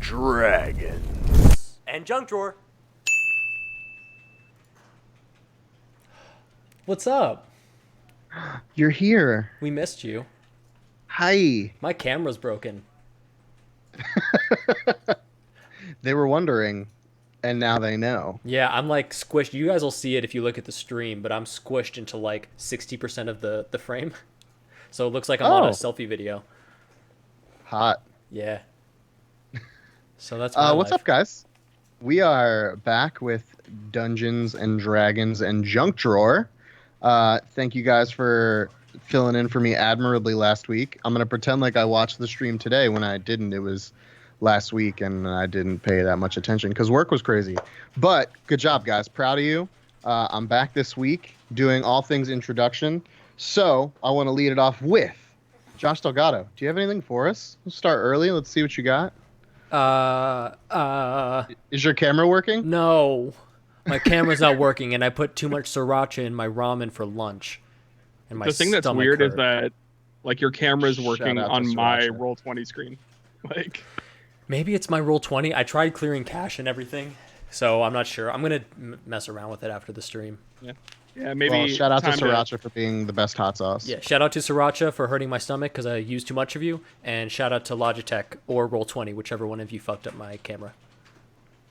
dragons. And junk drawer. What's up? You're here. We missed you. Hi. My camera's broken. They were wondering, and now they know. Yeah, I'm like squished. You guys will see it if you look at the stream, but I'm squished into like 60% of the frame. So it looks like I'm on a selfie video. Hot. Yeah. So that's my what's life. up, guys? We are back with Dungeons and Dragons and Junk Drawer. Thank you guys for filling in for me admirably last week. I'm going to pretend like I watched the stream today when I didn't. It was last week, and I didn't pay that much attention because work was crazy. But good job, guys. Proud of you. I'm back this week doing all things introduction. So I want to lead it off with Josh Delgado. Do you have anything for us? Let's start early. Let's see what you got. Is your camera working? No. My camera's not working, and I put too much sriracha in my ramen for lunch. And my The thing that's stomach weird hurt. is that, like, your camera's working Shout out to on my Sriracha. Roll20 screen. Like, Maybe it's my Roll20. I tried clearing cache and everything, so I'm not sure. I'm going to mess around with it after the stream. yeah, maybe. Well, shout out to time Sriracha for being the best hot sauce. Yeah, shout out to Sriracha for hurting my stomach because I used too much of you, and shout out to Logitech or Roll20, whichever one of you fucked up my camera.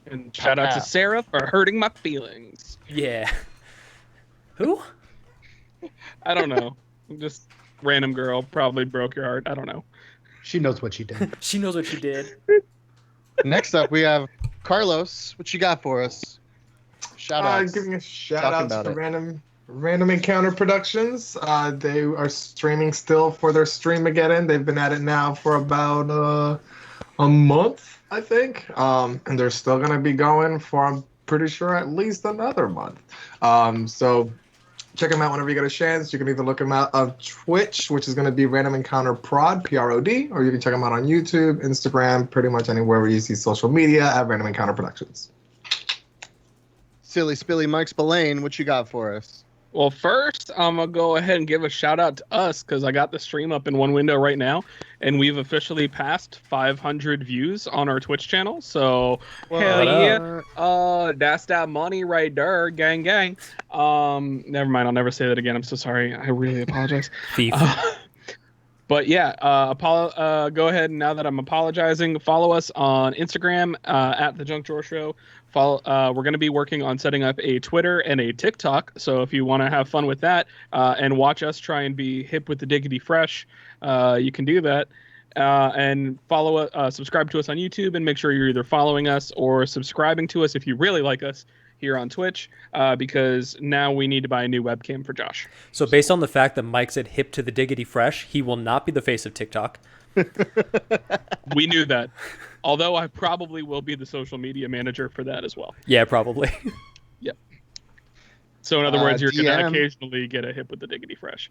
And shout out to Sarah for hurting my feelings. Yeah. Who? I don't know. Just random girl probably broke your heart. I don't know. She knows what she did. She knows what she did. Next up, we have Carlos. What you got for us? Shout out. Giving a shout Talking out about to it. Random Encounter Productions. They are streaming still for their Streamageddon. They've been at it now for about a month, I think. And they're still gonna be going for, I'm pretty sure, at least another month. So check them out whenever you get a chance. You can either look them out on Twitch, which is going to be Random Encounter Prod, Prod, or you can check them out on YouTube, Instagram, pretty much anywhere where you see social media at Random Encounter Productions. Silly Spilly Mike Spillane, what you got for us? Well, first, I'm going to go ahead and give a shout out to us because I got the stream up in one window right now, and we've officially passed 500 views on our Twitch channel. So, hell yeah. That's that money right there. Gang, gang. Never mind. I'll never say that again. I'm so sorry. I really apologize. Thief. But yeah, go ahead, and now that I'm apologizing, follow us on Instagram at The Junk Drawer Show. We're going to be working on setting up a Twitter and a TikTok, so if you want to have fun with that and watch us try and be hip with the diggity fresh, you can do that. And subscribe to us on YouTube, and make sure you're either following us or subscribing to us if you really like us here on Twitch, because now we need to buy a new webcam for Josh. So based on the fact that Mike said hip to the diggity fresh, he will not be the face of TikTok. We knew that. Although I probably will be the social media manager for that as well. Yeah, probably. Yep. So in other words, you're going to DM. occasionally get a hip with the diggity fresh.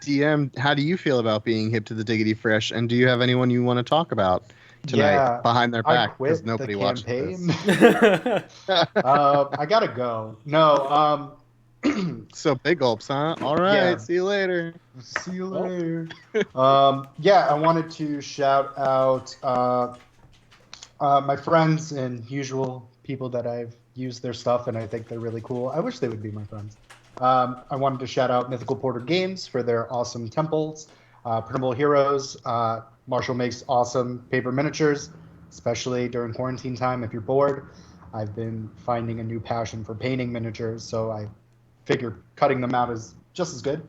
DM, how do you feel about being hip to the diggity fresh? And do you have anyone you want to talk about tonight behind their I back? Because quit nobody the watches campaign. this. I gotta go. No. So big gulps, huh? All right. Yeah. See you later. See you later. I wanted to shout out my friends and usual people that I've used their stuff and I think they're really cool. I wish they would be my friends. I wanted to shout out Mythical Porter Games for their awesome temples. Printable Heroes. Marshall makes awesome paper miniatures, especially during quarantine time if you're bored. I've been finding a new passion for painting miniatures, so I figure cutting them out is just as good.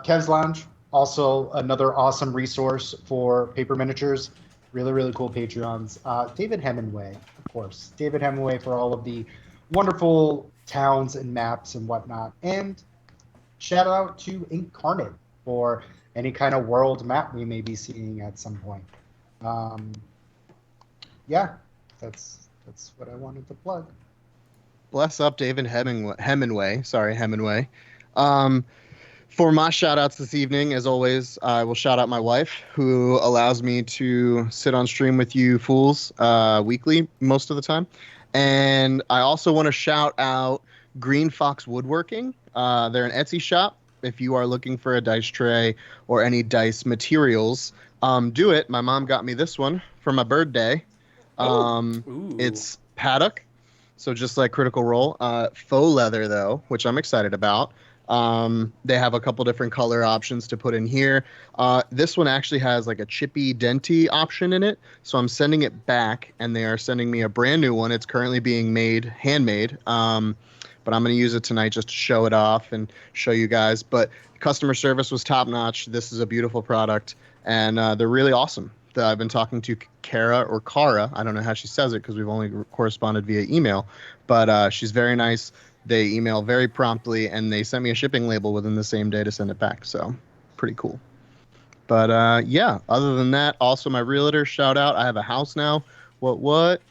Kev's Lounge, also another awesome resource for paper miniatures. Really, really cool Patreons. David Hemingway, of course. David Hemingway for all of the wonderful towns and maps and whatnot. And shout out to Incarnate for any kind of world map we may be seeing at some point. That's what I wanted to plug. Bless up David Hemingway. Sorry, Hemingway. For my shout outs this evening, as always, I will shout out my wife, who allows me to sit on stream with you fools weekly most of the time. And I also want to shout out Green Fox Woodworking. They're an Etsy shop. If you are looking for a dice tray or any dice materials, do it. My mom got me this one for my birthday. Ooh. It's paddock, so just like Critical Role. Faux leather though, which I'm excited about. They have a couple different color options to put in here. This one actually has like a chippy denty option in it, so I'm sending it back, and they are sending me a brand new one. It's currently being handmade. But I'm going to use it tonight just to show it off and show you guys. But customer service was top notch. This is a beautiful product, and they're really awesome. I've been talking to Kara or Kara. I don't know how she says it because we've only corresponded via email, but she's very nice. They email very promptly, and they sent me a shipping label within the same day to send it back. So pretty cool. But yeah, other than that, also my realtor, shout out. I have a house now. What?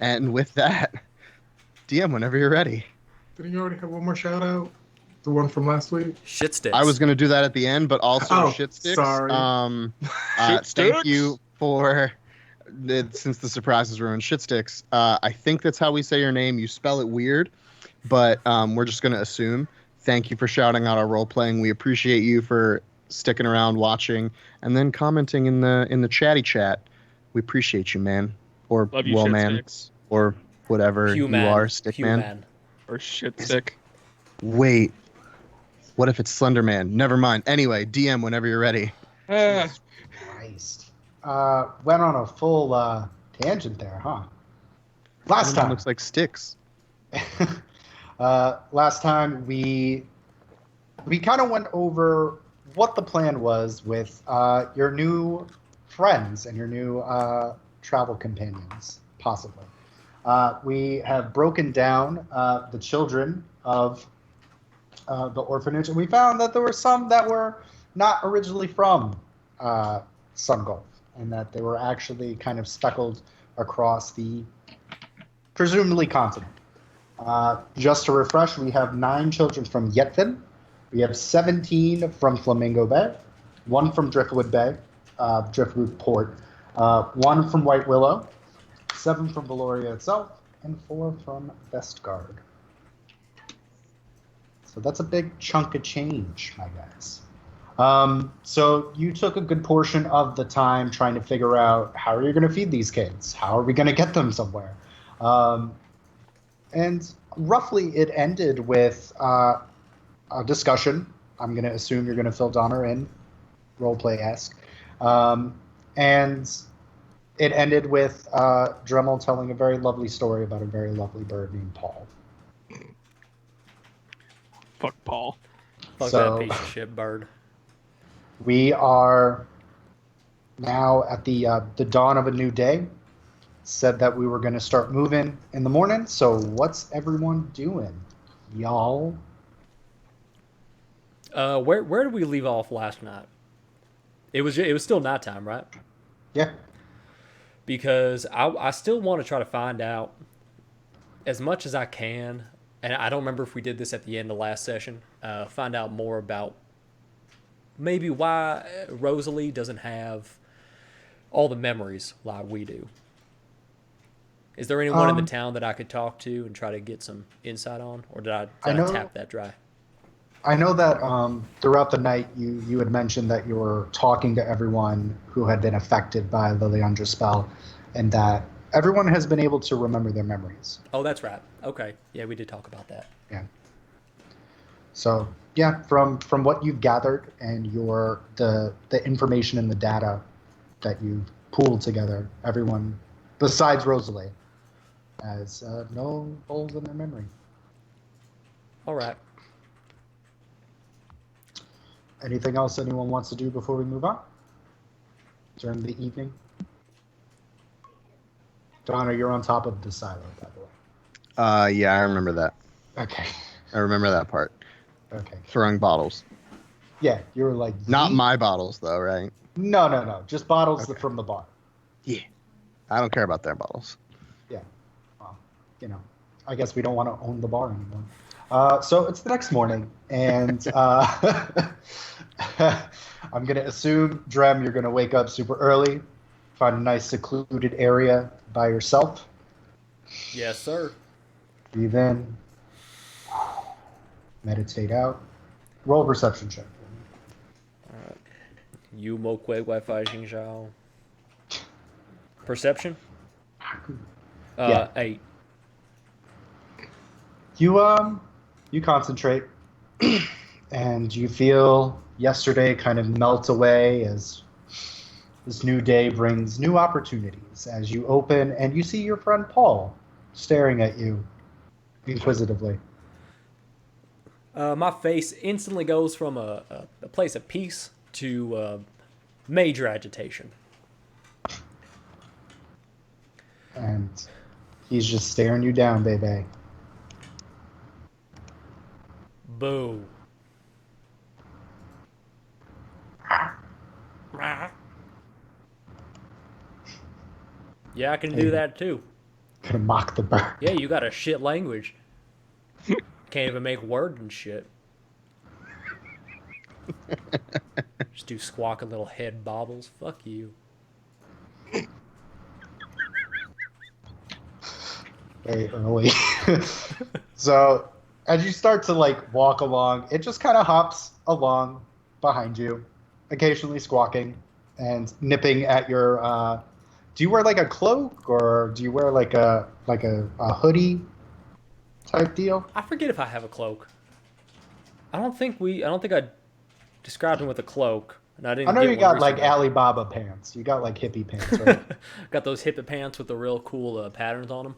And with that, DM whenever you're ready. Didn't you already have one more shout out? The one from last week? Shit sticks. I was going to do that at the end, but also shit sticks. Sorry. Shit sticks? Thank you for since the surprise is ruined. Shit sticks. I think that's how we say your name. You spell it weird, but we're just going to assume. Thank you for shouting out our role playing. We appreciate you for sticking around, watching, and then commenting in the chatty chat. We appreciate you, man. Or Love you, well, shit man, sticks. or whatever Human. you are, stick Human. man. Or shit stick. Wait, what if it's Slender Man? Never mind. Anyway, DM whenever you're ready. Jesus Christ. Went on a full tangent there, huh? Last Everyone time. looks like sticks. Last time we kind of went over what the plan was with your new friends and your new travel companions, possibly. We have broken down the children of the orphanage, and we found that there were some that were not originally from Sun Gulf, and that they were actually kind of speckled across the presumably continent. Just to refresh, we have 9 children from Yetfin. We have 17 from Flamingo Bay, 1 from Driftwood Bay, Driftwood Port, 1 from White Willow, 7 from Valoria itself, and 4 from Vestgard. So that's a big chunk of change, my guys. So you took a good portion of the time trying to figure out how are you going to feed these kids? How are we going to get them somewhere? And roughly it ended with a discussion. I'm going to assume you're going to fill Donner in, roleplay-esque. And it ended with Dremel telling a very lovely story about a very lovely bird named Paul. Fuck Paul. Fuck So- that piece of shit bird. We are now at the dawn of a new day. Said that we were going to start moving in the morning. So what's everyone doing, y'all? Where did we leave off last night? It was still nighttime, right? Yeah. Because I still want to try to find out as much as I can, and I don't remember if we did this at the end of last session. Find out more about maybe why Rosalie doesn't have all the memories like we do. Is there anyone in the town that I could talk to and try to get some insight on, or did I tap that dry? I know that throughout the night you had mentioned that you were talking to everyone who had been affected by Liliandra's spell, and that everyone has been able to remember their memories. Oh, that's right. Okay. Yeah, we did talk about that. Yeah. So yeah, from what you've gathered and the information and the data that you pooled together, everyone besides Rosalie has no holes in their memory. All right. Anything else anyone wants to do before we move on during the evening? Donna, you're on top of the silo, by the way. Yeah, I remember that. Okay. I remember that part. Okay. Throwing bottles. Yeah, you were like... Not yeet. my bottles, though, right? No. Just bottles Okay. from the bar. Yeah. I don't care about their bottles. Yeah. Well, I guess we don't want to own the bar anymore. So it's the next morning, and I'm going to assume, Drem, you're going to wake up super early, find a nice secluded area by yourself, Yes, sir. breathe in, meditate out, roll a perception check. You mo quay Wi-Fi Xing Zhao. Perception? Yeah. 8. You concentrate, and you feel yesterday kind of melt away as this new day brings new opportunities. As you open and you see your friend Paul staring at you inquisitively. My face instantly goes from a place of peace to major agitation. And he's just staring you down, baby. Boo. Yeah, I can do that too. Gonna mock the bird. Yeah, you got a shit language. Can't even make words and shit. Just do squawking little head bobbles. Fuck you. Very early. So as you start to like walk along, it just kind of hops along behind you, occasionally squawking and nipping at your do you wear like a cloak, or do you wear like a hoodie type deal? I forget if I have a cloak. I don't think I described him with a cloak. And I didn't. I know get you one got like recently. Alibaba pants. You got like hippie pants, right? Got those hippie pants with the real cool patterns on them.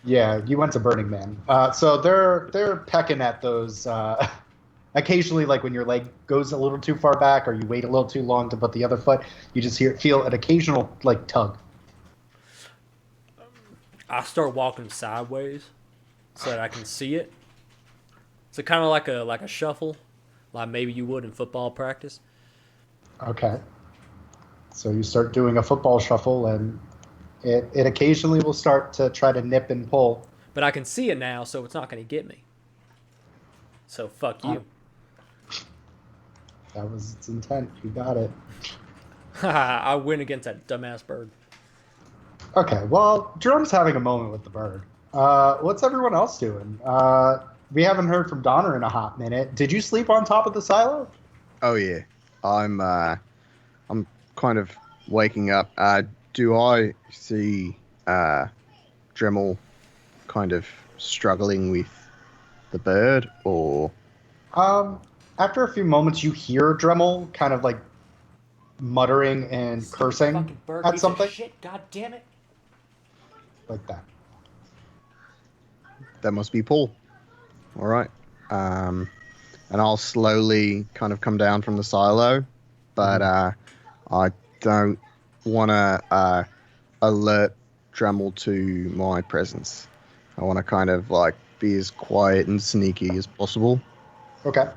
Yeah, you went to Burning Man. So they're pecking at those. Occasionally, like when your leg goes a little too far back, or you wait a little too long to put the other foot, you just feel an occasional like tug. I start walking sideways so that I can see it. So kind of like a shuffle, like maybe you would in football practice. Okay. So you start doing a football shuffle, and it occasionally will start to try to nip and pull. But I can see it now, so it's not going to get me. So fuck you. That was its intent. You got it. I win against that dumbass bird. Okay, well, Jerome's having a moment with the bird. What's everyone else doing? We haven't heard from Donner in a hot minute. Did you sleep on top of the silo? Oh yeah, I'm kind of waking up. Do I see Dremel kind of struggling with the bird, or? After a few moments, you hear Dremel kind of like muttering and cursing Fucking bird at piece something of shit, god damn it. like that. That must be Paul. All right. And I'll slowly kind of come down from the silo, but I don't want to alert Dremel to my presence. I want to kind of like be as quiet and sneaky as possible. Okay.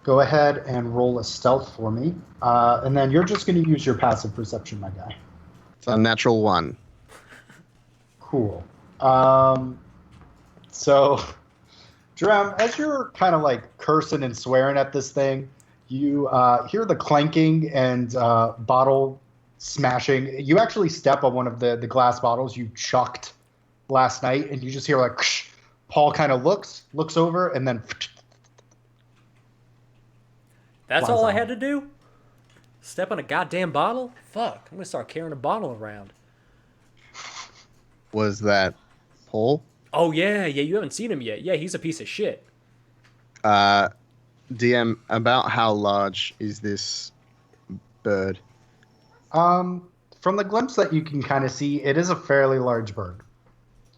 Go ahead and roll a stealth for me, and then you're just going to use your passive perception, my guy. It's a natural 1. Cool. So, Drem, as you're kind of like cursing and swearing at this thing, you hear the clanking and bottle smashing. You actually step on one of the glass bottles you chucked last night, and you just hear like, Paul kind of looks over, and then That's Flies all I off. had to do? Step on a goddamn bottle? Fuck, I'm gonna start carrying a bottle around. Was that Paul? Oh yeah, you haven't seen him yet. Yeah, he's a piece of shit. DM, about how large is this bird? from the glimpse that you can kind of see, it is a fairly large bird,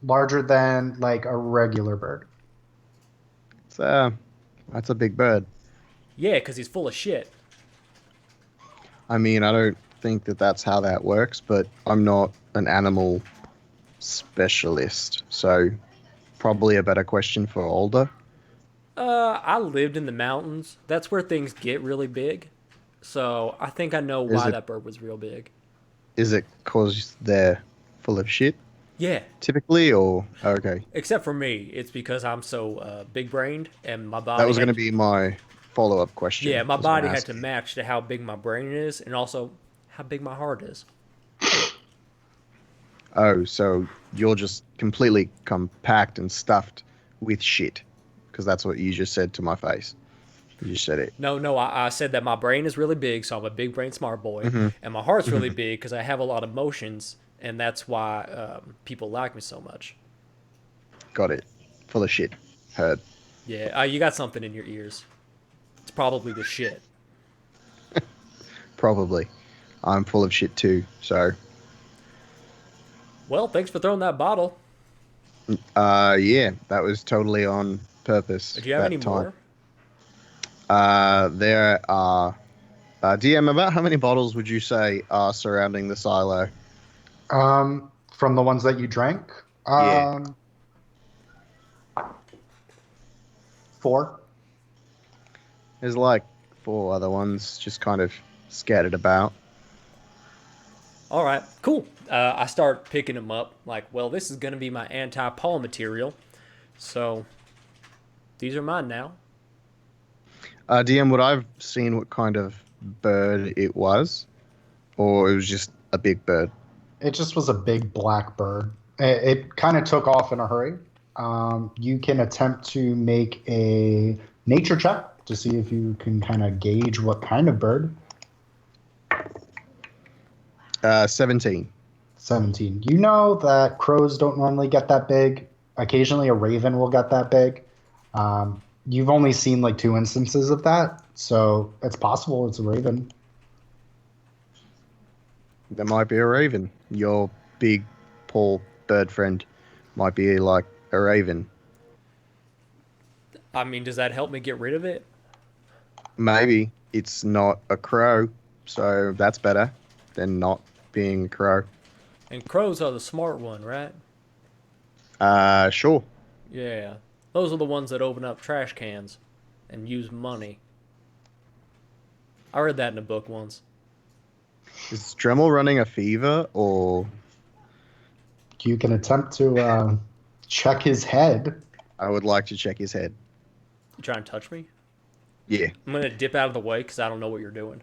larger than like a regular bird. That's a big bird. Yeah, because he's full of shit. I mean, I don't think that that's how that works, but I'm not an animal specialist, so probably a better question for Alder. I lived in the mountains. That's where things get really big. So I think I know why that bird was real big. Is it because they're full of shit, Yeah, typically, or okay? except for me. It's because I'm so big-brained and my body. That was going to be my follow-up question. Yeah, my I was gonna body had ask to you. match to how big my brain is and also how big my heart is. Oh, so you're just completely compact and stuffed with shit, because that's what you just said to my face. You said it. No, I said that my brain is really big, so I'm a big brain smart boy, and my heart's really big because I have a lot of emotions, and that's why people like me so much. Got it. Full of shit. Heard. Yeah, you got something in your ears. It's probably the shit. Probably. I'm full of shit too, so. Well, thanks for throwing that bottle. Yeah, that was totally on purpose. Do you have that any time. more? There are. DM, about how many bottles would you say are surrounding the silo? From the ones that you drank? Yeah. 4. There's like 4 other ones just kind of scattered about. All right, cool. I start picking them up. Like, well, this is going to be my anti-Paul material. So, these are mine now. DM, would I have seen what kind of bird it was? Or it was just a big bird? It just was a big black bird. It kind of took off in a hurry. You can attempt to make a nature check to see if you can kind of gauge what kind of bird. 17. 17. You know that crows don't normally get that big. Occasionally a raven will get that big. You've only seen like 2 instances of that, so it's possible it's a raven. There might be a raven. Your big, Paul bird friend might be like a raven. I mean, does that help me get rid of it? Maybe it's not a crow, so that's better than not being a crow. And crows are the smart one, right? Sure. Yeah. Those are the ones that open up trash cans and use money. I read that in a book once. Is Dremel running a fever, or You can attempt to check his head. I would like to check his head. You trying to touch me? Yeah. I'm going to dip out of the way because I don't know what you're doing.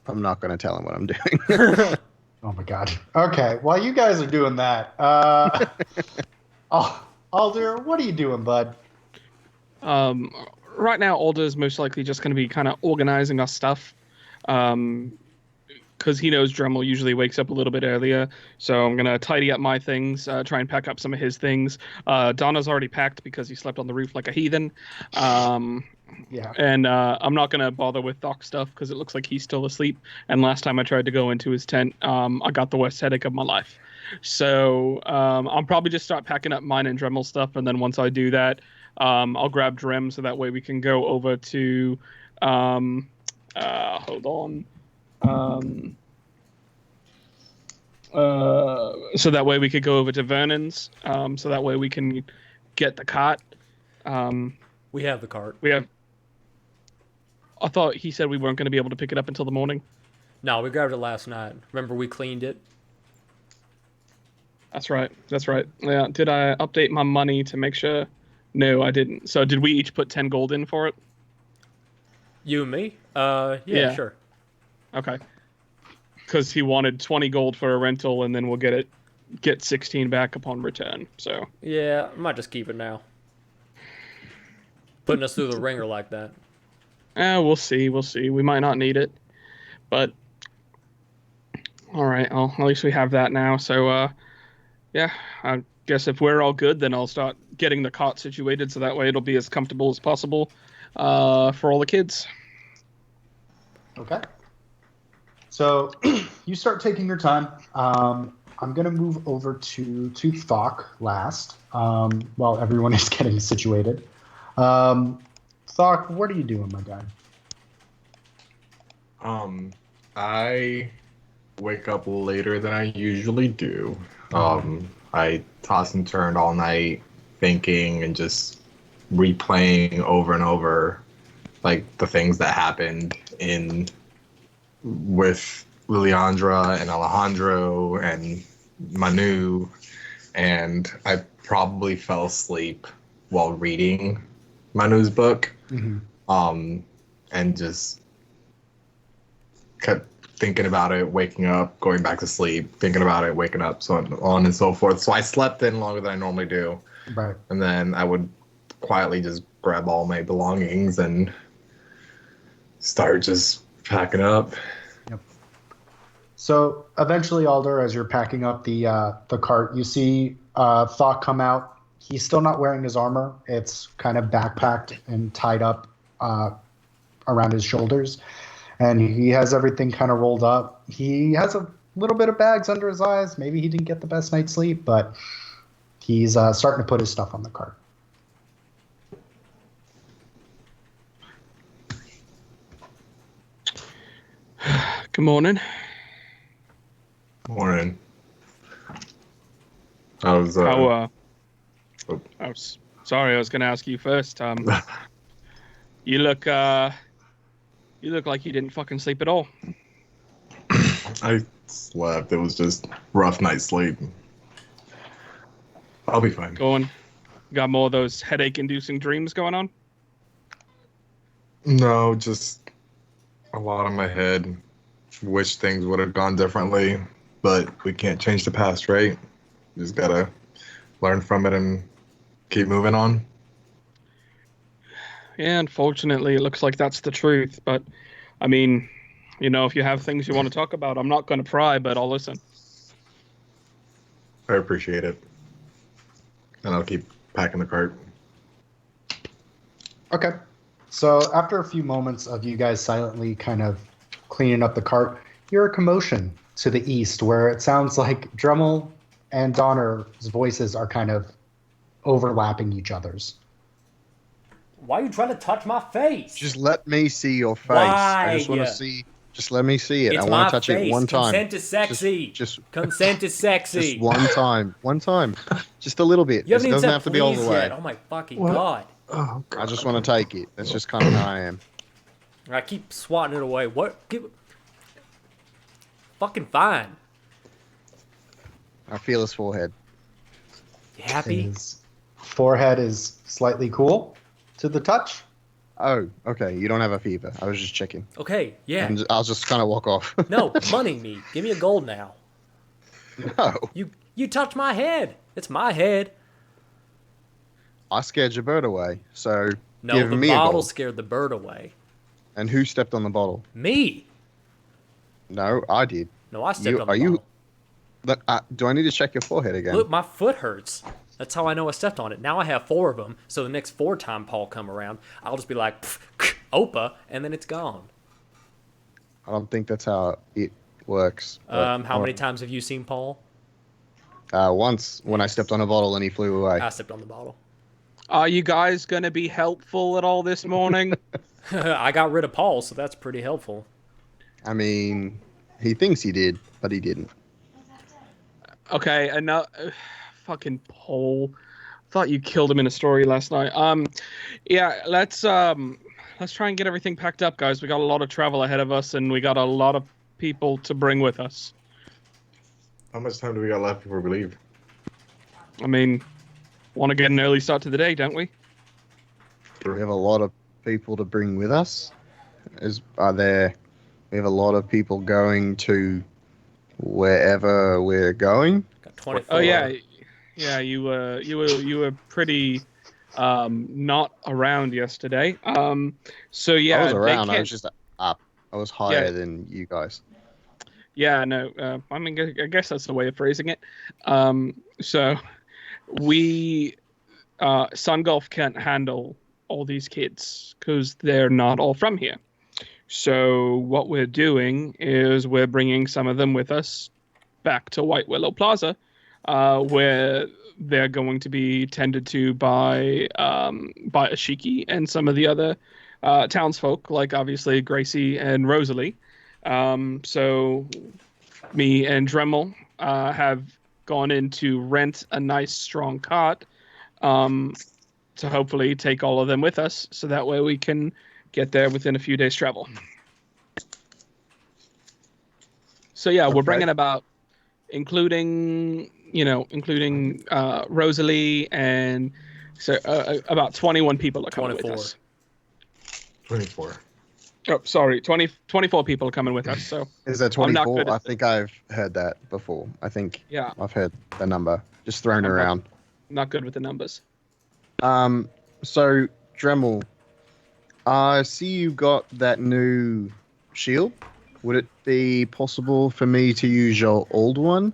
I'm not going to tell him what I'm doing. Oh my god. Okay, while you guys are doing that, Alder, what are you doing, bud? Right now, Alder is most likely just going to be kind of organizing our stuff. Because he knows Dremel usually wakes up a little bit earlier. So I'm going to tidy up my things, try and pack up some of his things. Donna's already packed because he slept on the roof like a heathen. Yeah. And I'm not going to bother with Doc's stuff because it looks like he's still asleep. And last time I tried to go into his tent, I got the worst headache of my life. So I'll probably just start packing up mine and Dremel's stuff. And then once I do that, I'll grab Drem so that way we can go over to... hold on. So that way we could go over to Vernon's. So that way we can get the cot. We have the cart. We have... I thought he said we weren't going to be able to pick it up until the morning. No, we grabbed it last night. Remember we cleaned it? That's right. That's right. Yeah. Did I update my money to make sure? No, I didn't. So did we each put 10 gold in for it? You and me? Yeah. Sure. Okay. Because he wanted 20 gold for a rental, and then we'll get 16 back upon return. So Yeah, I might just keep it now. Putting us through the ringer like that. we'll see. We'll see. We might not need it, but all right. Well, at least we have that now. So yeah, I guess if we're all good, then I'll start getting the cot situated so that way it'll be as comfortable as possible for all the kids. Okay. So you start taking your time. I'm going to move over to Thok last while everyone is getting situated. Thok, what are you doing, my guy? I wake up later than I usually do. I toss and turned all night thinking and just replaying over and over like the things that happened with Liliandra and Alejandro and Manu, and I probably fell asleep while reading Manu's book. And just kept thinking about it, waking up, going back to sleep, thinking about it, waking up, so on and so forth. So I slept in longer than I normally do. Right. And then I would quietly just grab all my belongings and start just packing up. So eventually, Alder, as you're packing up the cart, you see Thought come out. He's still not wearing his armor. It's kind of backpacked and tied up around his shoulders, and he has everything kind of rolled up. He has a little bit of bags under his eyes. Maybe he didn't get the best night's sleep, but he's starting to put his stuff on the cart. Good morning. Morning. I was Sorry, I was going to ask you first. You look like you didn't fucking sleep at all. I slept. It was just rough night's sleep. I'll be fine. Got more of those headache-inducing dreams going on? No, just a lot in my head. Wish things would have gone differently, but we can't change the past, right? Just gotta learn from it and keep moving on. Yeah, unfortunately, it looks like that's the truth. But, I mean, if you have things you want to talk about, I'm not going to pry, but I'll listen. I appreciate it. And I'll keep packing the cart. Okay. So after a few moments of you guys silently kind of cleaning up the cart, you hear a commotion to the east where it sounds like Dremel and Donner's voices are kind of overlapping each other's. Why are you trying to touch my face? Just let me see your face. Why? I just want to see. Just let me see it. It's I want my to touch face. it one time. Consent is sexy. Consent is sexy. Just one time. One time. Just a little bit. You It haven't even doesn't said have to be all please the way. yet. Oh my fucking What? god! Oh, God. I just want to take it. That's just kind of how I am. I keep swatting it away. Fucking fine. I feel his forehead. You happy? His forehead is slightly cool to the touch. Oh, okay. You don't have a fever. I was just checking. Okay, yeah. And I'll just kind of walk off. No, money me. Give me a gold now. No. You touch my head. It's my head. I scared your bird away. So No, give the me a bottle gold. scared the bird away. And who stepped on the bottle? Me. No, I did. No, I stepped You- on the are you- bottle. Look, do I need to check your forehead again? Look, my foot hurts. That's how I know I stepped on it. Now I have 4 of them, so the next 4 time Paul come around, I'll just be like, Opa, and then it's gone. I don't think that's how it works. but- How many times have you seen Paul? Once when I stepped on a bottle and he flew away. I stepped on the bottle. Are you guys going to be helpful at all this morning? I got rid of Paul, so that's pretty helpful. I mean, he thinks he did, but he didn't. Okay, enough. Fucking Paul. Thought you killed him in a story last night. Yeah, let's try and get everything packed up, guys. We got a lot of travel ahead of us, and we got a lot of people to bring with us. How much time do we got left before we leave? I mean, want to get an early start to the day, don't we? We have a lot of people to bring with us. We have a lot of people going to wherever we're going. Got 24. Oh yeah, You were pretty not around yesterday. So yeah, I was they around. I can't- was just up. I was higher than you guys. Yeah, no. I mean, I guess that's the way of phrasing it. So we Sun Golf can't handle all these kids because they're not all from here. So what we're doing is we're bringing some of them with us back to White Willow Plaza, where they're going to be tended to by Ashiki and some of the other townsfolk, like obviously Gracie and Rosalie. So me and Dremel have gone in to rent a nice strong cart to hopefully take all of them with us, so that way we can get there within a few days' travel. So yeah, we're bringing about, including Rosalie, and so about 21 people are coming 24. with us. 24. Oh, sorry, 24 people are coming with us. So Is that I'm not 24? good at I think I've heard that before. I think yeah, I've heard the number just thrown I'm not- around. not good with the numbers. So, Dremel, I see you got that new shield. Would it be possible for me to use your old one?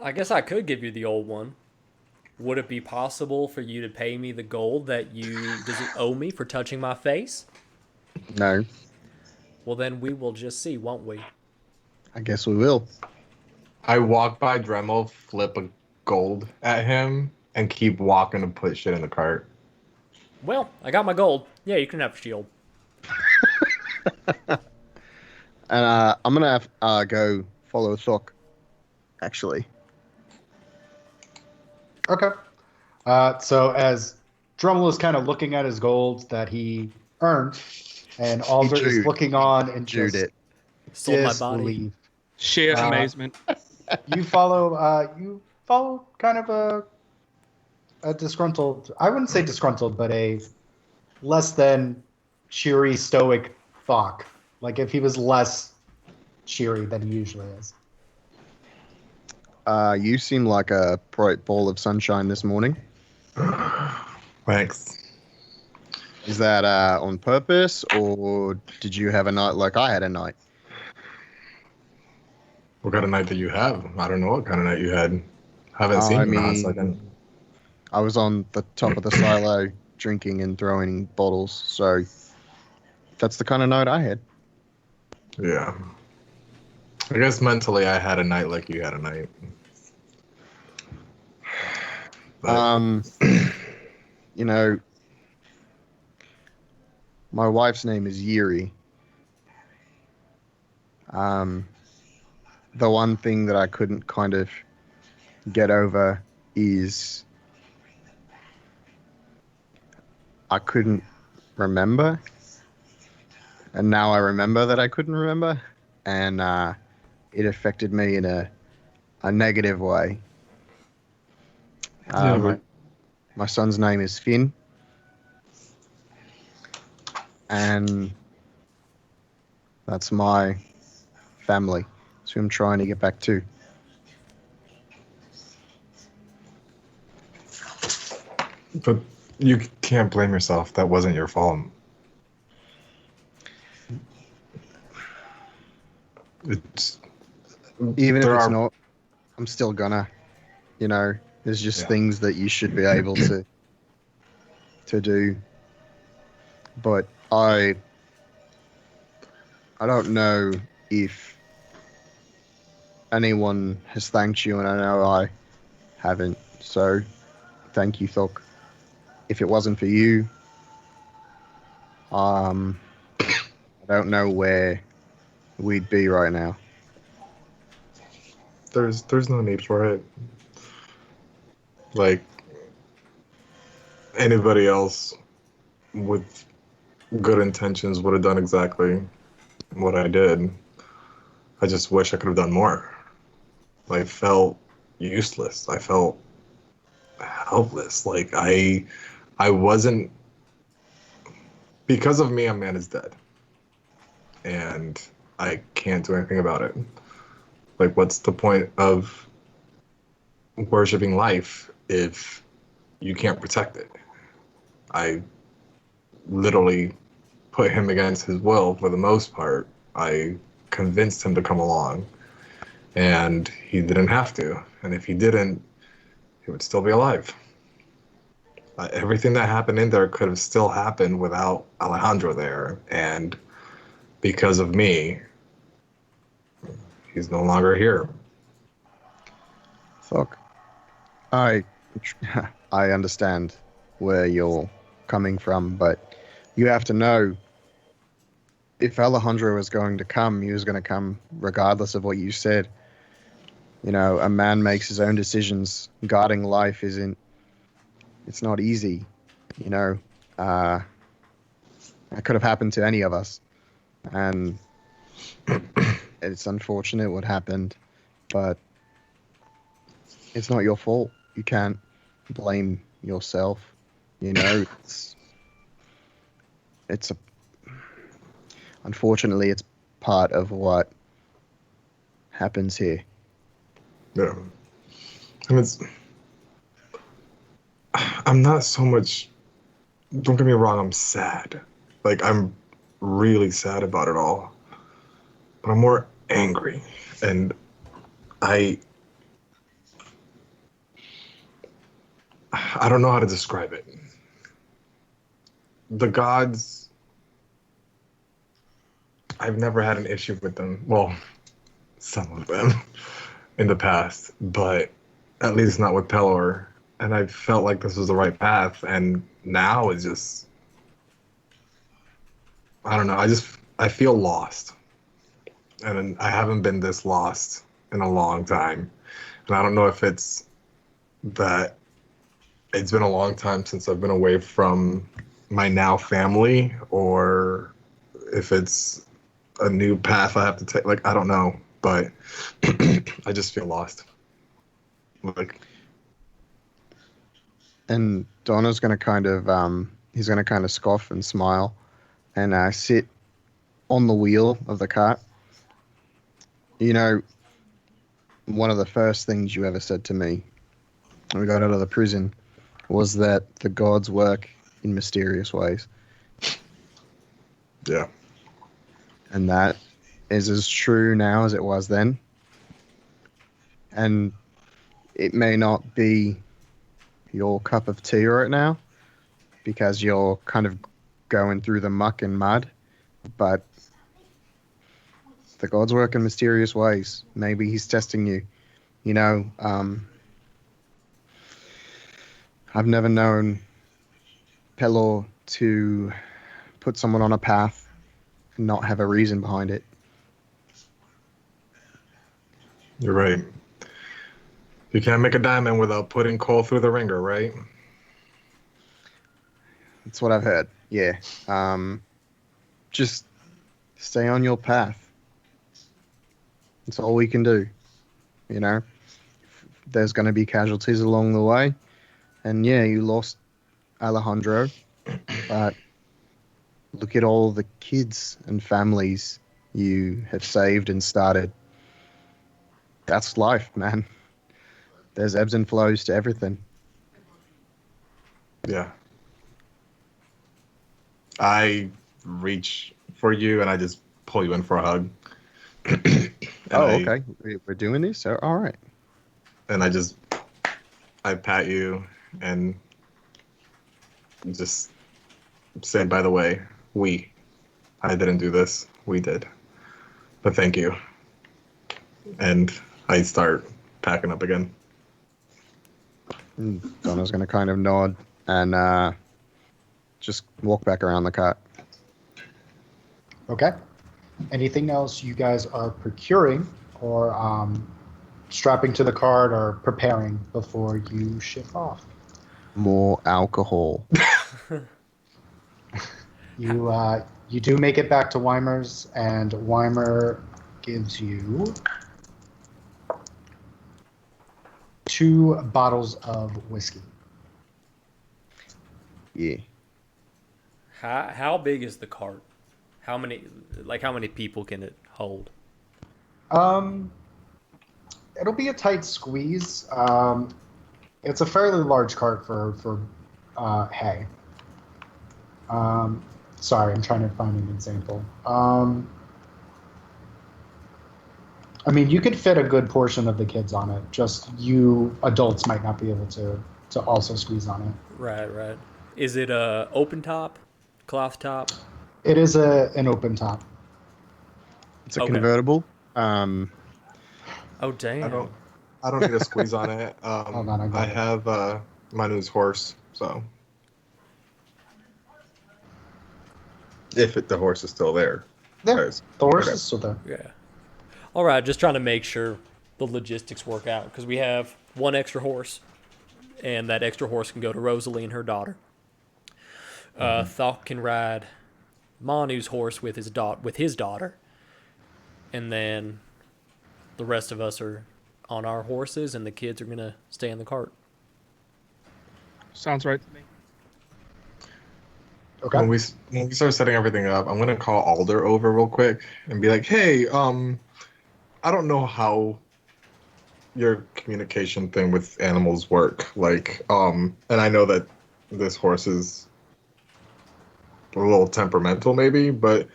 I guess I could give you the old one. Would it be possible for you to pay me the gold that you owe me for touching my face? No, Well, then we will just see, won't we? I guess we will. I walk by Dremel, flip a gold at him, and keep walking to put shit in the cart. Well, I got my gold. Yeah, you can have a shield. And I'm gonna have go follow Thok, actually. Okay. So as Drummel is kind of looking at his gold that he earned, and Alder is Jude. looking on in Jude just it. Sold my body. disbelief. Sheer amazement. You follow kind of a disgruntled, I wouldn't say disgruntled, but a less than cheery stoic Thok. Like if he was less cheery than he usually is. You seem like a bright ball of sunshine this morning. Thanks. Is that on purpose, or did you have a night like I had a night? What kind of night do you have? I don't know what kind of night you had. Haven't seen you in a hot second. I was on the top of the silo drinking and throwing bottles, so that's the kind of night I had. Yeah. I guess mentally I had a night like you had a night. But, You know, my wife's name is Yuri. The one thing that I couldn't kind of get over is I couldn't remember. And now I remember that I couldn't remember. And it affected me in a negative way. My son's name is Finn. And that's my family. That's who I'm trying to get back to. but you can't blame yourself. That wasn't your fault. It's Even if there it's are- not, I'm still gonna. There's just things that you should be able to do. But I don't know if anyone has thanked you, and I know I haven't. So thank you, Thok. If it wasn't for you, I don't know where we'd be right now. There's no need for it. Like anybody else with good intentions would have done exactly what I did. I just wish I could have done more. I felt useless. I felt helpless. Like I wasn't, because of me, a man is dead. And I can't do anything about it. Like, what's the point of worshiping life if you can't protect it? I literally put him against his will for the most part. I convinced him to come along, and he didn't have to. And if he didn't, he would still be alive. Everything that happened in there could have still happened without Alejandro there, and because of me, he's no longer here. Fuck. I understand where you're coming from, but you have to know if Alejandro was going to come, he was going to come regardless of what you said. A man makes his own decisions. Guarding life it's not easy. That could have happened to any of us. And it's unfortunate what happened, but it's not your fault. You can't blame yourself. Unfortunately, it's part of what happens here. Yeah. And I'm not so much. Don't get me wrong. I'm sad. Like I'm really sad about it all. But I'm more angry, and I I don't know how to describe it. The gods. I've never had an issue with them. Well, some of them in the past, but at least not with Pelor. And I felt like this was the right path, and now it's just I don't know. I feel lost, and I haven't been this lost in a long time. And I don't know if it's that it's been a long time since I've been away from my now family, or if it's a new path I have to take. Like I don't know, but I just feel lost. Like And Donna's going to kind of he's going to kind of scoff and smile and sit on the wheel of the cart. You know, one of the first things you ever said to me when we got out of the prison was that the gods work in mysterious ways. yeah, And that is as true now as it was then. And it may not be your cup of tea right now because you're kind of going through the muck and mud, but the gods work in mysterious ways. Maybe he's testing you. You know, I've never known Pelor to put someone on a path and not have a reason behind it. you're right. You can't make a diamond without putting coal through the ringer, right? That's what I've heard. Yeah. Just stay on your path. That's all we can do. You know, there's going to be casualties along the way. And yeah, you lost Alejandro, but look at all the kids and families you have saved and started. That's life, man. There's ebbs and flows to everything. Yeah. I reach for you and I just pull you in for a hug. Okay. We're doing this? All right. And I pat you and just say, by the way, I didn't do this. We did. But thank you. And I start packing up again. Donna's going to kind of nod and just walk back around the cart. Okay. Anything else you guys are procuring or strapping to the cart or preparing before you ship off? More alcohol. You do make it back to Weimer's, and Weimer gives you 2 bottles of whiskey. Yeah. How big is the cart? How many people can it hold? It'll be a tight squeeze. It's a fairly large cart for hay. Sorry, I'm trying to find an example. I mean, you could fit a good portion of the kids on it. Just you adults might not be able to also squeeze on it. Right. Is it a open top, cloth top? It is an open top. It's a Okay. convertible. Oh damn! I don't need a squeeze on it. Hold on, I got it. have Manu's horse, so if the horse is still there. Yeah, Guys, the horse okay. is still there. Yeah. All right, just trying to make sure the logistics work out because we have 1 extra horse, and that extra horse can go to Rosalie and her daughter. Thok can ride Manu's horse with his daughter, and then the rest of us are on our horses, and the kids are gonna stay in the cart. Sounds right to me. Okay. When we start setting everything up, I'm gonna call Alder over real quick and be like, "Hey, I don't know how your communication thing with animals work? Like, and I know that this horse is a little temperamental, maybe, but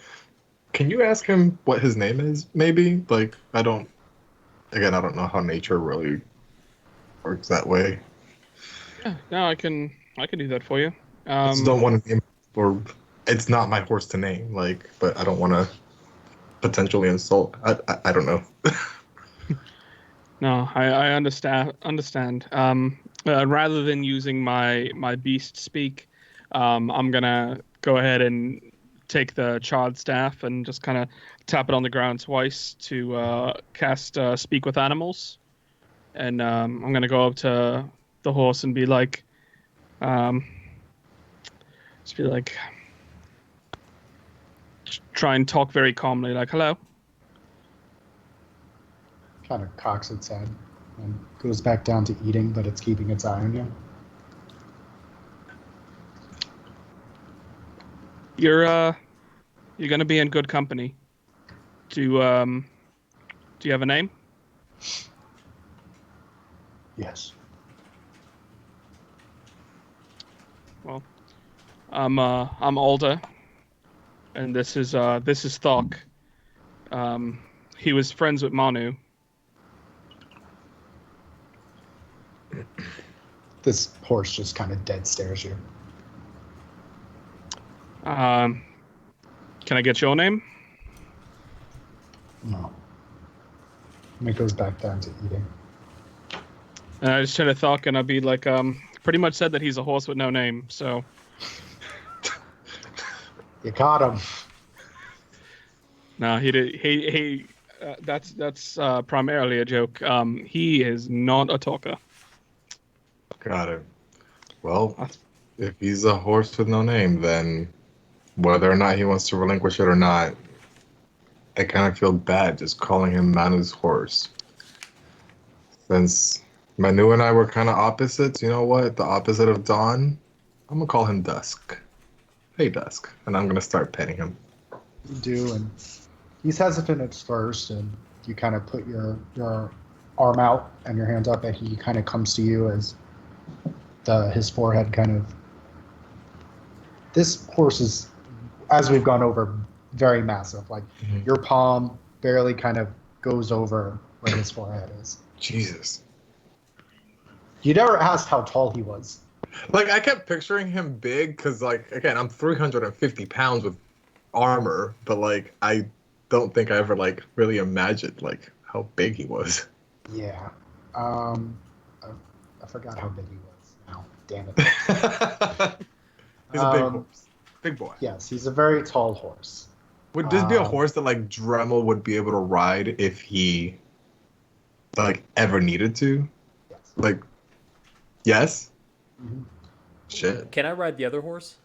can you ask him what his name is? Maybe, like, I don't know how nature really works that way. Yeah, no, I can do that for you. I just don't want to name, or it's not my horse to name, like, but I don't want to potentially insult. I don't know. No, I understand. Rather than using my beast speak, I'm gonna go ahead and take the charred staff and just kind of tap it on the ground twice to cast Speak with Animals, and I'm gonna go up to the horse and be like, um, just be like, try and talk very calmly, like, hello. Kind of cocks its head and goes back down to eating, but it's keeping its eye on you. You're gonna be in good company. Do you have a name? Yes. Well, I'm older, and this is Thok. He was friends with Manu. This horse just kind of dead stares you. Can I get your name? No. And it goes back down to eating. And I just turn to Thok and I'll be like, pretty much said that he's a horse with no name. So You caught him. no, he did. That's primarily a joke. He is not a talker. Got it. Well, if he's a horse with no name, then whether or not he wants to relinquish it or not, I kind of feel bad just calling him Manu's horse. Since Manu and I were kind of opposites, you know what? The opposite of Dawn, I'm gonna call him Dusk. Hey, Dusk. And I'm gonna start petting him. You do, and he's hesitant at first, and you kind of put your arm out and your hand up, and he kind of comes to you as his forehead kind of. This horse is, as we've gone over, very massive. Like your palm barely kind of goes over where his forehead is. Jesus. You never asked how tall he was. Like, I kept picturing him big because, like, again, I'm 350 pounds with armor, but, like, I don't think I ever, like, really imagined, like, how big he was. Yeah. I forgot how big he was now. Damn it. He's a big horse. Big boy. Yes, he's a very tall horse. Would this be a horse that, like, Dremel would be able to ride if he, like, ever needed to? Yes. Like, yes? Mm-hmm. Shit. Can I ride the other horse?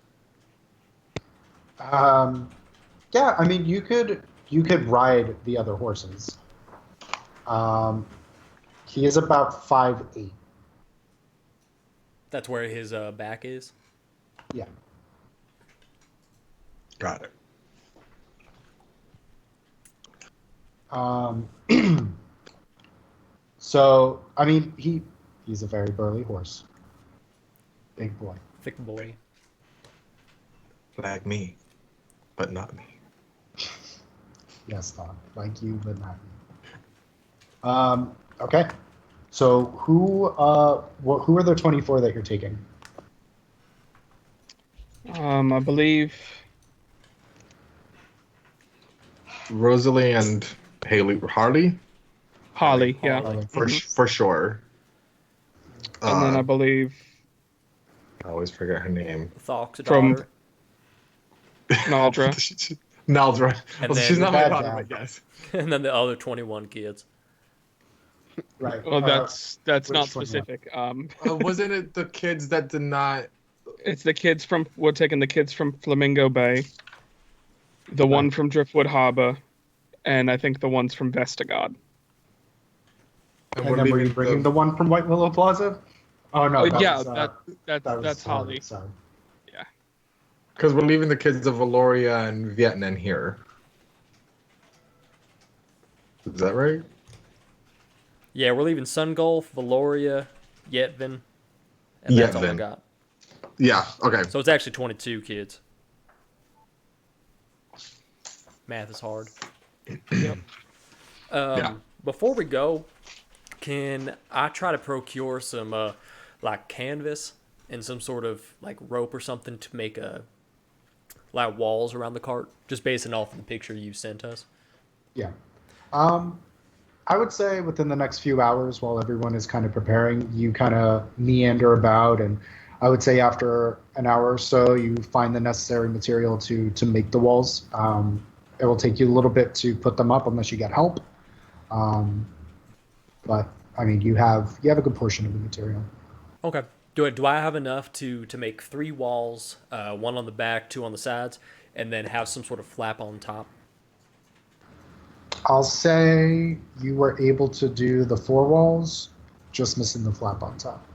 Yeah, I mean, you could ride the other horses. He is about 5'8". That's where his back is. Yeah. Got it. So, I mean, he's a very burly horse. Big boy. Thick boy. Like me, but not me. Yes, Tom. Like you, but not me. Okay. So who are the 24 that you're taking? I believe Rosalie and Harley? Harley, yeah. Harley. For sure. And then I believe I always forget her name. Thok's From- daughter. Naldra. Naldra. And Well, then- she's not my Bad daughter, dad. I guess. And then the other 21 kids. Right. Well, that's which not 21? specific. Wasn't it the kids that did not? It's the kids from. We're taking the kids from Flamingo Bay, the one from Driftwood Harbor, and I think the ones from Vestergaard. And then were you bringing the one from White Willow Plaza? Oh no. That's Holly. Sorry. Because we're leaving the kids of Valoria and Vietnam here. Is that right? Yeah, we're leaving Sungulf, Valoria, Yetvin, and that's all I Yetvin. got. Yeah. Okay. So it's actually 22 kids. Math is hard. Yep. Yeah. Before we go, can I try to procure some like canvas and some sort of like rope or something to make like walls around the cart, just basing off of the picture you sent us? Yeah. I would say within the next few hours, while everyone is kind of preparing, you kind of meander about, and I would say after an hour or so, you find the necessary material to make the walls. It will take you a little bit to put them up unless you get help. Um, but I mean, you have a good portion of the material. Okay. Do I have enough to make 3 walls, one on the back, 2 on the sides, and then have some sort of flap on top? I'll say you were able to do the 4 walls, just missing the flap on top.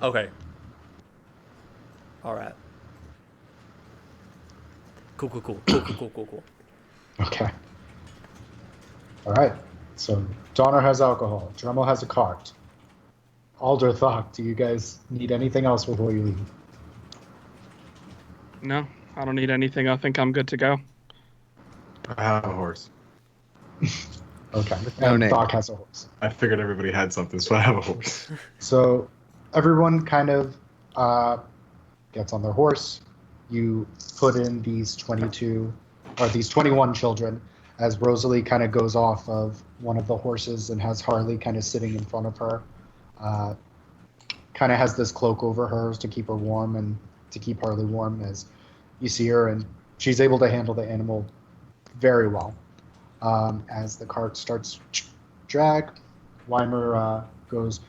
Okay. All right. Cool. Okay. All right. So Donner has alcohol. Dremel has a cart. Alder Thok, do you guys need anything else before you leave? No, I don't need anything. I think I'm good to go. I have a horse. Okay. No And name. Thok has a horse. I figured everybody had something, so I have a horse. So everyone kind of gets on their horse. You put in these 21 children as Rosalie kind of goes off of one of the horses and has Harley kind of sitting in front of her. Kind of has this cloak over her to keep her warm and to keep Harley warm as you see her, and she's able to handle the animal very well. As the cart starts drag, Weimer goes,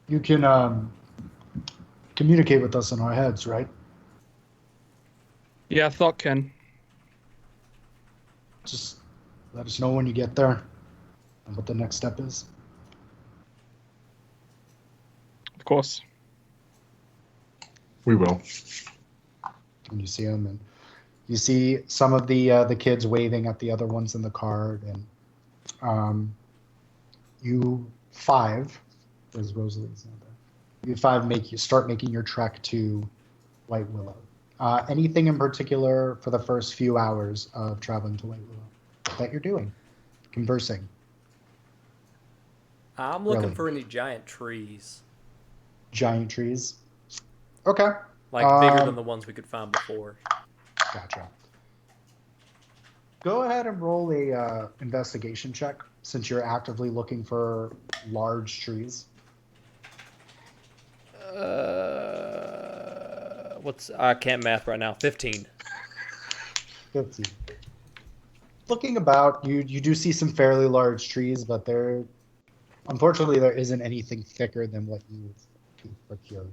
"You can communicate with us in our heads, right? Yeah, I thought Ken. Just let us know when you get there and what the next step is." Of course. We will. And you see them, and you see some of the kids waving at the other ones in the cart, and you 5, as Rosalie's not there, you 5 start making your trek to White Willow. Anything in particular for the first few hours of traveling to White Willow that you're doing? Conversing. I'm looking Really? for any giant trees, Giant trees. Okay. like bigger than the ones we could find before. Gotcha. Go ahead and roll a investigation check since you're actively looking for large trees. I can't math right now. 15. 50. Looking about, you do see some fairly large trees, but unfortunately there isn't anything thicker than what you procured.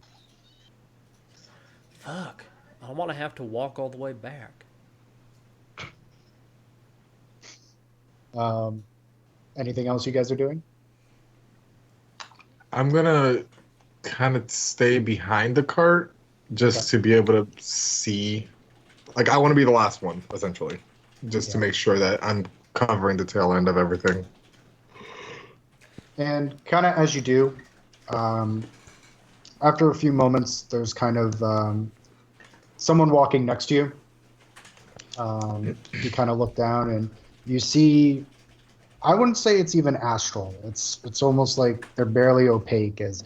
Fuck. I don't want to have to walk all the way back. Anything else you guys are doing? I'm gonna kind of stay behind the cart just to be able to see. Like, I want to be the last one, essentially, just to Yeah. make sure that I'm covering the tail end of everything. And kind of as you do, after a few moments, there's kind of someone walking next to you. You kind of look down and you see, I wouldn't say it's even astral. It's almost like they're barely opaque as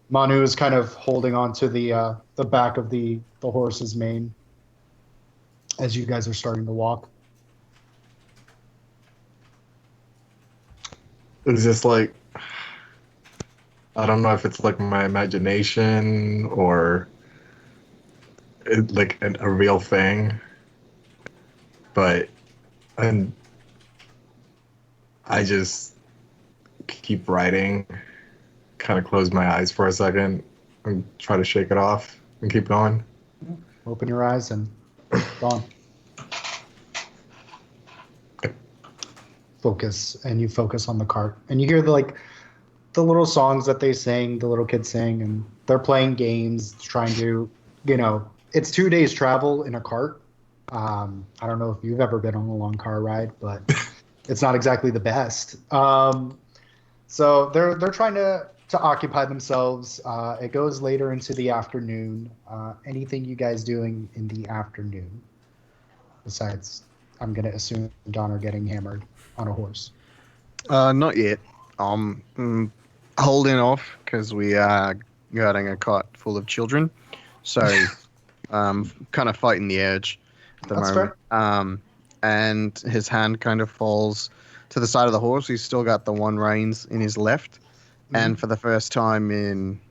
Manu is kind of holding on to the back of the horse's mane as you guys are starting to walk. It's just like, I don't know if it's like my imagination or like a real thing, but and I just keep writing, kind of close my eyes for a second and try to shake it off and keep going. Open your eyes and gone. Focus, and you focus on the cart, and you hear the little songs that they sing, the little kids sing, and they're playing games, trying to, it's 2 days travel in a cart. I don't know if you've ever been on a long car ride, but it's not exactly the best. So they're trying to occupy themselves. It goes later into the afternoon. Anything you guys doing in the afternoon besides, I'm gonna assume, Donner getting hammered on a horse? Not yet. Holding off because we are guarding a cot full of children. So, kind of fighting the urge at the That's moment. fair. And his hand kind of falls to the side of the horse. He's still got the one reins in his left. And for the first time in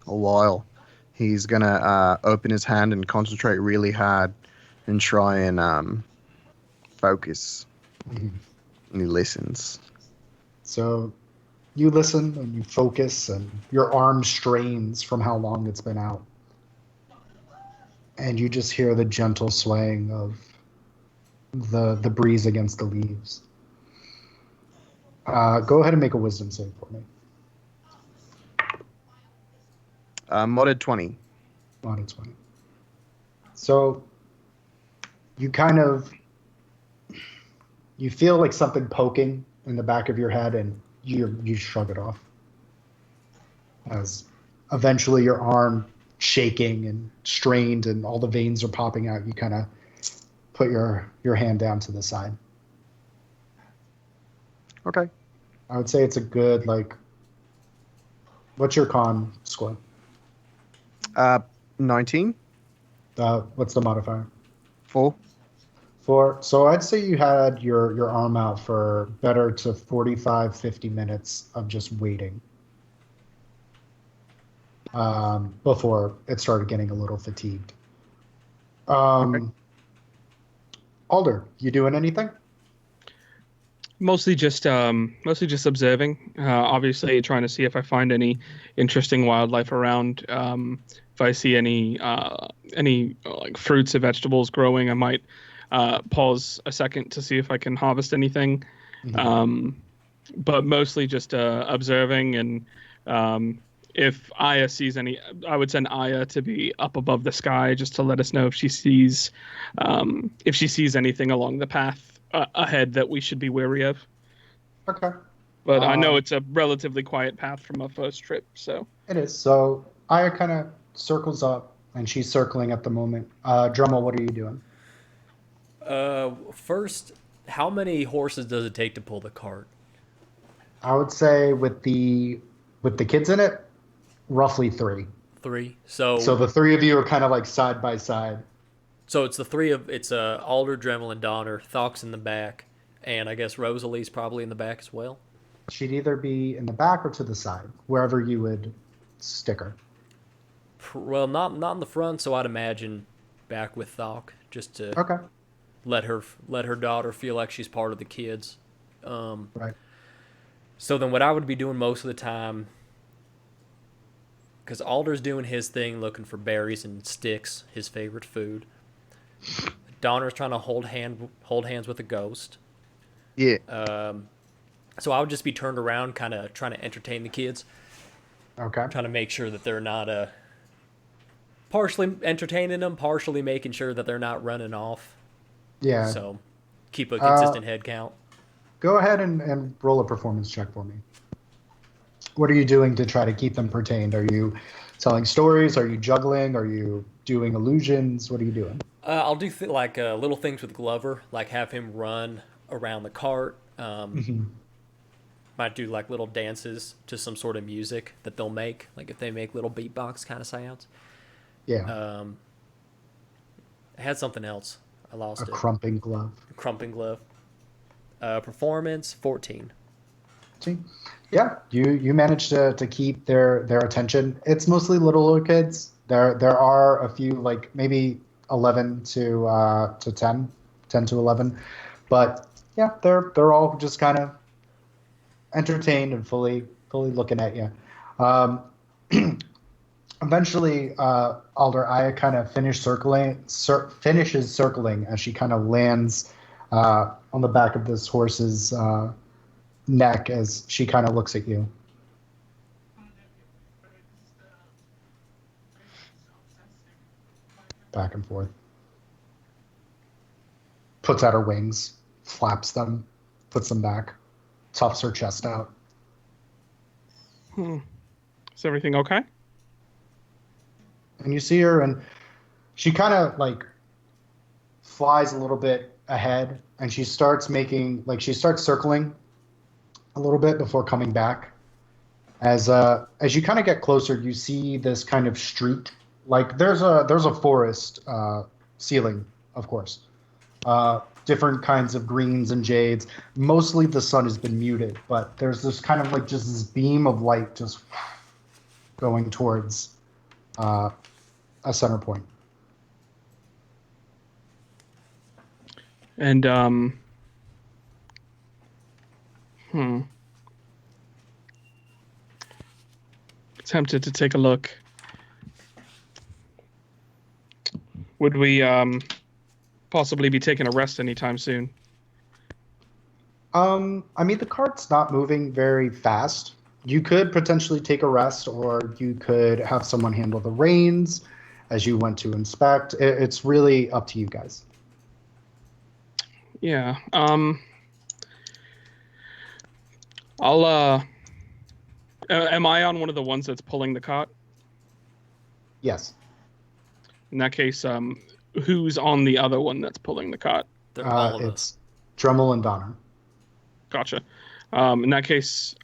a while, he's going to open his hand and concentrate really hard and try and focus. Mhm. And he listens. So you listen and you focus, and your arm strains from how long it's been out. And you just hear the gentle swaying of the breeze against the leaves. Go ahead and make a wisdom save for me. Modded 20. Modded 20. So you kind of you feel like something poking in the back of your head, and you shrug it off. As eventually your arm shaking and strained, and all the veins are popping out, you kind of put your hand down to the side. Okay. I would say it's a good, like, what's your con score? 19. What's the modifier? 4. 4. So I'd say you had your arm out for better to 45, 50 minutes of just waiting. Before it started getting a little fatigued. Okay. Alder, you doing anything? Mostly just observing. Obviously, trying to see if I find any interesting wildlife around. If I see any like fruits or vegetables growing, I might pause a second to see if I can harvest anything. Mhm. But mostly just observing, and if Aya sees any, I would send Aya to be up above the sky just to let us know if she sees anything along the path ahead that we should be wary of. Okay. But I know it's a relatively quiet path from our first trip, so. It is. So Aya kind of circles up, and she's circling at the moment. Drummel, what are you doing? First, how many horses does it take to pull the cart? I would say with the kids in it, roughly 3. 3. So the 3 of you are kind of like side by side. So it's it's Alder, Dremel, and Donner. Thok's in the back, and I guess Rosalie's probably in the back as well. She'd either be in the back or to the side, wherever you would stick her. Well, not in the front, so I'd imagine back with Thok, just to Okay. let her daughter feel like she's part of the kids. Right. So then, what I would be doing most of the time, because Alder's doing his thing, looking for berries and sticks, his favorite food. Donner's trying to hold hands with a ghost. Yeah. So I would just be turned around, kind of trying to entertain the kids. Okay. Trying to make sure that they're not partially entertaining them, partially making sure that they're not running off. Yeah. So keep a consistent head count. Go ahead and roll a performance check for me. What are you doing to try to keep them pertained? Are you telling stories? Are you juggling? Are you doing illusions? What are you doing? I'll do little things with Glover, like have him run around the cart. Might do like little dances to some sort of music that they'll make, like if they make little beatbox kind of sounds. Yeah. I had something else. I lost it. Crumping glove. Crumping glove. Performance 14. See? Yeah, you managed to keep their attention. It's mostly little kids. There are a few, like maybe 11 to 10 to 11, but yeah, they're all just kind of entertained and fully looking at you. Eventually, Alder Aya kind of finishes circling as she kind of lands on the back of this horse's neck as she kind of looks at you. Back and forth. Puts out her wings, flaps them, puts them back, toughs her chest out. Is everything okay? And you see her, and she kind of like flies a little bit ahead, and she starts circling a little bit before coming back. As you kind of get closer, you see this kind of streak. Like there's a forest ceiling, of course. Different kinds of greens and jades. Mostly the sun has been muted, but there's this kind of like just this beam of light just going towards a center point. And tempted to take a look. Would we possibly be taking a rest anytime soon? I mean, the cart's not moving very fast. You could potentially take a rest, or you could have someone handle the reins as you went to inspect. It's really up to you guys. Yeah. I'll am I on one of the ones that's pulling the cart? Yes. In that case, who's on the other one that's pulling the cart? They're all of us. It's Dremel and Donner. Gotcha. In that case,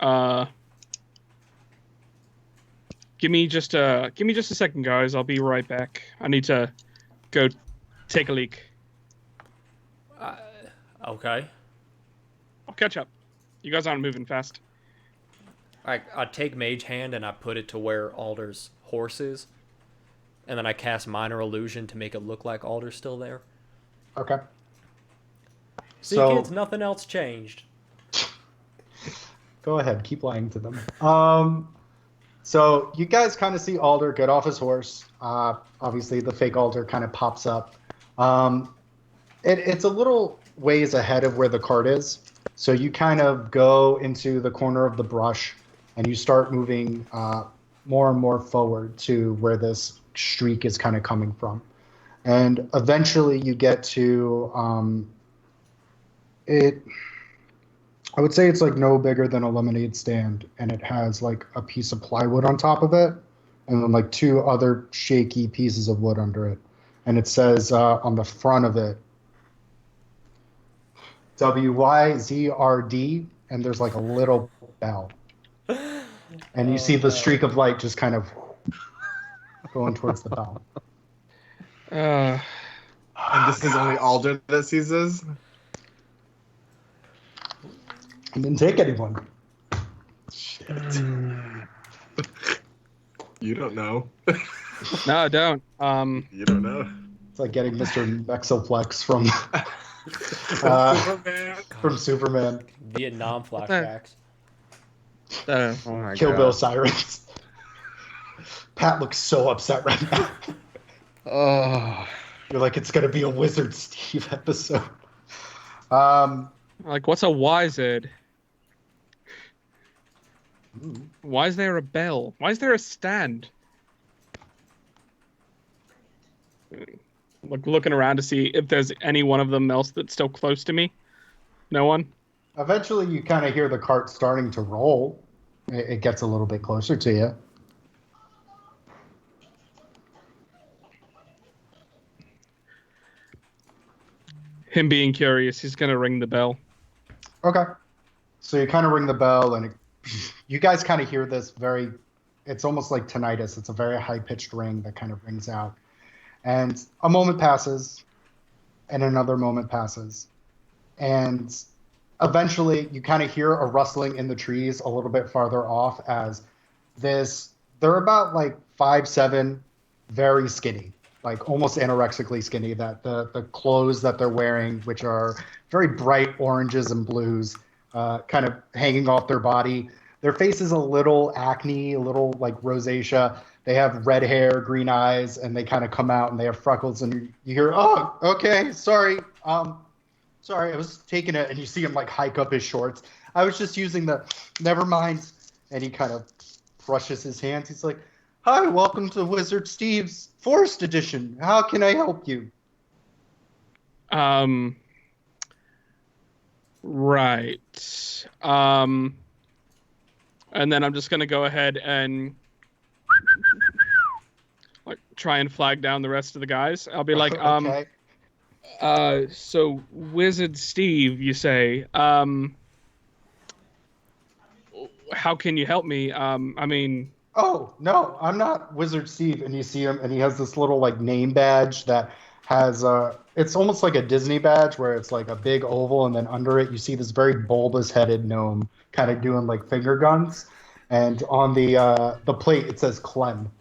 give me just a second, guys. I'll be right back. I need to go take a leak. Okay. I'll catch up. You guys aren't moving fast. I take Mage Hand and I put it to where Alder's horse is. And then I cast Minor Illusion to make it look like Alder's still there. Okay. See, So- kids, nothing else changed. Go ahead, keep lying to them. So you guys kind of see Alder get off his horse. Obviously, the fake Alder kind of pops up. It's a little ways ahead of where the cart is. So you kind of go into the corner of the brush, and you start moving more and more forward to where this streak is kind of coming from. And eventually you get to it. I would say it's like no bigger than a lemonade stand, and it has like a piece of plywood on top of it, and then like two other shaky pieces of wood under it. And it says on the front of it, WYZRD, and there's like a little bell. And you see the streak of light just kind of going towards the bell. And this is only Alder that sees this? I didn't take anyone. Shit. You don't know. No, I don't. You don't know. It's like getting Mr. Mexoplex from Superman. from Superman. Vietnam flashbacks. Oh my Kill God. Bill Sirens. Pat looks so upset right now. Oh. You're like, it's gonna be a Wizard Steve episode. Like, what's a wizard? Why is there a bell? Why is there a stand? Looking around to see if there's any one of them else that's still close to me. No one? Eventually, you kind of hear the cart starting to roll. It gets a little bit closer to you. Him being curious, he's gonna ring the bell. Okay. So you kind of ring the bell, and you guys kind of hear this it's almost like tinnitus. It's a very high-pitched ring that kind of rings out. And a moment passes, and another moment passes. And eventually, you kind of hear a rustling in the trees a little bit farther off as they're about like 5'7", very skinny, like almost anorexically skinny, that the clothes that they're wearing, which are very bright oranges and blues, kind of hanging off their body. Their face is a little acne, a little like rosacea. They have red hair, green eyes, and they kind of come out and they have freckles. And you hear, "Oh, okay, sorry, sorry, I was taking it." And you see him like hike up his shorts. I was just using never mind. And he kind of brushes his hands. He's like, "Hi, welcome to Wizard Steve's Forest Edition. How can I help you?" Right. And then I'm just gonna go ahead and like try and flag down the rest of the guys. I'll be like, Okay. so Wizard Steve, you say, how can you help me? I mean, Oh, no, I'm not Wizard Steve. And you see him, and he has this little like name badge that has it's almost like a Disney badge where it's like a big oval, and then under it you see this very bulbous headed gnome kind of doing like finger guns. And on the plate it says Clem.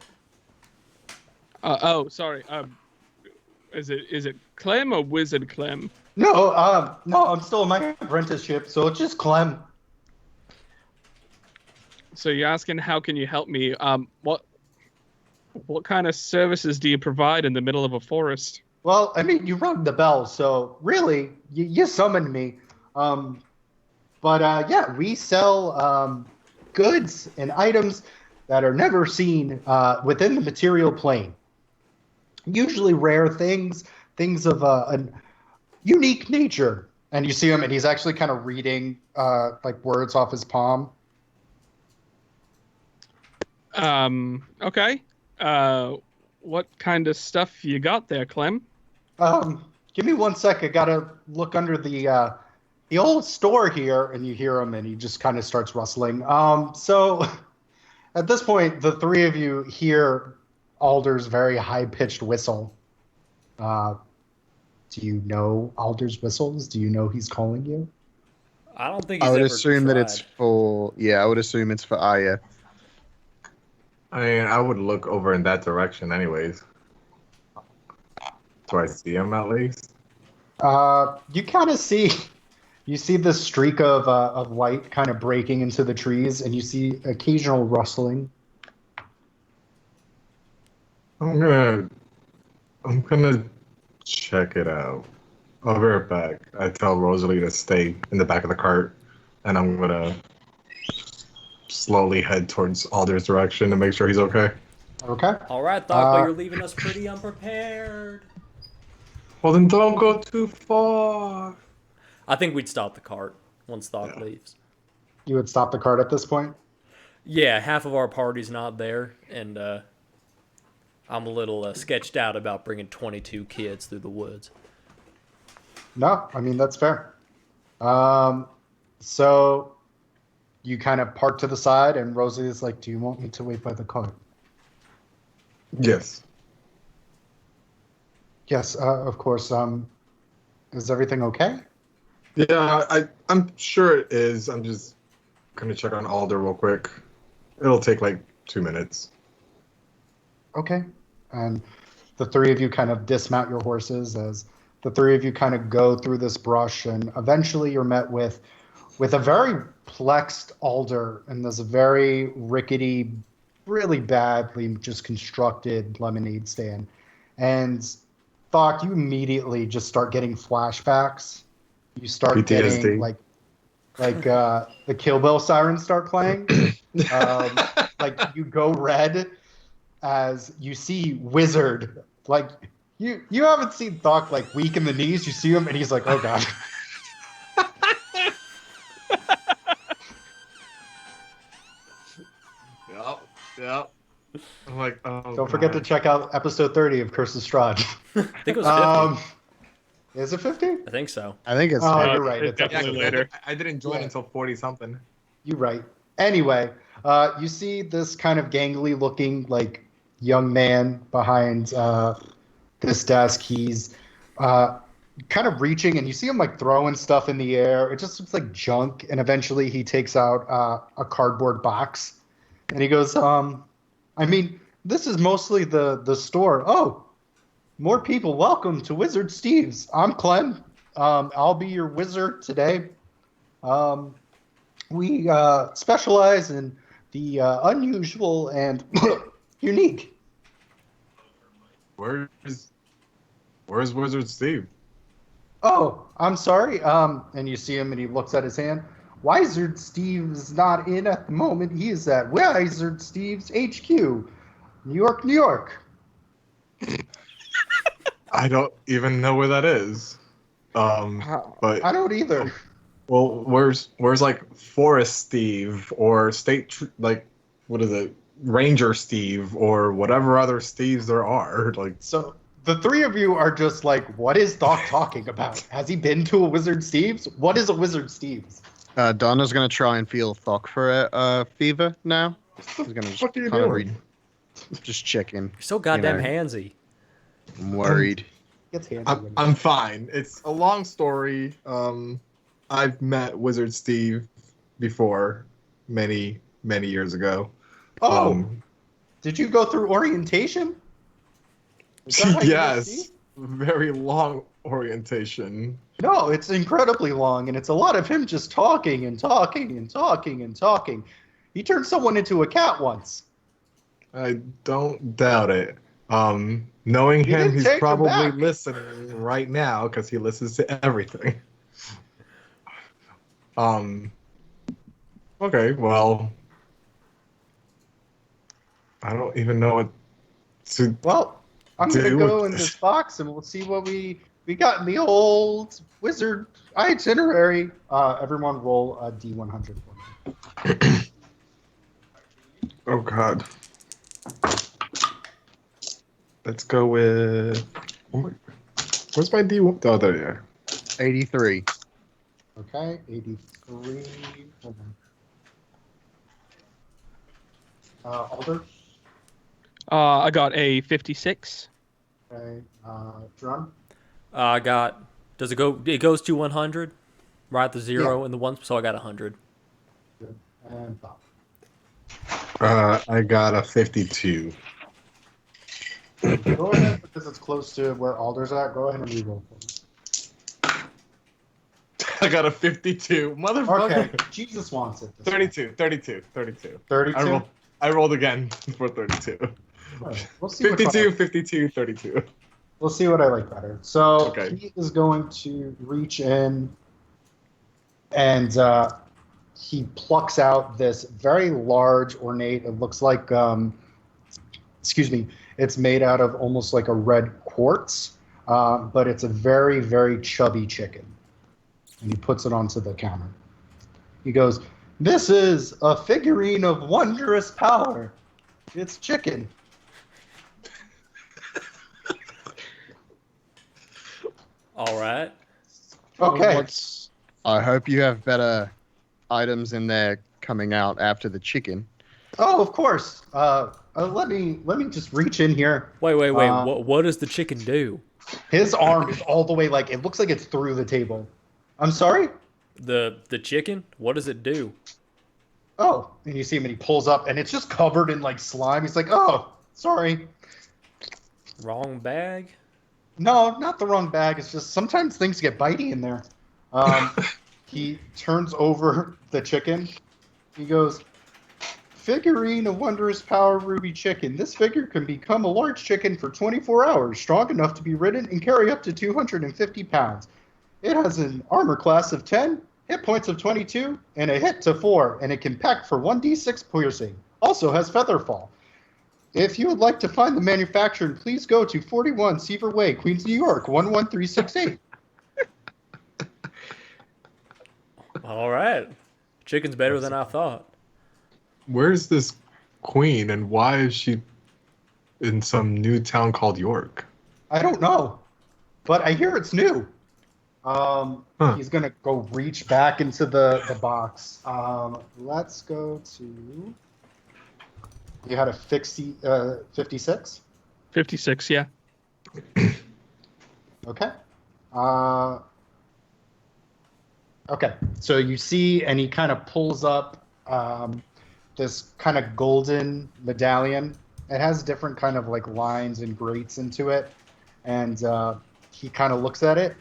oh, sorry. Is it Clem or Wizard Clem? No, I'm still in my apprenticeship, so it's just Clem. So you're asking how can you help me? What kind of services do you provide in the middle of a forest? Well, I mean, you rung the bell, so really, you summoned me. Yeah, we sell goods and items that are never seen within the material plane. Usually rare things, things of a unique nature. And you see him, and he's actually kind of reading like words off his palm. Okay. What kind of stuff you got there, Clem? Give me 1 sec. I gotta look under the old store here, and you hear him, and he just kind of starts rustling. So at this point, the three of you hear Alder's very high-pitched whistle. Do you know Alder's whistles? Do you know he's calling you? I don't think he's I would ever assume that tried. it's for. Yeah, I would assume it's for Aya. I mean, I would look over in that direction anyways. Do I see him at least? You kind of see, you see this streak of light kind of breaking into the trees, and you see occasional rustling. I'm gonna check it out. I'll be right back. I tell Rosalie to stay in the back of the cart, and I'm gonna slowly head towards Alder's direction to make sure he's okay. Okay. All right, Doc, but you're leaving us pretty unprepared. Well, then don't go too far. I think we'd stop the cart once Doc leaves. You would stop the cart at this point? Yeah, half of our party's not there, and I'm a little sketched out about bringing 22 kids through the woods. No, I mean, that's fair. So you kind of park to the side, and Rosie is like, do you want me to wait by the cart? Yes. Yes, of course. Is everything okay? Yeah, I'm sure it is. I'm just gonna check on Alder real quick. It'll take like 2 minutes. Okay. And the three of you kind of dismount your horses as the three of you kind of go through this brush, and eventually you're met with a very plexed Alder and this very rickety, really badly just constructed lemonade stand. And Thok, you immediately just start getting flashbacks. You start PTSD. getting like the Kill Bill sirens start playing. Like you go red as you see Wizard. Like you haven't seen Thok like weak in the knees. You see him and he's like, oh god. Yep. I'm like, oh. Don't forget to check out episode 30 of Curse of Strahd. I think it was 50. Is it 50? I think so. I think it's. Oh, you're right. It's definitely episode later. I didn't join Yeah. until 40 something. You're right. Anyway, you see this kind of gangly looking like young man behind this desk. He's kind of reaching, and you see him like throwing stuff in the air. It just looks like junk. And eventually he takes out a cardboard box, and he goes, I mean, this is mostly the store. Oh, more people. Welcome to Wizard Steve's. I'm Clem. I'll be your wizard today. We specialize in the unusual and unique. Where's Wizard Steve? Oh, I'm sorry. And you see him, and he looks at his hand. Wizard Steve is not in at the moment. He is at Wizard Steve's HQ, New York, New York. I don't even know where that is. But I don't either. Well, where's like Forest Steve or like what is it, Ranger Steve or whatever other Steves there are? Like, So the three of you are just like, what is Doc talking about? Has he been to a Wizard Steve's? What is a Wizard Steve's? Donna's gonna try and feel Thok for a fever now. what He's gonna the just fuck are you kind of doing? just checking. You're so goddamn know. handsy. I'm worried. Gets handy when I'm fine. It's a long story. I've met Wizard Steve before, many years ago. Oh, did you go through orientation? Is that how you met Yes, Steve? very long orientation. No, it's incredibly long, and it's a lot of him just talking and talking and talking and talking. He turned someone into a cat once. I don't doubt it. Knowing You him, didn't he's take him probably back. listening right now because he listens to everything. Okay, well, I don't even know what to. Well, I'm going to Do go with in this. this box, and we'll see what we got in the old Wizard itinerary. Everyone roll a D100 for me. Oh God. Let's go with. Where's my D? Oh, there you are. 83. Okay, 83. Hold on. Alder. I got a 56. Okay. Drum. I got. Does it go? It goes to 100, right at the zero Yeah. and the one. So I got 100. Good. And Bob. I got a 52. Go ahead, because it's close to where Alder's at. Go ahead and reroll for me. I got a 52. Motherfucker. Okay, Jesus wants it. This 32. 32. I rolled again for 32. Right, we'll see which one 52, I- 52, 32. We'll see what I like better. So Okay. he is going to reach in and he plucks out this very large, ornate. It looks like, excuse me, it's made out of almost like a red quartz, but it's a very, very chubby chicken. And he puts it onto the counter. He goes, "This is a figurine of wondrous power. It's chicken." All right. Okay. I hope you have better items in there coming out after the chicken. Oh, of course. Let me just reach in here. Wait. What does the chicken do? His arm is all the way, like, it looks like it's through the table. I'm sorry? The chicken? What does it do? Oh, and you see him and he pulls up and it's just covered in like slime. He's like, "Oh, sorry. Wrong bag? No, not the wrong bag. It's just sometimes things get bitey in there." He turns over the chicken. He goes, "Figurine of wondrous power, ruby chicken. This figure can become a large chicken for 24 hours, strong enough to be ridden and carry up to 250 pounds. It has an armor class of 10, hit points of 22, and a hit to 4, and it can peck for 1d6 piercing. Also has feather fall. If you would like to find the manufacturer, please go to 41 Seaver Way, Queens, New York, 11368. All right. Chicken's better than I thought. Where's this queen and why is she in some new town called York? I don't know, but I hear it's new. He's gonna go reach back into the box. Let's go to. You had a 56. 56, yeah. Okay. Okay. So you see, and he kind of pulls up this kind of golden medallion. It has different kind of like lines and grates into it, and he kind of looks at it.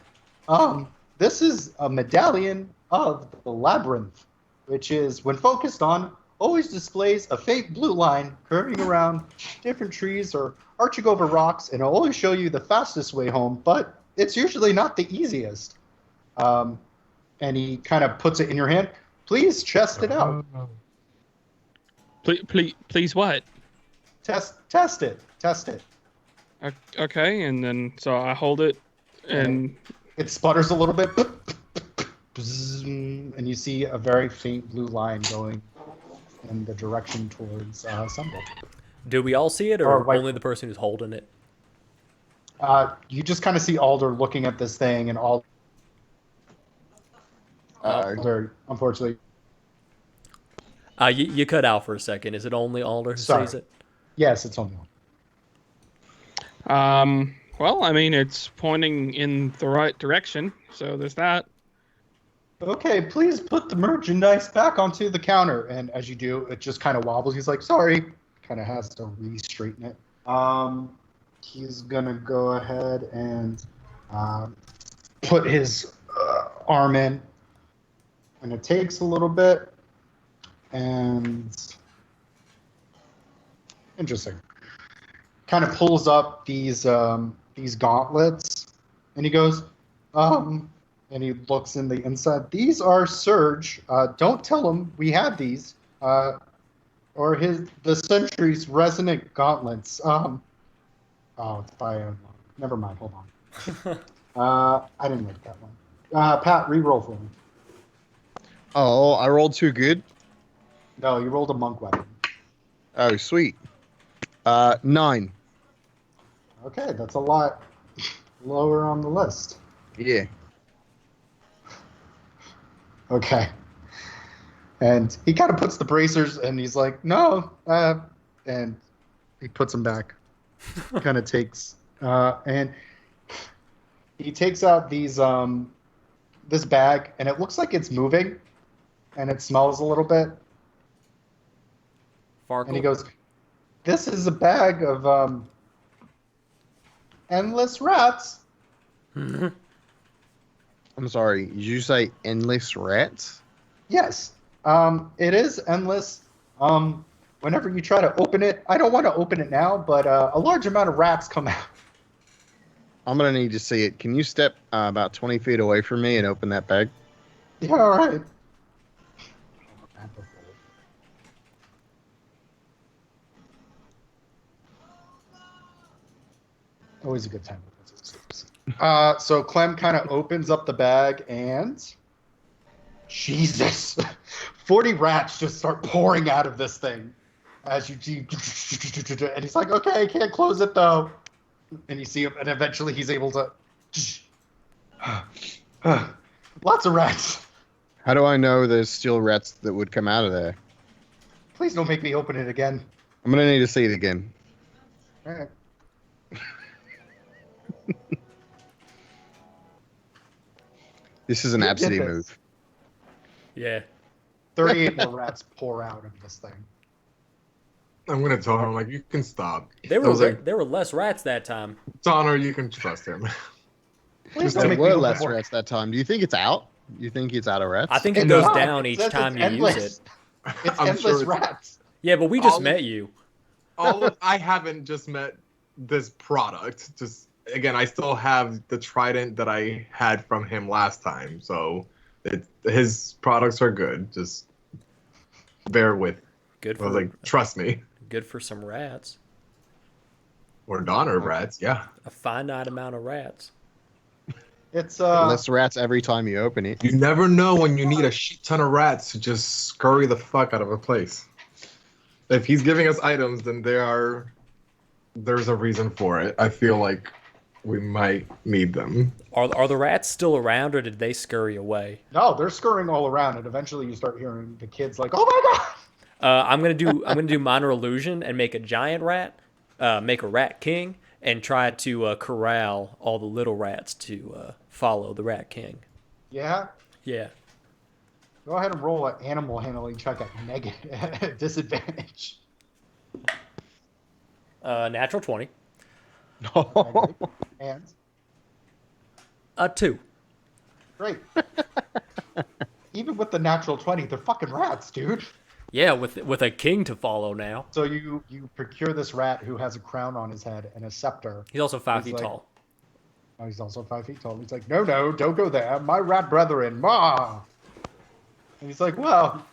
This is a medallion of the labyrinth, which is, when focused on, always displays a faint blue line curving around different trees or arching over rocks, and it'll always show you the fastest way home, but it's usually not the easiest. And he kind of puts it in your hand. Please test it out. Please what? Test it. Okay, and then so I hold it, and It sputters a little bit. and you see a very faint blue line going in the direction towards Sunday. Do we all see it, Or or White- only the person who's holding it? You just kind of see Alder looking at this thing, and Alder, unfortunately. You cut out for a second. Is it only Alder who Sorry. sees it? Yes, it's only one. Well, I mean, it's pointing in the right direction, so there's that. Okay, please put the merchandise back onto the counter. And as you do, it just kind of wobbles. He's like, sorry. Kind of has to re-straighten it. He's going to go ahead and put his arm in. And it takes a little bit. And interesting. Kind of pulls up these gauntlets. And he goes, and he looks in the inside. These are Surge. Don't tell him we have these. Or the Sentry's resonant gauntlets. It's by never mind. Hold on. I didn't make that one. Pat, re-roll for me. Oh, I rolled too good. No, you rolled a monk weapon. Oh, sweet. 9. Okay, that's a lot lower on the list. Yeah. Okay. And he kind of puts the bracers, and he's like, no. And he puts them back. Kind of takes, and he takes out these, this bag, and it looks like it's moving, and it smells a little bit. Farkle? And he goes, this is a bag of, endless rats. I'm sorry. Did you say endless rats? Yes. It is endless. Whenever you try to open it, I don't want to open it now, but a large amount of rats come out. I'm going to need to see it. Can you step about 20 feet away from me and open that bag? Yeah, all right. Always a good time. So Clem kind of opens up the bag, and Jesus, 40 rats just start pouring out of this thing as you do. And he's like, okay, I can't close it though. And you see him, and eventually he's able to. Lots of rats. How do I know there's still rats that would come out of there? Please don't make me open it again. I'm going to need to see it again. All right. This is an You absidy did this. move. Yeah. 38 more rats pour out of this thing. I'm gonna tell him like you can stop. There I was like, were less rats that time. Donner, you can trust him. Please don't There make me were open less more. rats that time. Do you think it's out? You think it's out of rats? I think it It's goes not. down It each says time it's you use endless. it. It's I'm endless sure it's- rats. Yeah, but we just All- met you. I haven't just met this product. Just again, I still have the trident that I had from him last time. So his products are good. Just bear with. Good I was for like, trust me. good for some rats. Or Donner rats, yeah. A finite amount of rats. It's Less rats every time you open it. You never know when you need a shit ton of rats to just scurry the fuck out of a place. If he's giving us items, then there's a reason for it. I feel like we might need them. Are the rats still around, or did they scurry away? no, they're scurrying all around, and eventually you start hearing the kids like, "Oh my god!" I'm gonna do minor illusion and make a giant rat, make a rat king, and try to corral all the little rats to follow the rat king. Yeah, Yeah. go ahead and roll an animal handling check at negative disadvantage. Natural 20. And 2. great. Even with the natural 20, they're fucking rats, dude. Yeah, with a king to follow now. So you procure this rat who has a crown on his head and a scepter. He's also 5 He's feet like- tall. Oh, he's also 5 feet tall. He's like, no, don't go there. My rat brethren, ma. And he's like, well,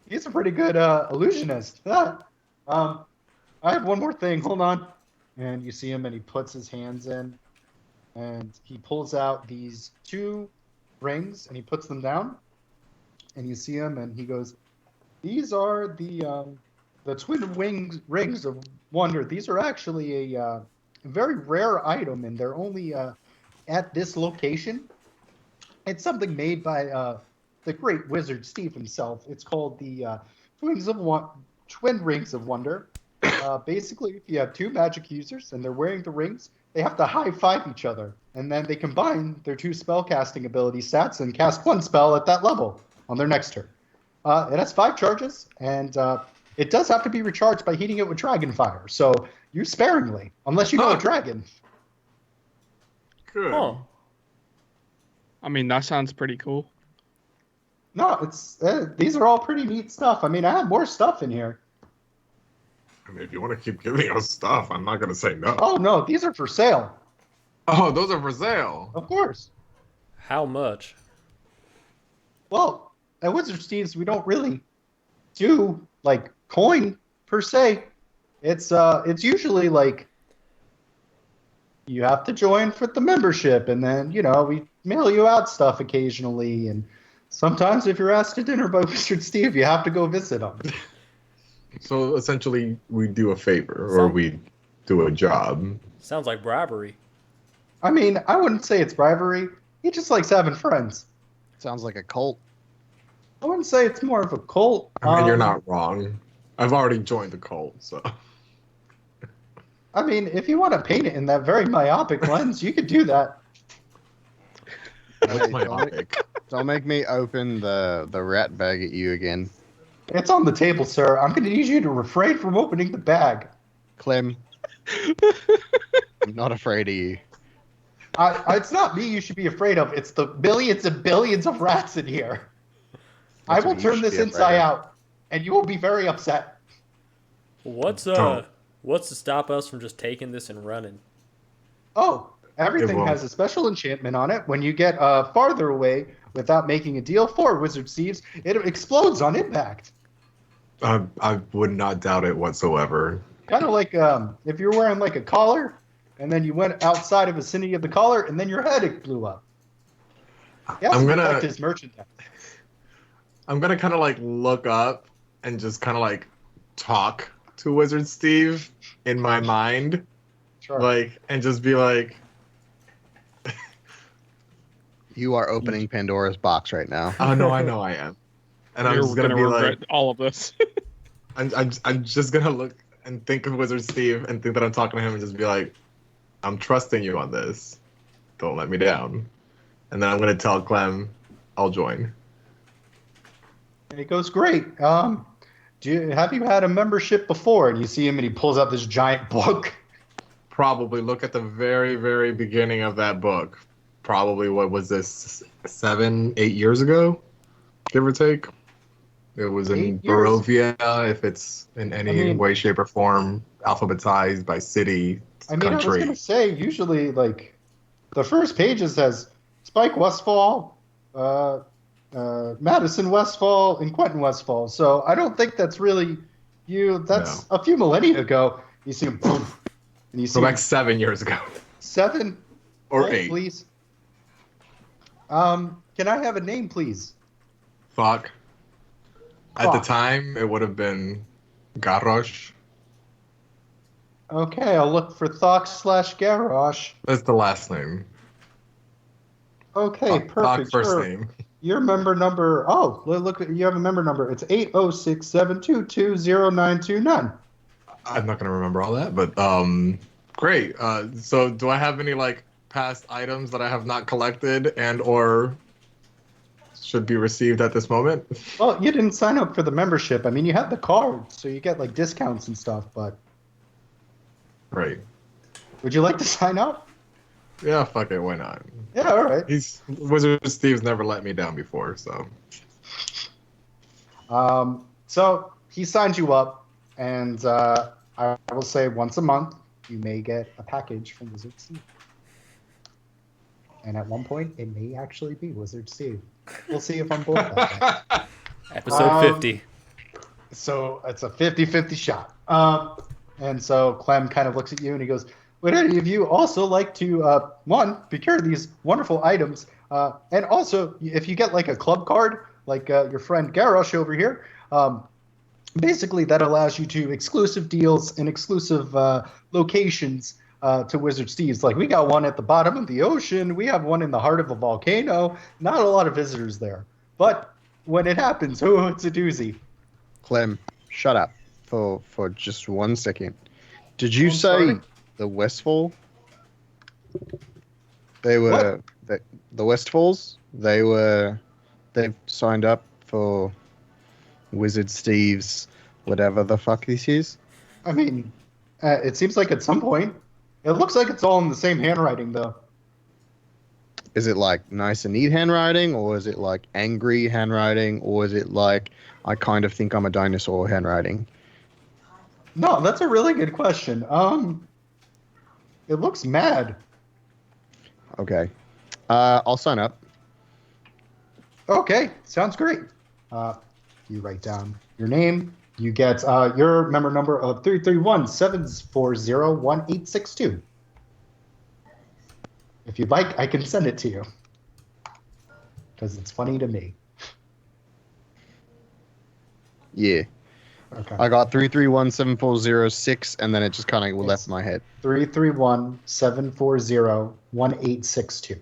he's a pretty good illusionist. I have one more thing. Hold on. And you see him, and he puts his hands in, and he pulls out these 2 rings, and he puts them down. and you see him, and he goes, "These are the twin rings of wonder. These are actually a very rare item, and they're only at this location. It's something made by the great wizard Steve himself. It's called the Twin Rings of Wonder. Basically, if you have two magic users and they're wearing the rings, they have to high five each other, and then they combine their two spellcasting ability stats and cast one spell at that level on their next turn. It has 5 charges, and it does have to be recharged by heating it with dragon fire. So use sparingly, unless you know a dragon. Good. Huh. I mean, that sounds pretty cool. No, it's these are all pretty neat stuff. I mean, I have more stuff in here. I mean, if you want to keep giving us stuff, I'm not going to say no. Oh no, these are for sale. Oh, those are for sale. Of course. How much? Well, at Wizard Steve's, we don't really do like coin per se. It's usually like you have to join for the membership, and then we mail you out stuff occasionally, and sometimes if you're asked to dinner by Wizard Steve, you have to go visit him. So essentially, we do a favor, or we do a job. Sounds like bribery. I mean, I wouldn't say it's bribery. He just likes having friends. Sounds like a cult. I wouldn't say it's more of a cult. I mean, you're not wrong. I've already joined the cult, so. I mean, if you want to paint it in that very myopic lens, you could do that. What's myopic? Don't make me open the rat bag at you again. It's on the table, sir. I'm going to need you to refrain from opening the bag. Clem. I'm not afraid of you. It's not me you should be afraid of. It's the billions and billions of rats in here. That's I will what you turn should this be afraid inside of. out, and you will be very upset. What's Don't. to stop us from just taking this and running? Oh, everything won't. has a special enchantment on it. When you get farther away without making a deal for Wizard Steve's, it explodes on impact. I would not doubt it whatsoever. Kind of like if you're wearing like a collar, and then you went outside of the vicinity of the collar, and then your head blew up. He has I'm to gonna- protect his merchandise. I'm gonna kind of like look up and just kind of like talk to Wizard Steve in my mind, Sure. like, and just be like, You are opening Pandora's box right now. "Oh no, I know I am," and I'm You're just gonna be regret like, all of this. I'm just gonna look and think of Wizard Steve and think that I'm talking to him and just be like, "I'm trusting you on this. Don't let me down." And then I'm gonna tell Clem, "I'll join." And he goes, great. Have you had a membership before? And you see him, and he pulls out this giant book. Probably look at the very, very beginning of that book. Probably, what was this, 7, 8 years ago, give or take? It was 8 in years. Barovia, if it's in any way, shape, or form, alphabetized by city, I mean, I was country. going to say, usually, like, the first pages has Spike Westfall, Madison Westfall, and Quentin Westfall. So I don't think that's really you. That's a few millennia ago. You see him, poof, and you see So him, like 7 years ago. 7 Or hold, 8. please. Can I have a name, please? Fuck. At the Fuck. time, it would have been Garrosh. Okay, I'll look for Thox/Garrosh. That's the last name. Okay, perfect. First Sure. name. Your member number. Oh, look! You have a member number. It's 806-722-0929. I'm not gonna remember all that, but great. So do I have any like past items that I have not collected and or should be received at this moment? Well, you didn't sign up for the membership. I mean, you have the card, so you get like discounts and stuff. But Right. would you like to sign up? Yeah, fuck it, why not? Yeah, all right. Wizard Steve's never let me down before, so So he signs you up, and I will say once a month you may get a package from Wizard Steve. And at one point, it may actually be Wizard Steve. We'll see if I'm bored about that. Episode 50. So it's a 50-50 shot. And so Clem kind of looks at you and he goes, would any of you also like to, one, procure these wonderful items? And also, if you get like a club card, like your friend Garrosh over here. Basically, that allows you to exclusive deals and exclusive locations to Wizard Steve's. Like, we got one at the bottom of the ocean. We have one in the heart of a volcano. Not a lot of visitors there. But when it happens, oh, it's a doozy. Clem, shut up for just 1 second. Did you say sorry? the Westfall? They were the Westfalls. They've signed up for Wizard Steve's whatever the fuck this is. I mean, it seems like at some point. It looks like it's all in the same handwriting, though. Is it like nice and neat handwriting, or is it like angry handwriting, or is it like I kind of think I'm a dinosaur handwriting? No, that's a really good question. It looks mad. Okay. I'll sign up. Okay, sounds great. You write down your name. You get your member number of 331-740-1862. If you'd like, I can send it to you. Because it's funny to me. Yeah. Okay. I got 331-740-6, and then it just kind of left my head. 331-740-1862.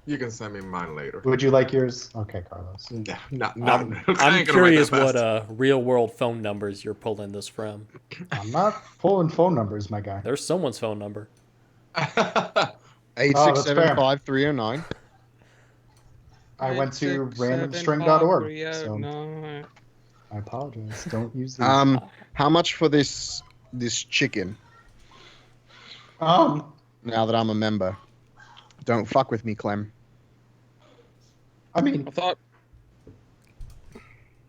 You can send me mine later. Would you like yours? Okay, Carlos. Yeah, not. I I'm ain't gonna write curious that what fast. real world phone numbers you're pulling this from. I'm not pulling phone numbers, my guy. There's someone's phone number. 867-5309. I went to randomstring.org. So 867-5309. I apologize. Don't use these. How much for this chicken? Now that I'm a member, don't fuck with me, Clem. I mean, I thought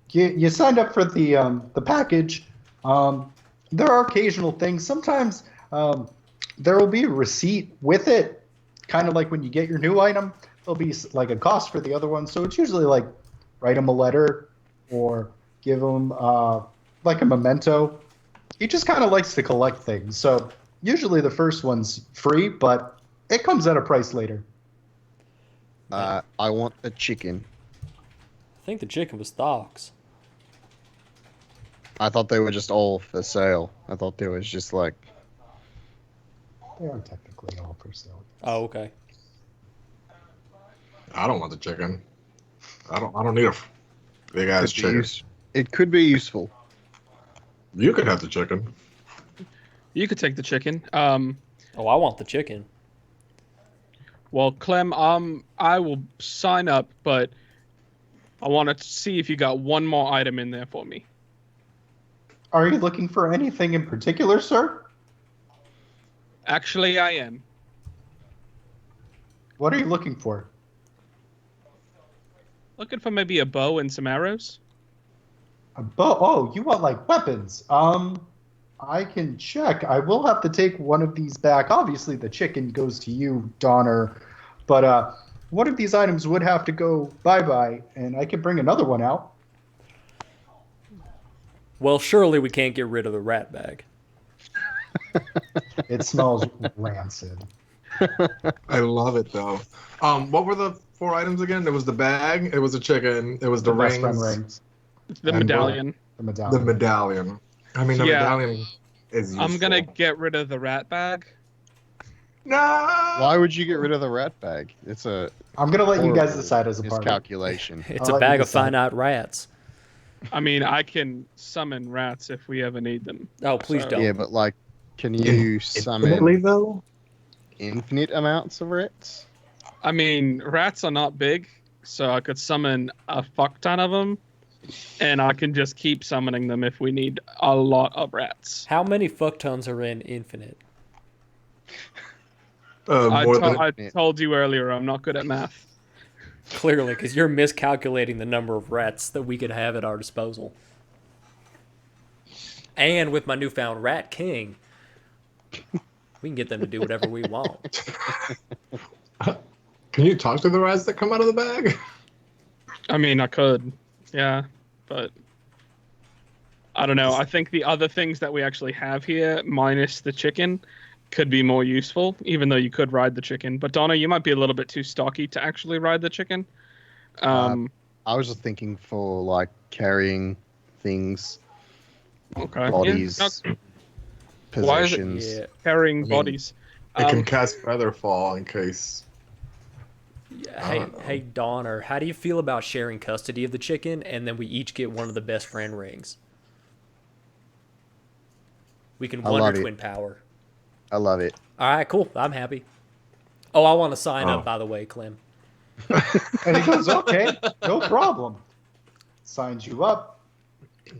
you signed up for the package. There are occasional things. Sometimes there will be a receipt with it, kind of like when you get your new item. There'll be like a cost for the other one. So it's usually like write him a letter or give him like a memento. He just kind of likes to collect things. So usually the first one's free, but it comes at a price later. I want the chicken. I think the chicken was Thocks. I thought they were just all for sale. I thought there was just like... They are technically all for sale. Oh, okay. I don't want the chicken. I don't need a big ass chicken. It could be useful. You could have the chicken. you could take the chicken. Oh, I want the chicken. Well, Clem, I will sign up, but I want to see if you got one more item in there for me. Are you looking for anything in particular, sir? Actually, I am. What are you looking for? Looking for maybe a bow and some arrows. A bow? Oh, you want like weapons? I can check. I will have to take one of these back. Obviously, the chicken goes to you, Donner. But one of these items would have to go bye-bye, and I can bring another one out. Well, surely we can't get rid of the rat bag. It smells rancid. I love it though. What were the 4 items again? It was the bag. It was the chicken. It was the best friend rings. rings. The And medallion. The medallion. The medallion. I mean, the Yeah. medallion is useful. I'm gonna get rid of the rat bag. No. Why would you get rid of the rat bag? It's a I'm gonna let you guys horrible decide as a party. miscalculation. It's I'll a let you bag of decide. finite rats. I mean, I can summon rats if we ever need them. Oh, please So- don't. Yeah, but like, can you Infinitely, summon though? infinite amounts of rats? I mean, rats are not big, so I could summon a fuck ton of them, and I can just keep summoning them if we need a lot of rats. How many fuck tons are in Infinite? More than I told you earlier, I'm not good at math. Clearly, because you're miscalculating the number of rats that we could have at our disposal. And with my newfound Rat King, we can get them to do whatever we want. Can you talk to the rats that come out of the bag? I mean, I could, yeah, but I don't know. I think the other things that we actually have here, minus the chicken, could be more useful, even though you could ride the chicken. But Donna, you might be a little bit too stocky to actually ride the chicken. I I was just thinking for like carrying things, Okay. bodies, Yeah. Why is it- possessions. Yeah. Carrying I mean, bodies. It can cast Featherfall in case. Hey, Donner, how do you feel about sharing custody of the chicken and then we each get one of the best friend rings? We can I Wonder love it. Twin power. I love it. All right, cool. I'm happy. Oh, I want to sign Oh. up, by the way, Clem. And he goes, okay, no problem. Signs you up.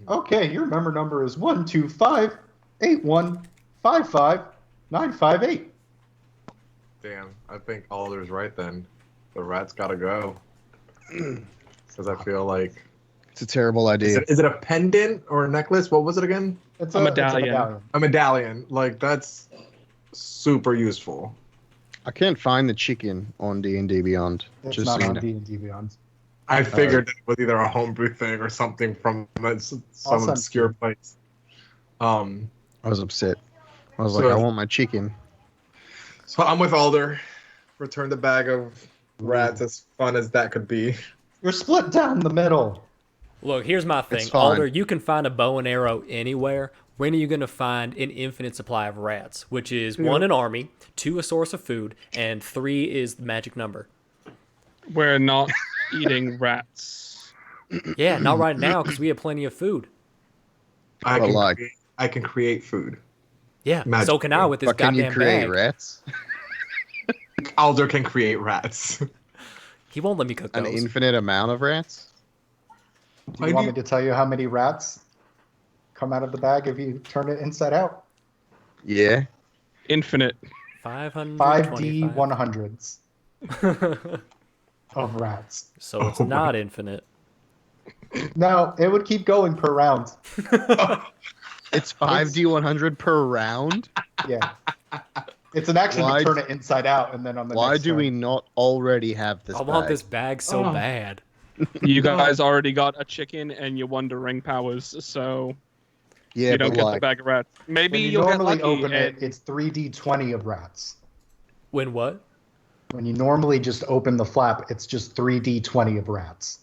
Okay, your member number is 12581555958. Damn, I think Alder's right then. The rat's gotta go. Because I feel like. It's a terrible idea. Is it a pendant or a necklace? What was it again? It's A a medallion. medallion. A medallion. Like, that's super useful. I can't find the chicken on D&D Beyond. It's Just not so on you know. D&D Beyond. I figured that it was either a homebrew thing or something from some Awesome. obscure place. I was upset. I was So- like, I want my chicken. So I'm with Alder. Return the bag of rats, as fun as that could be. You're split down the middle. Look, here's my thing. It's fine. Alder, you can find a bow and arrow anywhere. When are you going to find an infinite supply of rats? Which is 1, an army, 2, a source of food, and 3 is the magic number. We're not eating rats. Yeah, not right now because we have plenty of food. I But can, like- I can create food. Yeah, Magic. so can I with this But can you goddamn create bag. rats? Alder can create rats. He won't let me cook An those. infinite amount of rats? Do you want me to tell you how many rats come out of the bag if you turn it inside out? Yeah. Infinite. 525. 5D 100s of rats. So it's Oh my- not infinite. No, it would keep going per round. It's 5D100 per round? Yeah. It's an action Why- to turn it inside out, and then on the Why next do we turn- not already have this I want bag? this bag so Oh. bad. You guys already got a chicken and you won the ring powers, so Yeah, you don't but get the like, bag of rats. Maybe When you you'll get normally lucky. open and- it, it's 3D20 of rats. When what? When you normally just open the flap, it's just 3D20 of rats.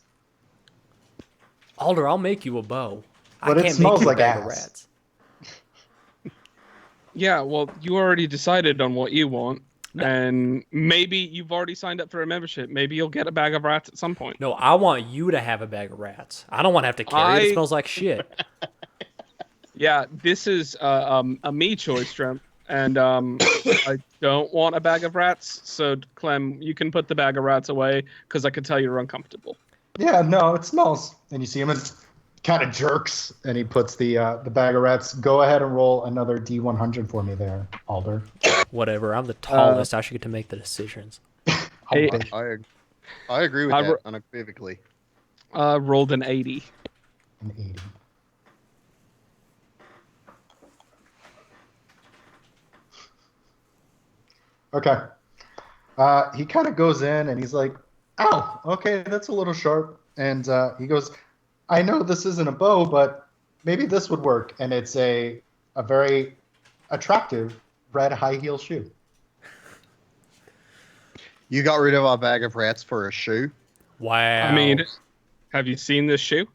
Alder, I'll make you a bow. But I it can't smells make you like a bag of ass. rats. Yeah, well, you already decided on what you want, and maybe you've already signed up for a membership. Maybe you'll get a bag of rats at some point. No, I want you to have a bag of rats. I don't want to have to carry it. It I- smells like shit. Yeah, this is a me choice, Trump, and I don't want a bag of rats. So, Clem, you can put the bag of rats away because I can tell you're uncomfortable. Yeah, no, it smells. And you see him and kind of jerks, and he puts the bag of rats. Go ahead and roll another D100 for me there, Alder. Whatever. I'm the tallest. I should get to make the decisions. Hey, I agree with I that ro- unequivocally. rolled an 80. An 80. Okay. He kind of goes in and he's like, ow, okay, that's a little sharp. And he goes, I know this isn't a bow, but maybe this would work. And it's a very attractive red high heel shoe. You got rid of our bag of rats for a shoe? Wow. I mean, have you seen this shoe?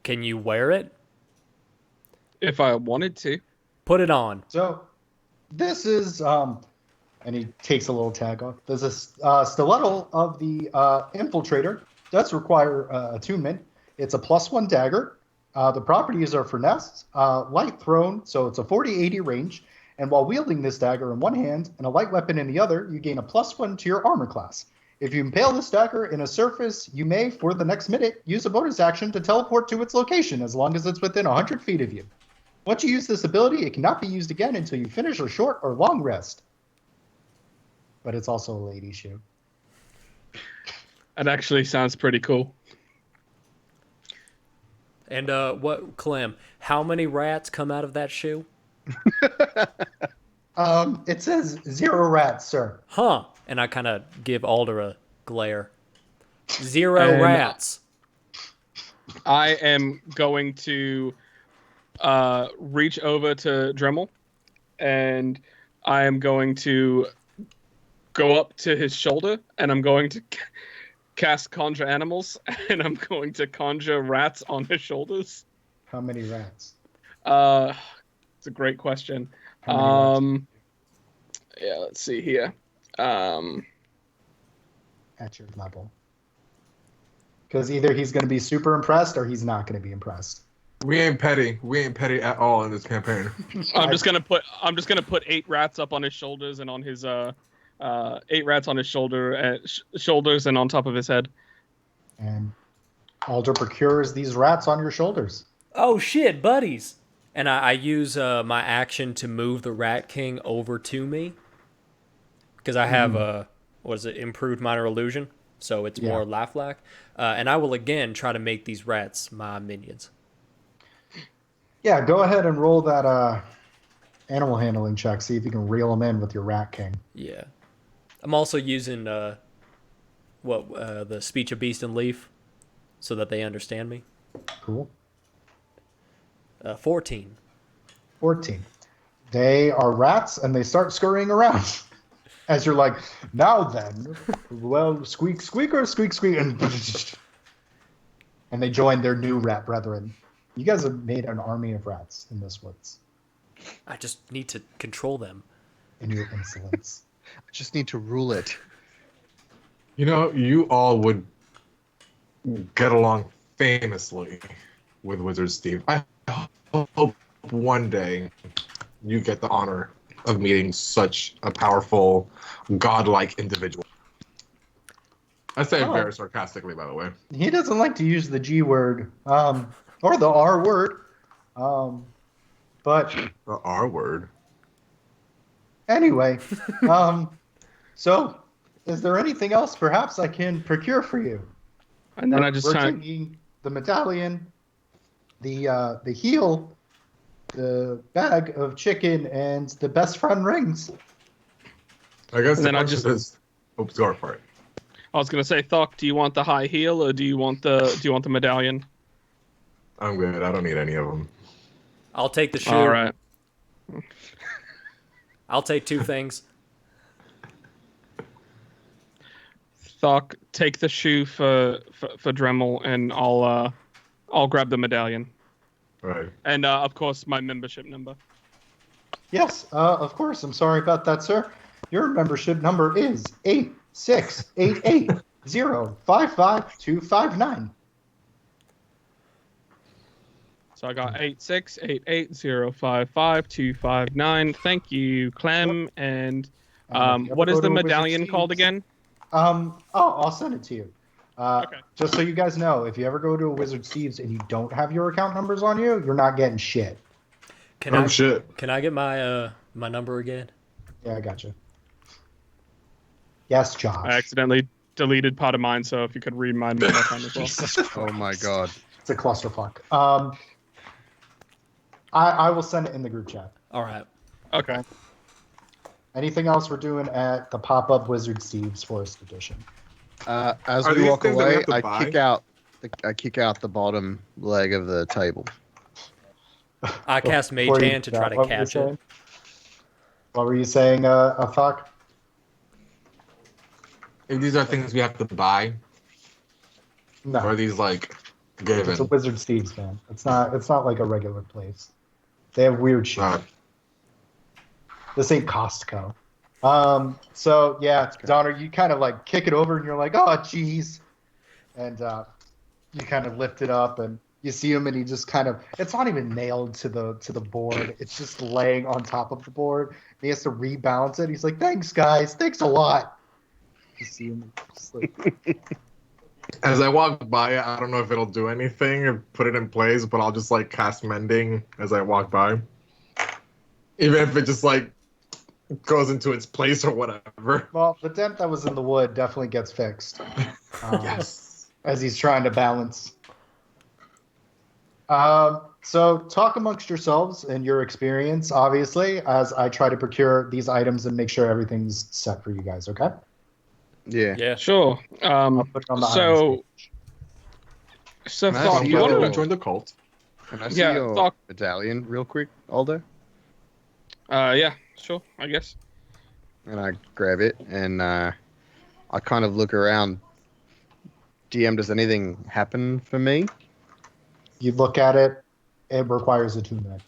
Can you wear it? If I wanted to. Put it on. So this is, and he takes a little tag off. There's a stiletto of the infiltrator. Does require attunement. It's a +1 dagger. The properties are finesse, light thrown, so it's a 40-80 range. And while wielding this dagger in one hand and a light weapon in the other, you gain a +1 to your armor class. If you impale this dagger in a surface, you may, for the next minute, use a bonus action to teleport to its location as long as it's within 100 feet of you. Once you use this ability, it cannot be used again until you finish a short or long rest. But it's also a lady shoe. It actually sounds pretty cool. And what, Clem? How many rats come out of that shoe? It says 0 rats, sir. Huh? And I kind of give Alder a glare. 0 And- rats. I am going to reach over to Dremel, and I am going to go up to his shoulder, and I'm going to cast conjure animals, and I'm going to conjure rats on his shoulders. How many rats? It's a great question. How many rats Yeah, let's see here. at your level? Because either he's going to be super impressed or he's not going to be impressed. We ain't petty. We ain't petty at all in this campaign. I'm just gonna put 8 rats up on his shoulders and on his 8 rats on his shoulders and on top of his head. And Alder procures these rats on your shoulders. Oh shit, buddies! And I use my action to move the Rat King over to me because I have improved minor illusion, so it's more lifelike. And I will again try to make these rats my minions. Yeah, go ahead and roll that animal handling check. See if you can reel them in with your Rat King. Yeah, I'm also using the speech of beast and leaf, so that they understand me. Cool. 14. 14. They are rats, and they start scurrying around. As you're like, now then, well, squeak, squeaker, squeak, squeak, and they join their new rat brethren. You guys have made an army of rats in this woods. I just need to control them. In your insolence. I just need to rule it. You know, you all would get along famously with Wizard Steve. I hope one day you get the honor of meeting such a powerful, godlike individual. I say it very sarcastically, by the way. He doesn't like to use the G word, or the R word. But The R word. anyway, so is there anything else perhaps I can procure for you? And then I just We're try. taking the medallion, the heel, the bag of chicken, and the best friend rings. I guess And the then I question just- is, oops, go for it. I was gonna say, Thok, do you want the high heel or do you want the medallion? I'm good. I don't need any of them. I'll take the shoe. All right. I'll take 2 things. Thok, take the shoe for Dremel, and I'll grab the medallion. Right. And of course, my membership number. Yes, of course. I'm sorry about that, sir. Your membership number is 8688055259. So I got 8688055259. Thank you, Clem. And what is the medallion called again? I'll send it to you. Okay. Just so you guys know, if you ever go to a Wizard Steve's and you don't have your account numbers on you, you're not getting shit. Shit. Can I get my my number again? Yeah, I got you. Yes, Josh. I accidentally deleted part of mine, so if you could read mine one more time as well. Jesus Christ. Oh my god. It's a clusterfuck. I will send it in the group chat. All right. Okay. Anything else we're doing at the pop-up Wizard Steve's Forest Edition? As Are we these walk things that we away, have to I buy? kick out the bottom leg of the table. I cast Mage Before you- Hand to try to what were you catch it. saying? What were you saying, Afak? If these are things we have to buy, No. or are these like It's a given? Wizard Steve's, man. It's not like a regular place. They have weird shit. Uh, This ain't Costco. So yeah, Donner, you kind of like kick it over and you're like, oh geez. And you kind of lift it up and you see him and he just kind of, it's not even nailed to the board. It's just laying on top of the board. He has to rebalance it. He's like, thanks guys. Thanks a lot. You see him just like, as I walk by, I don't know if it'll do anything or put it in place, but I'll just like cast mending as I walk by. Even if it just like goes into its place or whatever. well, the dent that was in the wood definitely gets fixed. Yes. As he's trying to balance. So talk amongst yourselves and your experience, obviously, as I try to procure these items and make sure everything's set for you guys, okay? Yeah. Yeah. Sure. I'll put it on the So, items page. so Nice. Thok, You you wanna- want to to? join the cult? Can I see Yeah, your Thok. medallion real quick, Aldo? Yeah, sure. I guess. And I grab it and I kind of look around DM, does anything happen for me? You look at it, it requires attunement.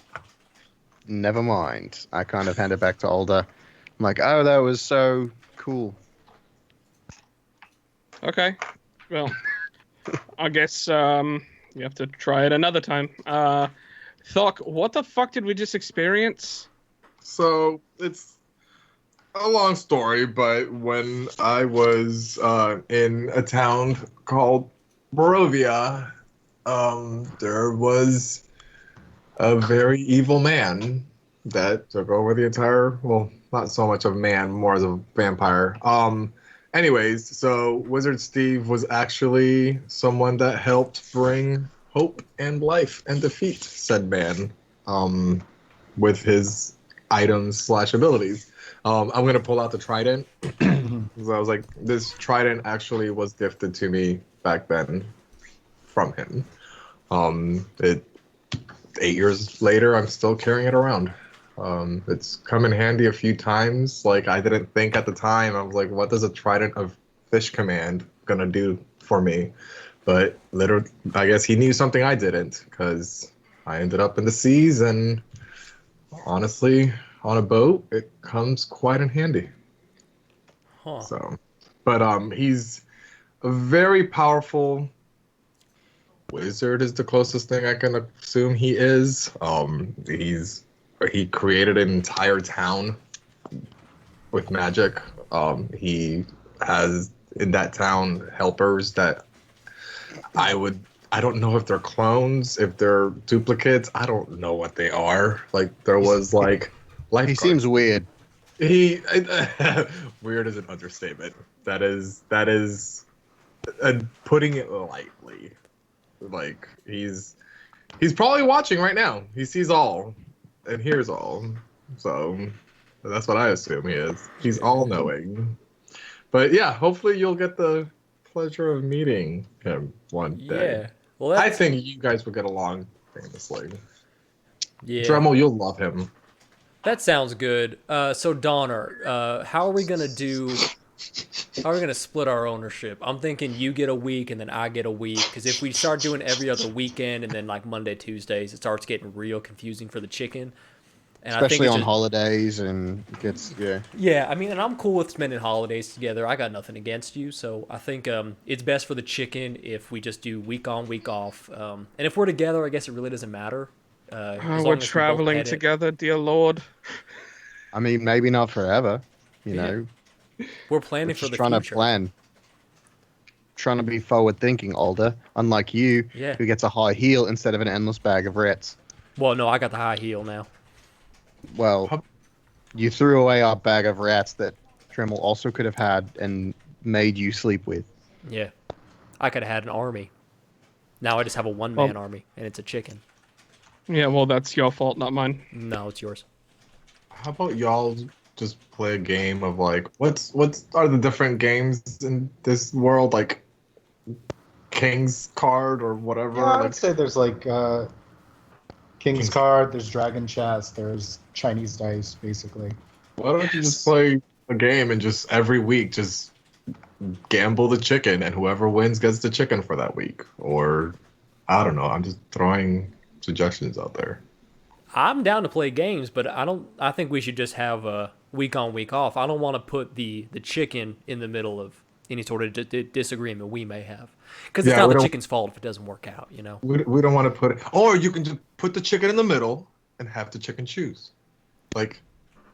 Never mind. I kind of hand it back to Alder. I'm like, oh, that was so cool. Okay. Well, I guess you have to try it another time. Thok, what the fuck did we just experience? So it's a long story, but when I was in a town called Barovia, there was a very evil man that took over the entire, well, not so much of a man, more as a vampire. Anyways, so Wizard Steve was actually someone that helped bring hope and life and defeat said man, with his items slash abilities. I'm gonna pull out the trident because I was like, this trident actually was gifted to me back then from him. It 8 years later, I'm still carrying it around. It's come in handy a few times. Like, I didn't think at the time. I was like, what does a trident of fish command gonna do for me? But literally, I guess he knew something I didn't, because I ended up in the seas, and honestly, on a boat, it comes quite in handy. Huh. So, but he's a very powerful wizard is the closest thing I can assume he is. He created an entire town with magic. He has in that town helpers that I don't know if they're clones, if they're duplicates. I don't know what they are. Like there was like He seems weird. He weird is an understatement. That is putting it lightly. Like he's probably watching right now. He sees all and hears all. So that's what I assume he is. He's all knowing. But yeah, hopefully you'll get the pleasure of meeting him one day. Yeah. Well, I think you guys would get along famously. yeah. Dremel, you'll love him. That sounds good. So Donner, how are we gonna split our ownership? I'm thinking you get a week and then I get a week. Because if we start doing every other weekend and then like Monday, Tuesdays, it starts getting real confusing for the chicken. And Especially I think on holidays and gets, yeah. Yeah, I mean, and I'm cool with spending holidays together. I got nothing against you, so I think it's best for the chicken if we just do week on, week off. And if we're together, I guess it really doesn't matter. As long We're as we both traveling edit. together, dear Lord. I mean, maybe not forever, you know. We're planning We're for just the trying future. to plan. Trying to be forward thinking, Alder. Unlike you, Yeah. who gets a high heel instead of an endless bag of rats. Well, no, I got the high heel now. Well, you threw away our bag of rats that Dremel also could have had and made you sleep with. Yeah, I could have had an army. Now I just have a one-man army, and it's a chicken. Yeah, well, that's your fault, not mine. No, it's yours. How about y'all just play a game of like what's are the different games in this world, like King's Card or whatever? Yeah, I like would say there's like King's Card, there's Dragon Chess, there's Chinese dice, basically. why don't you just play a game and just every week just gamble the chicken and whoever wins gets the chicken for that week? Or I don't know, I'm just throwing suggestions out there. I'm down to play games, but I think we should just have a week on, week off. I don't want to put the chicken in the middle of any sort of disagreement we may have, because it's Yeah, not we the don't- chicken's fault if it doesn't work out. You know. We don't want to put it, or you can just put the chicken in the middle and have the chicken choose, like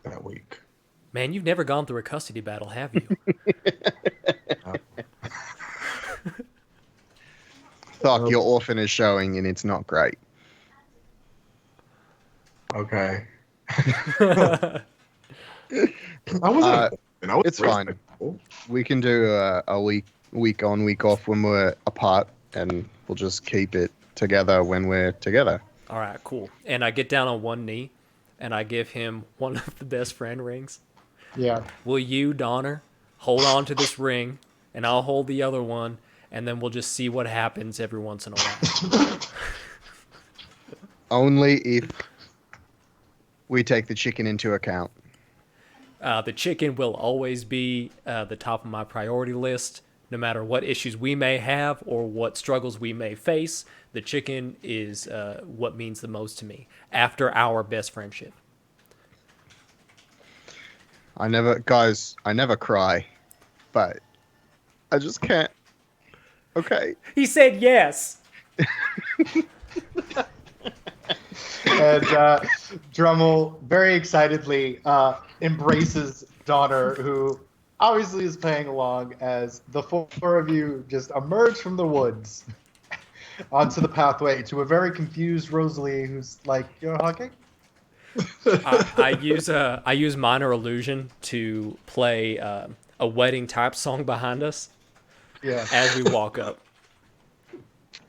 that week. Man, you've never gone through a custody battle, have you? Thok, your orphan is showing and it's not great. Okay. I wasn't. I was It's fine. respectful. We can do a week on, week off when we're apart, and we'll just keep it together when we're together. All right, cool. And I get down on one knee, and I give him one of the best friend rings. Yeah. Will you, Donner, hold on to this ring, and I'll hold the other one, and then we'll just see what happens every once in a while. Only if we take the chicken into account. The chicken will always be the top of my priority list, No matter what issues we may have or what struggles we may face, the chicken is what means the most to me after our best friendship. I never cry, but I just can't. Okay. He said yes. And Drummel very excitedly embraces Donner, who obviously is playing along as the four of you just emerge from the woods onto the pathway to a very confused Rosalie, who's like, "You're hugging?" I use minor illusion to play a wedding type song behind us Yeah. as we walk up.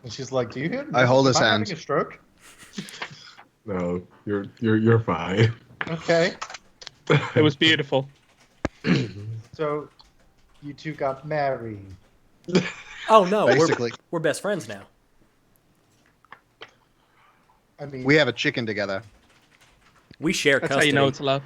And she's like, "Do you hear? I hold his Am I hand. having a stroke?" No, you're fine. Okay. It was beautiful. So, you two got married. Oh no, Basically, we're best friends now. I mean, we have a chicken together. We share That's custody. how you know it's love.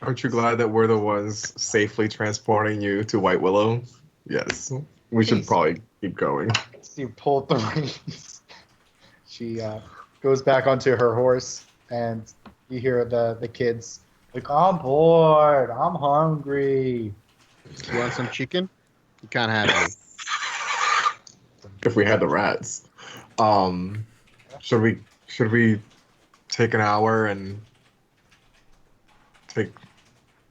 Aren't you glad that we're the ones safely transporting you to White Willow? Yes. We should probably keep going. you pulled the reins. She goes back onto her horse, and you hear the kids like, "I'm bored. I'm hungry." You want some chicken? You can't have any. If we had the rats. Should we take an hour and take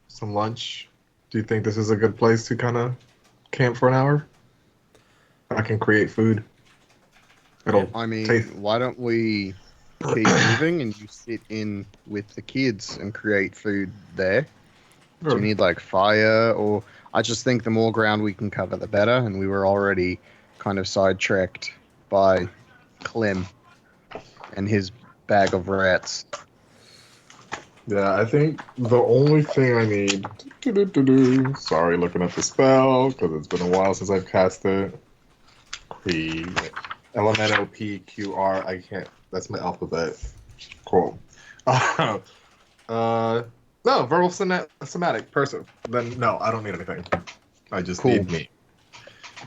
some lunch? Do you think this is a good place to kind of camp for an hour? I can create food. I mean, taste. why don't we keep moving and you sit in with the kids and create food there? Do you need like fire, or I just think the more ground we can cover, the better. And we were already kind of sidetracked by Clem and his bag of rats. Yeah, I think the only thing I need. Sorry, looking up the spell because it's been a while since I've cast it. LMNOPQR. I can't. That's my alphabet. Cool. No, verbal somatic person. Then no, I don't need anything. I just Cool. need me.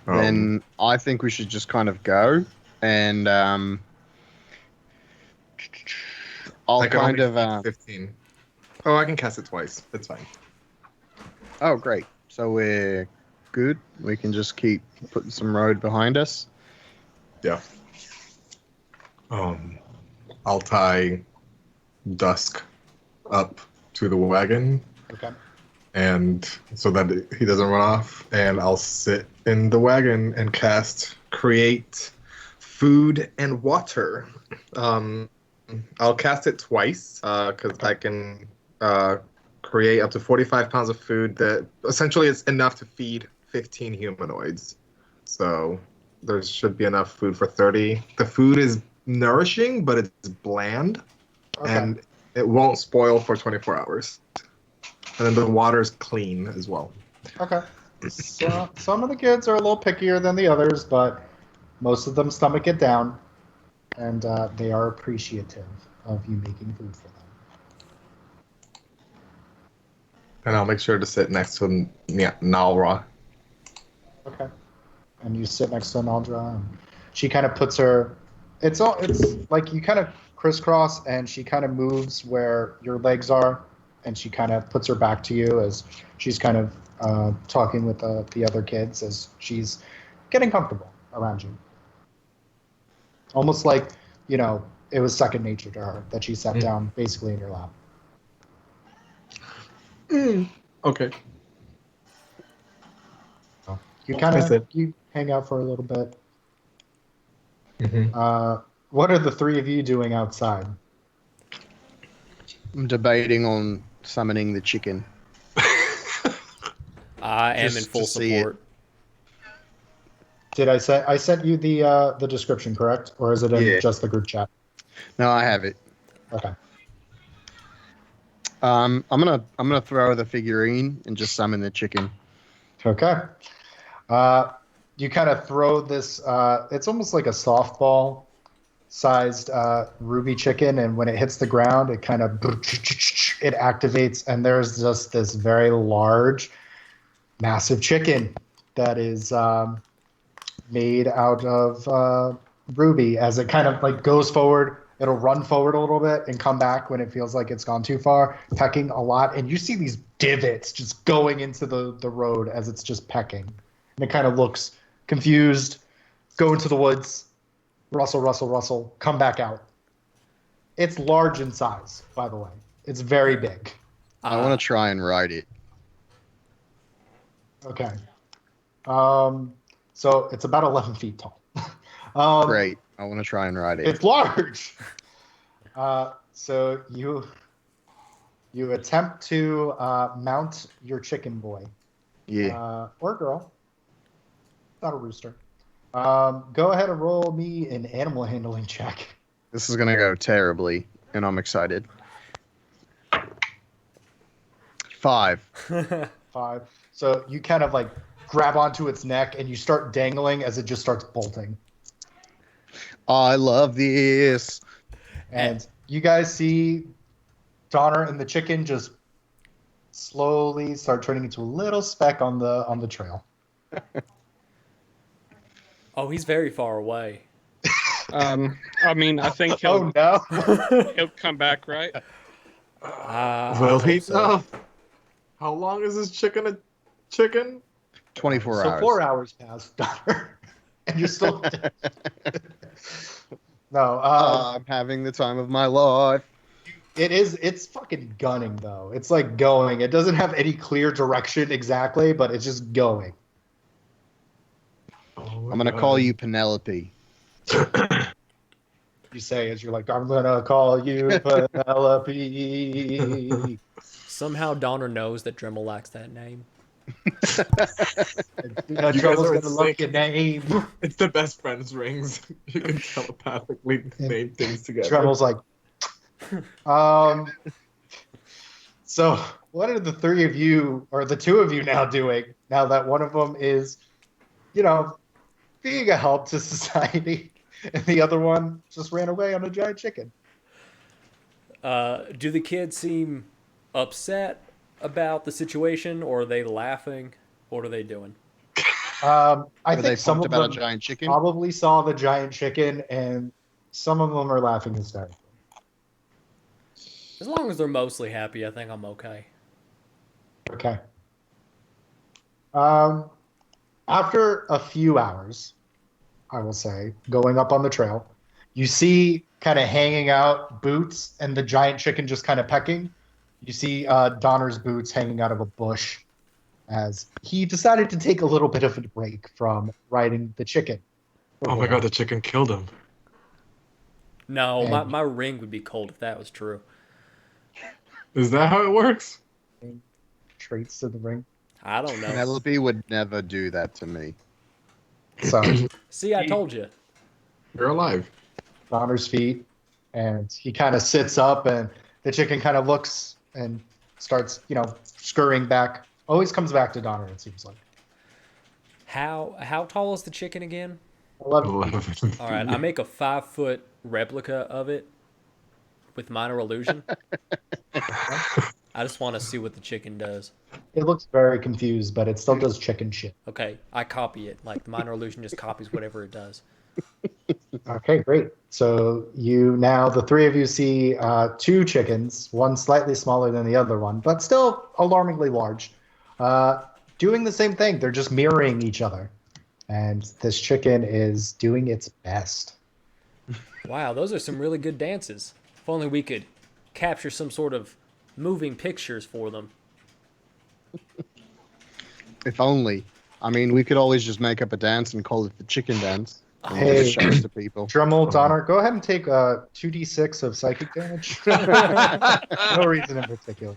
Then I think we should just kind of go, and I'll I can kind only of 15. Oh, I can cast it twice. It's fine. Oh, great. So we're good. We can just keep putting some road behind us. Yeah. I'll tie Dusk up to the wagon, Okay. and so that he doesn't run off. And I'll sit in the wagon and cast create food and water. I'll cast it twice because I can create up to 45 pounds of food that essentially is enough to feed 15 humanoids. So there should be enough food for 30. The food is nourishing, but it's bland, and it won't spoil for 24 hours. And then the water's clean as well. Okay. So, some of the kids are a little pickier than the others, but most of them stomach it down, and they are appreciative of you making food for them. And I'll make sure to sit next to Nalra. Okay. And you sit next to Naldra, and she kind of puts her. It's like you kind of crisscross, and she kind of moves where your legs are, and she kind of puts her back to you as she's kind of talking with the other kids as she's getting comfortable around you. Almost like, it was second nature to her that she sat down basically in your lap. Okay. You kind of you hang out for a little bit. Mm-hmm. What are the three of you doing outside? I'm debating on summoning the chicken. I am in Just full to see support. Did I sent you the description, correct? Or is it in just the group chat? No, I have it. Okay. I'm gonna throw the figurine and just summon the chicken. Okay. You kind of throw this, it's almost like a softball sized ruby chicken, and when it hits the ground, it kind of, it activates, and there's just this very large, massive chicken that is made out of ruby. As it kind of like goes forward, it'll run forward a little bit and come back when it feels like it's gone too far, pecking a lot. And you see these divots just going into the road as it's just pecking. And it kind of looks confused, go into the woods, rustle, rustle, rustle, come back out. It's large in size, by the way. It's very big. I want to try and ride it. Okay. So it's about 11 feet tall. Great. I want to try and ride it. It's large. So you attempt to mount your chicken boy. Yeah. Or girl. Not a rooster. Go ahead and roll me an animal handling check. This is going to go terribly, and I'm excited. 5. 5. So you kind of like grab onto its neck and you start dangling as it just starts bolting. I love this. And you guys see Donner and the chicken just slowly start turning into a little speck on the trail. Oh, he's very far away. I mean, I think Oh no. he'll come back, right? Will he know? How long is this chicken a chicken? 24 So hours. 4 hours pass, Donner. And you're still No, I'm having the time of my life. it's fucking gunning though. It's like going. It doesn't have any clear direction exactly, but it's just going. Oh, I'm going to call you Penelope. You say as you're like, I'm gonna call you Penelope. Somehow Donner knows that Dremel lacks that name. You know, You Trouble's guys are gonna look your name. It's the best friends rings. You can telepathically name things together. Trouble's like, so what are the three of you, or the two of you now doing, now that one of them is, being a help to society, and the other one just ran away on a giant chicken? Do the kids seem upset about the situation, or are they laughing? What are they doing? I Are they think some pumped of about them a giant chicken? probably saw the giant chicken, and some of them are laughing hysterically. As long as they're mostly happy, I think I'm okay. Okay. After a few hours, I will say, going up on the trail, you see kind of hanging out boots and the giant chicken just kind of pecking. You see Donner's boots hanging out of a bush as he decided to take a little bit of a break from riding the chicken. Oh my god, the chicken killed him. No, And- my ring would be cold if that was true. Is that how it works? Traits to the ring. I don't know. Penelope would never do that to me. So See, I told you. You're alive. Donner's feet, and he kind of sits up, and the chicken kind of looks and starts, scurrying back. Always comes back to Donner, it seems like. How tall is the chicken again? 11. All right, I make a 5-foot replica of it with minor illusion. I just want to see what the chicken does. It looks very confused, but it still does chicken shit. Okay, I copy it. Like the minor illusion just copies whatever it does. Okay, great. So the three of you see two chickens, one slightly smaller than the other one, but still alarmingly large, doing the same thing. They're just mirroring each other. And this chicken is doing its best. Wow, those are some really good dances. If only we could capture some sort of moving pictures for them. If only. I mean, we could always just make up a dance and call it the chicken dance. And Hey. just show it to people. Dremel, Donner, go ahead and take 2d6 of psychic damage. No reason in particular.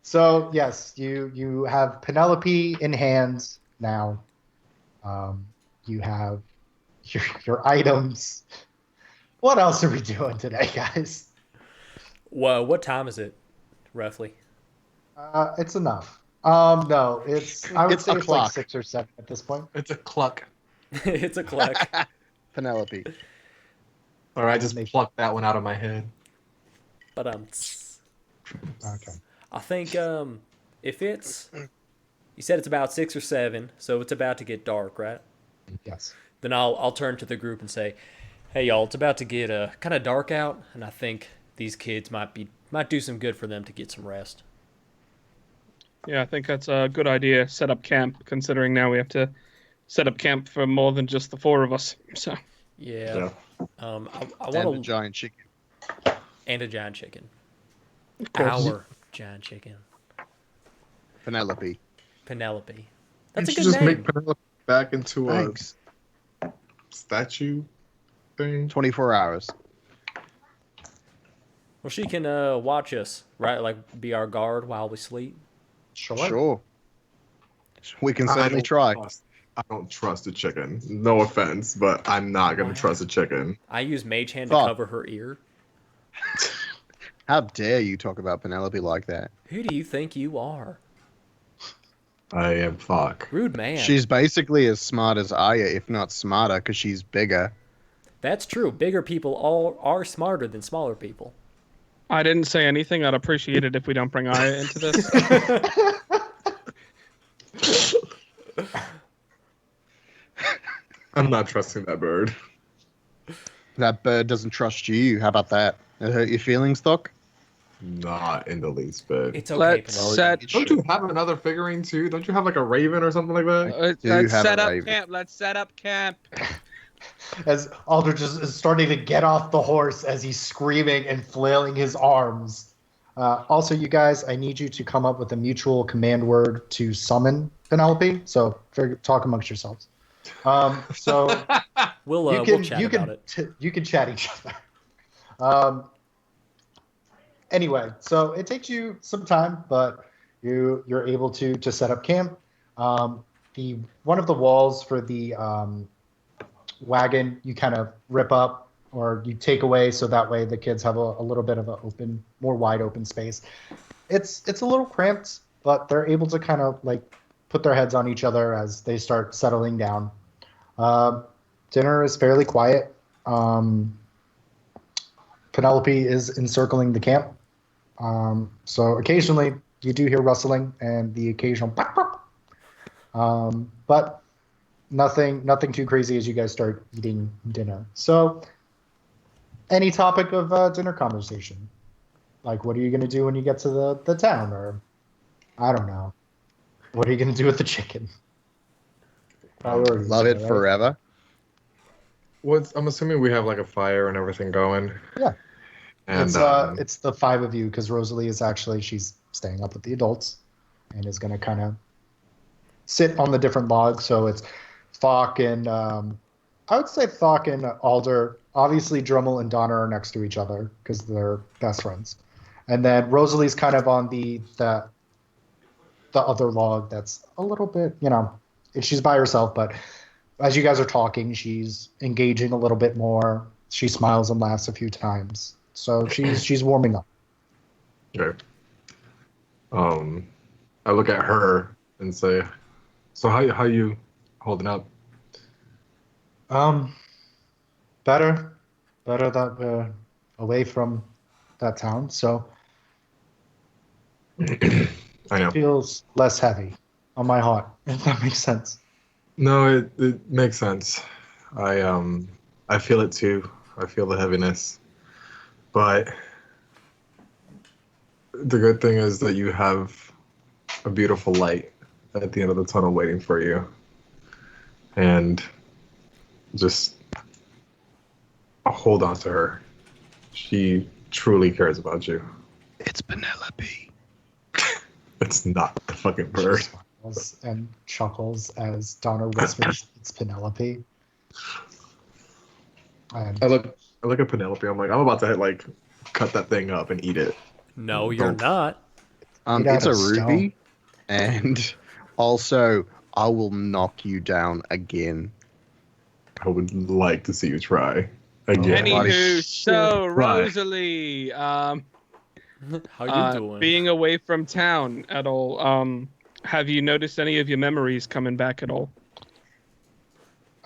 So yes, you have Penelope in hands now. You have your items. What else are we doing today, guys? Whoa, what time is it, roughly? It's enough. No, I would It's say a it's clock. like 6 or 7 at this point. It's a cluck. It's a collect. Penelope. Or I just plucked that one out of my head. But Okay. I think if it's, you said it's about 6 or 7, so it's about to get dark, right? Yes. Then I'll turn to the group and say, "Hey y'all, it's about to get kind of dark out, and I think these kids might do some good for them to get some rest." Yeah, I think that's a good idea. Set up camp, considering now we have to set up camp for more than just the 4 of us. So Yeah. I And a want to giant chicken. and a giant chicken. of course. Our giant chicken. Penelope. Penelope. That's You a should good just name. make Penelope back into a Thanks. statue thing. 24 hours. Well, she can watch us, right? Like be our guard while we sleep. Sure. We can I certainly don't try. I don't trust a chicken. No offense, but I'm not gonna Wow. trust a chicken. I use Mage Hand to Fuck. cover her ear. How dare you talk about Penelope like that? Who do you think you are? I am fuck. Rude man. She's basically as smart as Aya, if not smarter, because she's bigger. That's true. Bigger people all are smarter than smaller people. I didn't say anything. I'd appreciate it if we don't bring Aya into this. I'm not trusting that bird. That bird doesn't trust you. How about that? It hurt your feelings, Doc? Not in the least bit. It's okay. Let's Penelope. set. Don't you have another figurine too? Don't you have like a raven or something like that? do Let's have set a up raven. camp. Let's set up camp. As Aldrich is starting to get off the horse as he's screaming and flailing his arms. Also, you guys, I need you to come up with a mutual command word to summon Penelope. So talk amongst yourselves. So We'll chat about it. You can chat each other. Anyway, so it takes you some time, but you're able to set up camp. The one of the walls for the wagon you kind of rip up or you take away, so that way the kids have a little bit of a more wide open space. It's a little cramped, but they're able to kind of like put their heads on each other as they start settling down. Dinner is fairly quiet. Penelope is encircling the camp. So occasionally you do hear rustling and the occasional pop, pop. But nothing too crazy as you guys start eating dinner. So any topic of dinner conversation? Like, what are you going to do when you get to the town? Or, I don't know. What are you going to do with the chicken? Priorities, Love it right? forever. I'm assuming we have like a fire and everything going. Yeah. And It's the 5 of you because Rosalie is she's staying up with the adults and is going to kind of sit on the different logs. So it's Thok and I would say Thok and Alder. Obviously, Drummel and Donna are next to each other because they're best friends. And then Rosalie's kind of on the other log that's a little bit, she's by herself, but as you guys are talking, she's engaging a little bit more. She smiles and laughs a few times. So she's warming up. okay. I look at her and say, "So how you holding up?" Better that we're away from that town, so I know. it feels less heavy on my heart, if that makes sense. No, it makes sense. I feel it too. I feel the heaviness. But the good thing is that you have a beautiful light at the end of the tunnel waiting for you. And just hold on to her. She truly cares about you. It's Penelope. It's not the fucking bird. Smiles and chuckles as Donna whispers, "It's Penelope." And I look at Penelope. I'm like, I'm about to like cut that thing up and eat it. No, you're not. Eat out It's a of stone. ruby, and also I will knock you down again. I would like to see you try again. Any- Anywho, so Right. Rosalie, How you doing? being away from town at all, have you noticed any of your memories coming back at all?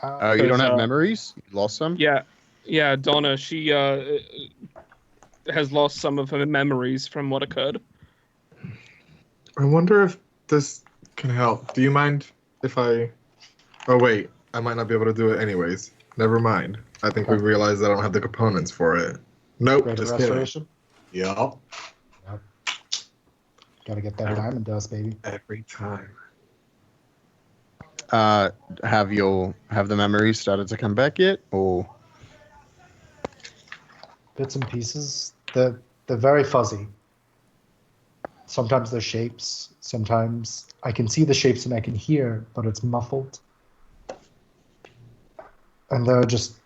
Oh, you don't have Because, memories? You lost some? Yeah, Donna, she has lost some of her memories from what occurred. I wonder if this can help. Do you mind if I? Oh wait, I might not be able to do it anyways. Never mind. I think we Okay. realized I don't have the components for it. Nope, Greater just kidding. restoration. Yup. Yep. Gotta get that diamond dust, baby. Every time. Have the memories started to come back yet, or Bits and pieces. They're very fuzzy. Sometimes they're shapes. Sometimes I can see the shapes and I can hear, but it's muffled. And there are just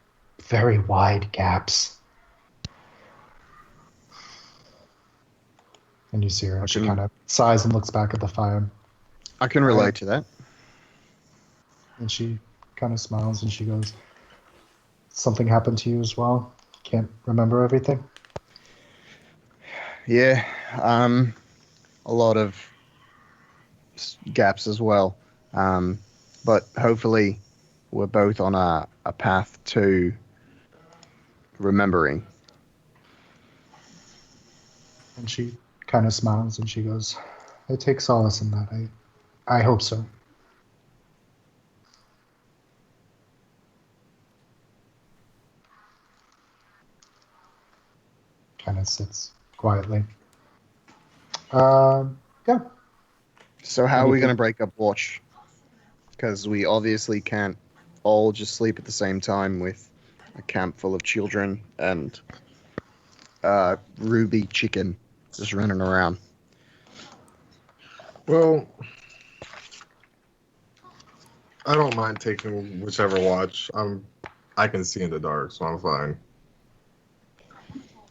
very wide gaps. And you see her, and she kind of sighs and looks back at the fire. I can relate to that. And she kind of smiles and she goes, something happened to you as well? Can't remember everything? Yeah, a lot of gaps as well. But hopefully we're both on a path to remembering. And she kind of smiles and she goes, I take solace in that. I hope so. Kind of sits quietly. Yeah. So how are we going to break up watch? Because we obviously can't all just sleep at the same time with a camp full of children and Ruby chicken just running around. Well, I don't mind taking whichever watch. I can see in the dark, so I'm fine.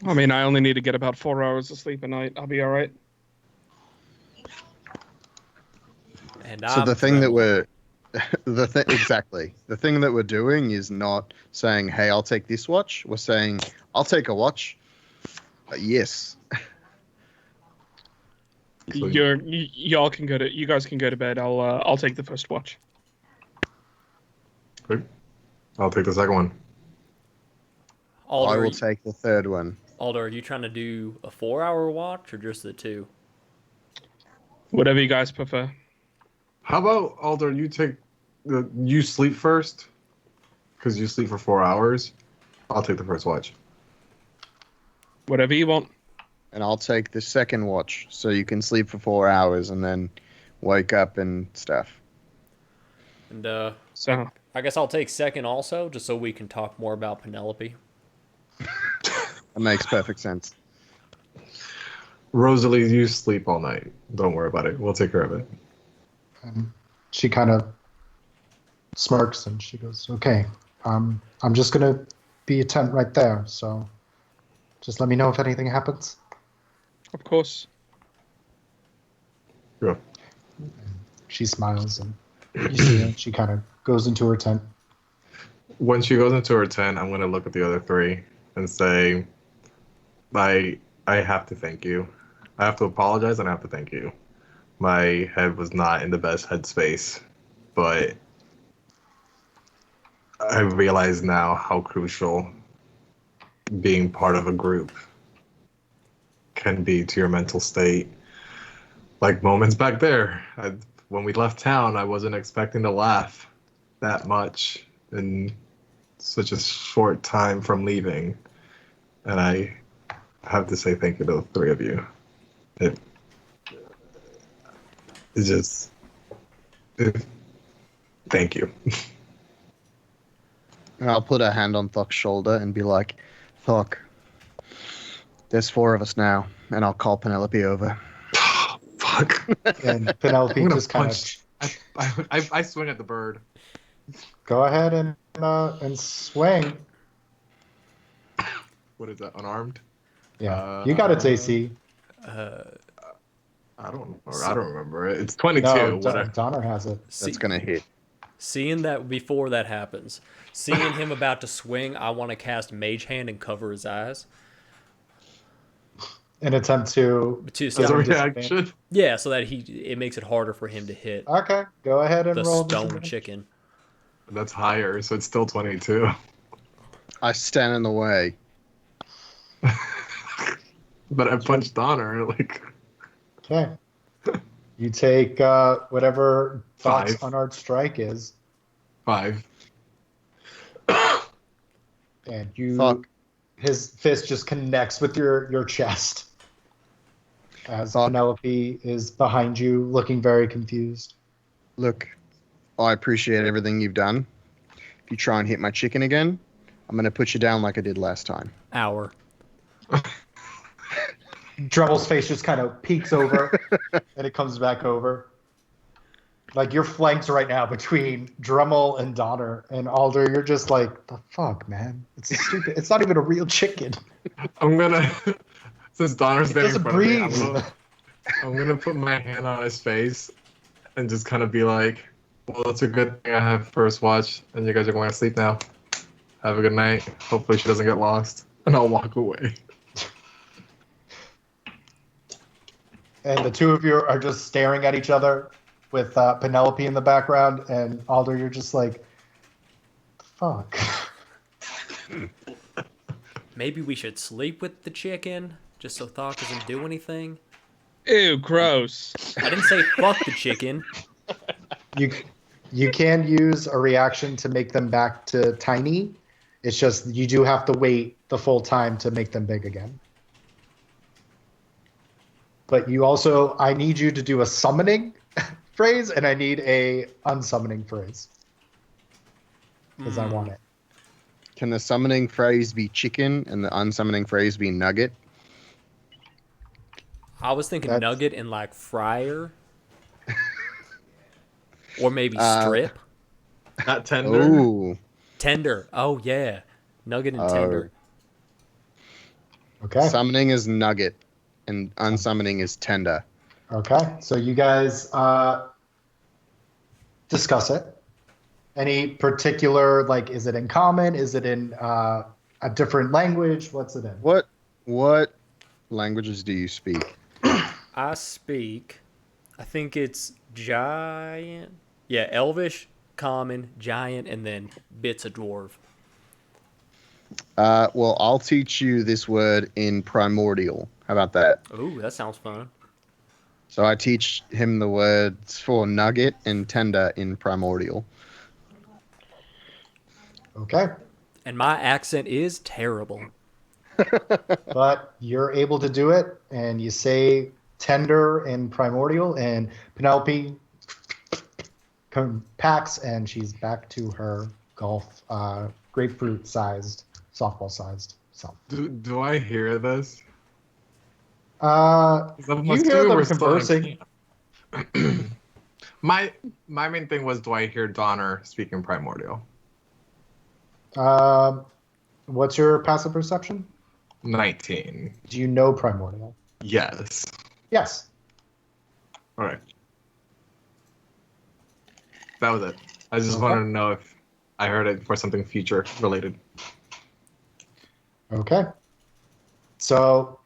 I mean, I only need to get about 4 hours of sleep a night. I'll be all right. And So I'm the thing that thrilled. we're exactly the thing that we're doing is not saying, "Hey, I'll take this watch." We're saying, "I'll take a watch." Yes. So- Y'all can go to. You guys can go to bed. I'll take the first watch. I'll take the second one. Alder, I are will you- take the third one. Alder, are you trying to do a 4-hour watch or just the 2? Whatever you guys prefer. How about Alder? You sleep first, because you sleep for 4 hours. I'll take the first watch. Whatever you want. And I'll take the second watch, so you can sleep for 4 hours and then wake up and stuff. And So I guess I'll take second also, just so we can talk more about Penelope. That makes perfect sense. Rosalie, you sleep all night. Don't worry about it. We'll take care of it. And she kind of smirks and she goes, okay, I'm just going to be a tent right there. So just let me know if anything happens. of course. Yeah. She smiles and you see her. She kind of goes into her tent. When she goes into her tent, I'm going to look at the other three and say, I have to thank you. I have to apologize and I have to thank you. My head was not in the best headspace, but I realize now how crucial being part of a group can be to your mental state. Like moments back there, when we left town, I wasn't expecting to laugh that much in such a short time from leaving. And I have to say thank you to the three of you. Thank you. And I'll put a hand on Thok's shoulder and be like, Thok, there's 4 of us now, and I'll call Penelope over. Fuck. And Penelope I'm gonna just kind punch. of I swing at the bird. go ahead and swing. What is that? Unarmed? Yeah, you got its AC. I don't remember it. It's 22. No, Whatever. Donner has it. That's going to hit. Seeing that before that happens, seeing him about to swing, I want to cast Mage Hand and cover his eyes. An attempt to To As a Stone reaction. yeah, so that it makes it harder for him to hit Okay, go ahead and the roll. stone disadvantage. chicken. That's higher, so it's still 22. I stand in the way. But I punched Donner. Like, Okay. You take whatever Though's 5. unarmed strike is, 5. and you Thought, his fist just connects with your chest as Thought, Penelope is behind you, looking very confused. look, I appreciate everything you've done. If you try and hit my chicken again, I'm going to put you down like I did last time. Hour. Dremmel's face just kind of peeks over, and it comes back over. Like you're flanked right now between Dremel and Donner, and Alder. You're just like, the fuck, man. It's stupid. It's not even a real chicken. I'm gonna, since Donner's It standing in doesn't front of me, breathe. I'm gonna put my hand on his face and just kind of be like, well, it's a good thing I have first watch, and you guys are going to sleep now. Have a good night. Hopefully she doesn't get lost. And I'll walk away. And the two of you are just staring at each other with Penelope in the background, and Alder, you're just like, fuck. Maybe we should sleep with the chicken, just so Thought doesn't do anything. Ew, gross. I didn't say fuck the chicken. You can use a reaction to make them back to tiny. It's just you do have to wait the full time to make them big again. But you also, I need you to do a summoning phrase, and I need a unsummoning phrase. Because I want it. Can the summoning phrase be chicken and the unsummoning phrase be nugget? I was thinking That's- nugget and like fryer. Or maybe strip. Not tender. Ooh. Tender. Oh, yeah. Nugget and tender. Okay. Summoning is nugget and unsummoning is tender. Okay. So you guys discuss it. Any particular, like, is it in common? Is it in a different language? What's it in? What languages do you speak? I speak, I think it's giant. Yeah, Elvish, common, giant, and then bits of dwarf. Well, I'll teach you this word in primordial. How about that? Ooh, that sounds fun. So I teach him the words for nugget and tender in primordial. Okay. And my accent is terrible. But you're able to do it, and you say tender and primordial, and Penelope compacts, and she's back to her golf grapefruit-sized, softball-sized self. Do I hear this? You hear them conversing. My main thing was, do I hear Donner speaking primordial? What's your passive perception? 19. Do you know primordial? Yes. Yes. All right. That was it. I just Okay. wanted to know if I heard it for something future related. Okay. So,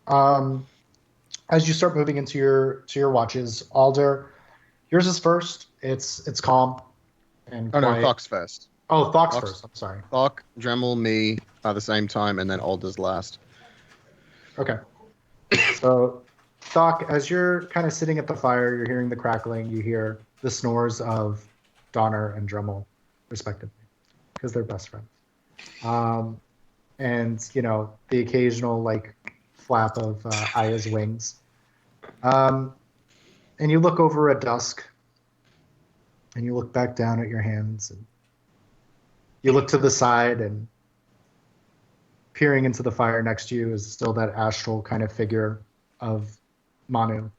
as you start moving into your watches, Alder, yours is first. It's calm and Oh no, quiet. Thock's first. Oh, Thock's Thock's- first. I'm sorry. Thock, Dremel, me at the same time, and then Alder's last. Okay. So, Thock, as you're kind of sitting at the fire, you're hearing the crackling. You hear the snores of Donner and Dremel, respectively, because they're best friends. And the occasional like flap of Aya's wings. And you look over at dusk, and you look back down at your hands, and you look to the side, and peering into the fire next to you is still that astral kind of figure of Manu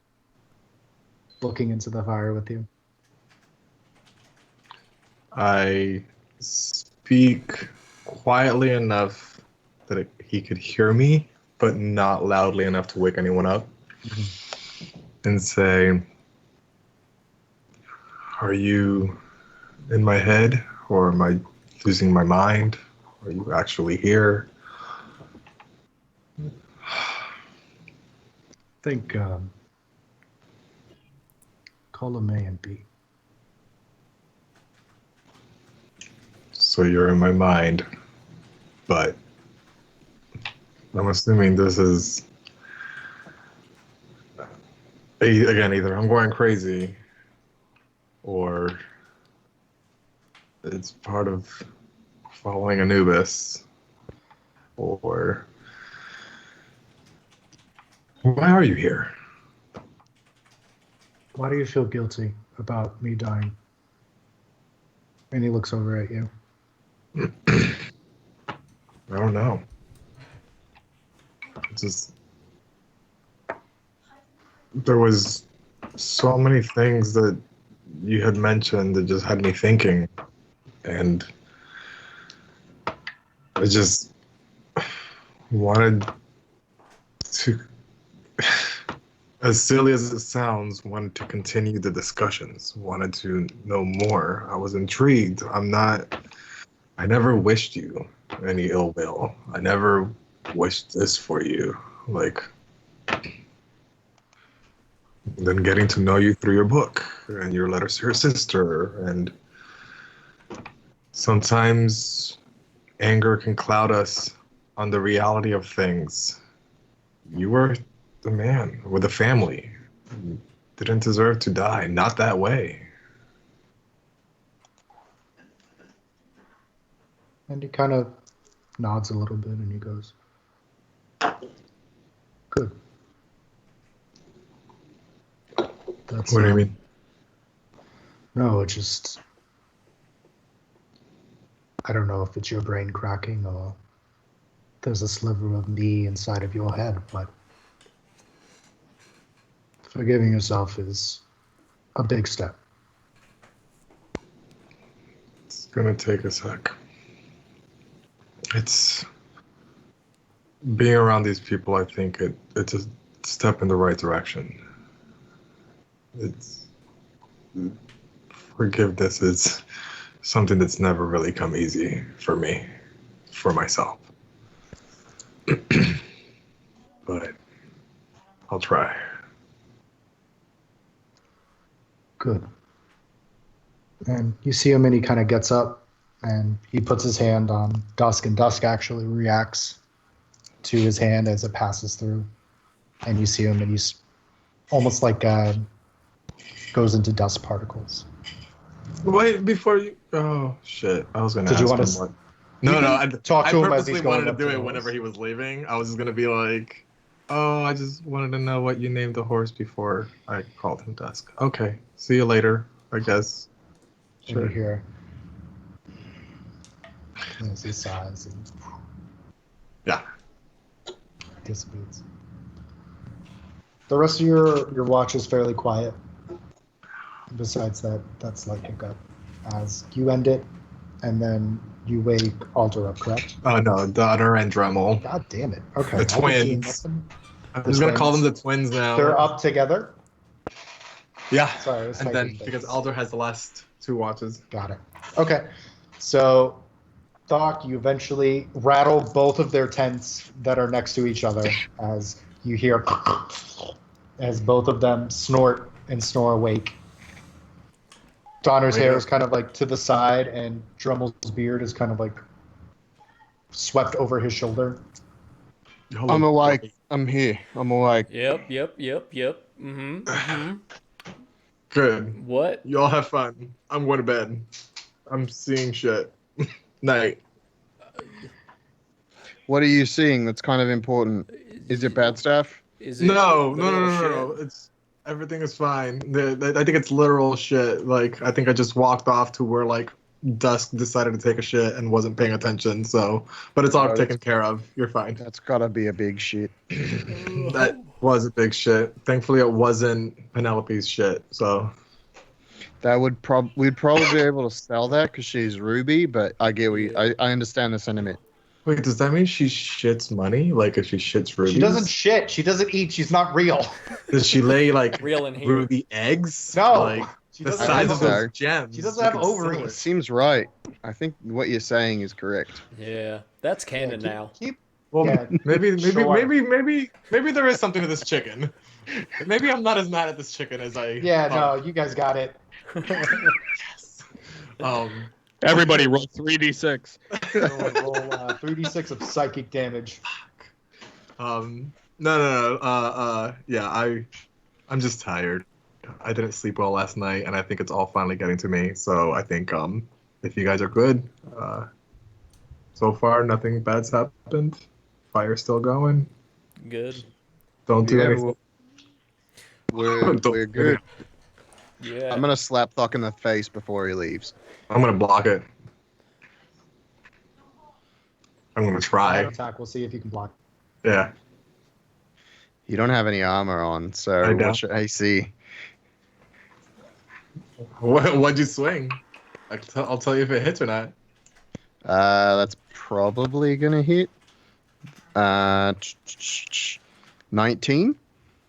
looking into the fire with you. I speak quietly enough that he could hear me, but not loudly enough to wake anyone up. And say, are you in my head, or am I losing my mind? Are you actually here? Think column A and B. So you're in my mind, but I'm assuming this is Again, either I'm going crazy, or it's part of following Anubis, or why are you here? Why do you feel guilty about me dying? And he looks over at you. I don't know. It's just there was so many things that you had mentioned that just had me thinking, and I just wanted to, as silly as it sounds, wanted to continue the discussions, wanted to know more. I was intrigued. I never wished you any ill will. I never wished this for you. Like, then getting to know you through your book and your letters to your sister, and sometimes anger can cloud us on the reality of things. You were the man with a family. You didn't deserve to die. Not that way. And he kind of nods a little bit and he goes, good. That's, What do you mean? No, it just, I don't know if it's your brain cracking or there's a sliver of me inside of your head, but forgiving yourself is a big step. It's gonna take a sec. It's being around these people. I think it's a step in the right direction. It's forgiveness is something that's never really come easy for me, for myself. But I'll try. Good. And you see him and he kind of gets up and he puts his hand on Dusk, and Dusk actually reacts to his hand as it passes through. And you see him and he's almost like goes into dust particles. Wait, before you. Oh shit! I was gonna. Did you ask want him to? what. No, no. I Talk to him as purposely he's going wanted to up do to it the whenever horse. he was leaving. I was just gonna be like, "Oh, I just wanted to know what you named the horse before I called him Dusk." Okay, see you later. I guess. And you hear as he sighs and Yeah. dissipates. The rest of your watch is fairly quiet. Besides that slight hiccup, as you end it, and then you wake Alder up, correct? Oh no, Daughter and Dremel. God damn it! Okay, The I was seeing twins. nothing. I'm The just gonna call them twins. the twins now. They're up together. Yeah. Sorry, I was And typing then things. because Alder has the last two watches. Got it. Okay, so Doc, you eventually rattle both of their tents that are next to each other as you hear as both of them snort and snore awake. Donner's hair is kind of like to the side, and Drummel's beard is kind of like swept over his shoulder. I'm awake. I'm here. I'm awake. Yep. Mm-hmm. Good. What? Y'all have fun. I'm going to bed. I'm seeing shit. Night. What are you seeing that's kind of important? Is it bad stuff? Is it No. literal shit? It's everything is fine. I think it's literal shit. Like I think I just walked off to where like Dusk decided to take a shit and wasn't paying attention. So, but it's all Oh, taken care of. You're fine. That's gotta be a big shit. That was a big shit. Thankfully, it wasn't Penelope's shit. So That would we'd probably be able to sell that because she's Ruby, but I get what I understand the sentiment. wait, does that mean she shits money? Like if she shits rubies? She doesn't shit. She doesn't eat. She's not real. Does she lay like Real in here. ruby eggs? No. Like She the doesn't size have of so. those gems. She doesn't have You can sell ovaries. It it. seems right. I think what you're saying is correct. Yeah, that's canon Yeah, now. Well, Yeah, maybe sure. there is something to this chicken. Maybe I'm not as mad at this chicken as I. Yeah, thought. no, you guys got it. Yes. Everybody roll 3d6. Roll 3d6 of psychic damage. No. Yeah, I'm just tired. I didn't sleep well last night, and I think it's all finally getting to me. So I think if you guys are good, so far nothing bad's happened. Fire's still going. Good. Don't do Yeah, anything. we're Don't we're do anything. good. Yeah. I'm gonna slap Thock in the face before he leaves. I'm gonna block it. I'm gonna Auto try. attack. We'll see if you can block. Yeah, You don't have any armor on, I so don't. what's your AC? What'd you swing? I'll tell you if it hits or not. That's probably gonna hit. 19.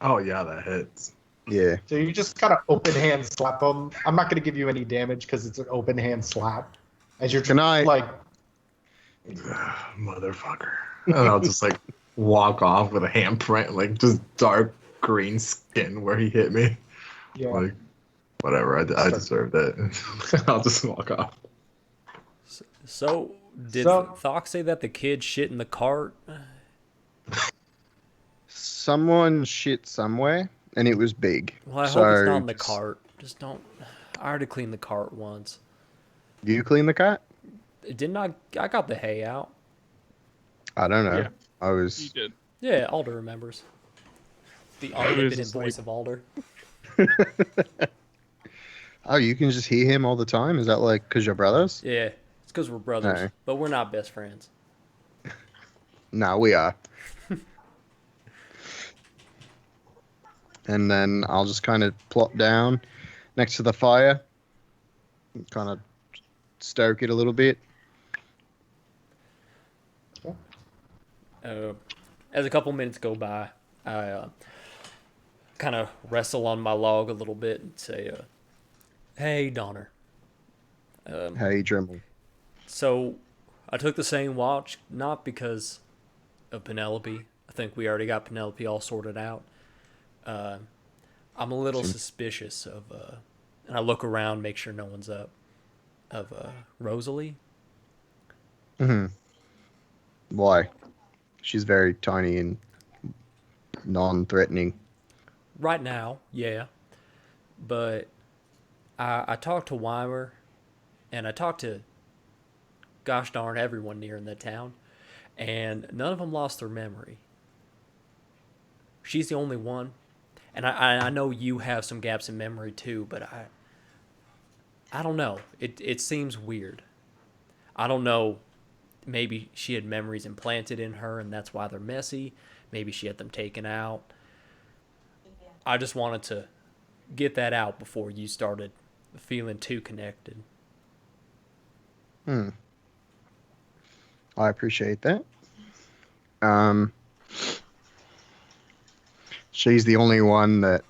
Oh yeah, that hits. Yeah. So you just kind of open hand slap him. I'm not going to give you any damage because it's an open hand slap. As you're Can I- like, Motherfucker. And I'll just like walk off with a handprint, like just dark green skin where he hit me. yeah, Like, whatever, I deserved it. I'll just walk off. So, did So- Thok say that the kid shit in the cart? Someone shit somewhere, and it was big. Well, I so hope it's not in the just- cart. Just don't. I already cleaned the cart once. You clean the cat? It did not. I got the hay out. I don't know. Yeah. I You was. did. Yeah, Alder remembers. The I was omnipotent just voice like- of Alder. Oh, you can just hear him all the time? Is that like because you're brothers? Yeah, it's because we're brothers, No. but we're not best friends. No, we are. And then I'll just kind of plop down next to the fire, kind of stoke it a little bit. As a couple minutes go by, I kind of wrestle on my log a little bit and say, "Hey, Donner. Hey, Dremel. So, I took the same watch not because of Penelope. I think we already got Penelope all sorted out. I'm a little suspicious of, and I look around, make sure no one's up, of Rosalie. Mm-hmm. Why? She's very tiny and non-threatening. Right now, yeah. But I talked to Weimer, and I talked to, gosh darn, everyone near in the town, and none of them lost their memory. She's the only one. And I know you have some gaps in memory too, but I don't know. It seems weird. I don't know. Maybe she had memories implanted in her, and that's why they're messy. Maybe she had them taken out. I just wanted to get that out before you started feeling too connected. I appreciate that. She's the only one that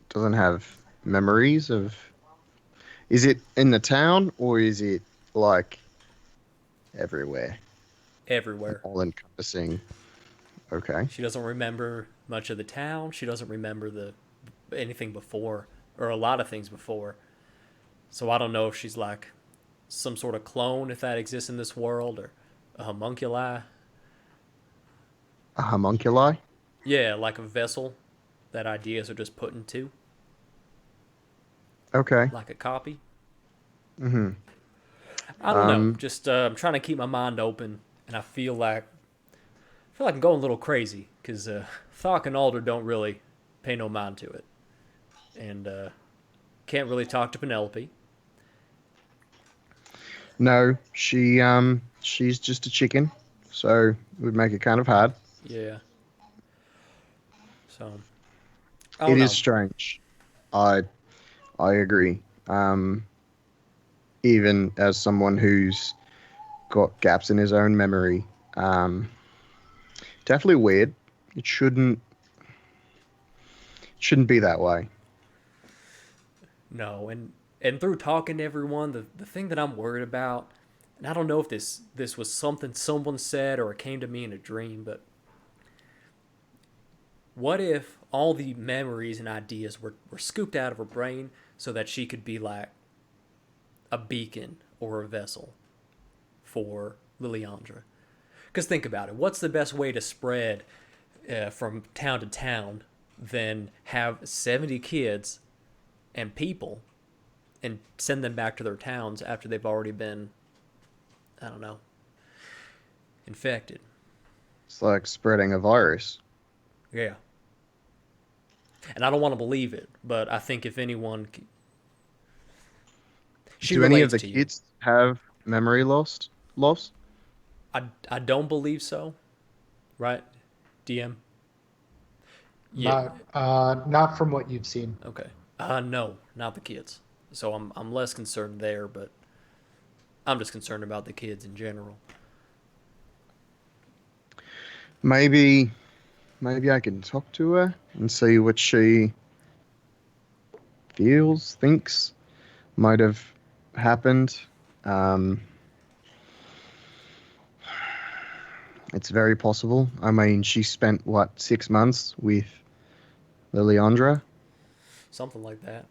doesn't have memories of. Is it in the town or is it like everywhere? Everywhere. All encompassing. Okay. She doesn't remember much of the town. She doesn't remember anything before, or a lot of things before. So I don't know if she's like some sort of clone, if that exists in this world, or a homunculi. A homunculi? Yeah, like a vessel that ideas are just put into, Okay. like a copy. Mm-hmm. I don't know. Just I'm trying to keep my mind open, and I feel like I'm going a little crazy because Thok and Alder don't really pay no mind to it, and can't really talk to Penelope. No, she's just a chicken, so it would make it kind of hard. Yeah. So It is strange. I agree. Even as someone who's got gaps in his own memory, definitely weird. It shouldn't be that way. No, and through talking to everyone, the thing that I'm worried about, and I don't know if this was something someone said or it came to me in a dream, but what if all the memories and ideas were scooped out of her brain so that she could be like a beacon or a vessel for Liliandra? Because think about it. What's the best way to spread from town to town than have 70 kids and people and send them back to their towns after they've already been, I don't know, infected. It's like spreading a virus. Yeah. And I don't want to believe it, but I think if anyone, she Do any of relates the to kids have memory loss? I don't believe so, right, DM? Yeah. Not from what you've seen. Okay. No, not the kids. So I'm less concerned there, but I'm just concerned about the kids in general. Maybe I can talk to her and see what she feels, thinks might have happened. Um, it's very possible. I mean, she spent, what, 6 months with Liliandra? Something like that.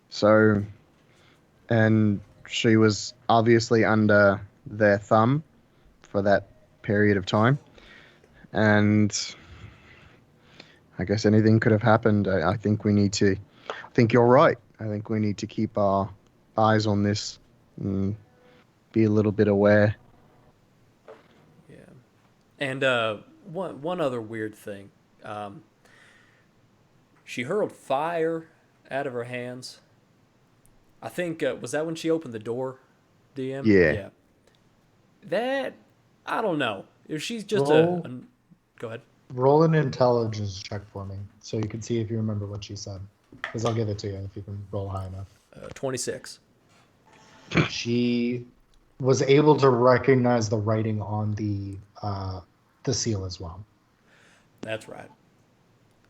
So, and she was obviously under their thumb for that period of time. And I guess anything could have happened. I think we need to, I think you're right. I think we need to keep our eyes on this and be a little bit aware. Yeah. And one other weird thing. She hurled fire out of her hands. I think was that when she opened the door, DM? Yeah. Yeah. That I don't know. If she's just Roll. go ahead. Roll an intelligence check for me, so you can see if you remember what she said. Because I'll give it to you if you can roll high enough. 26. She was able to recognize the writing on the seal as well. That's right.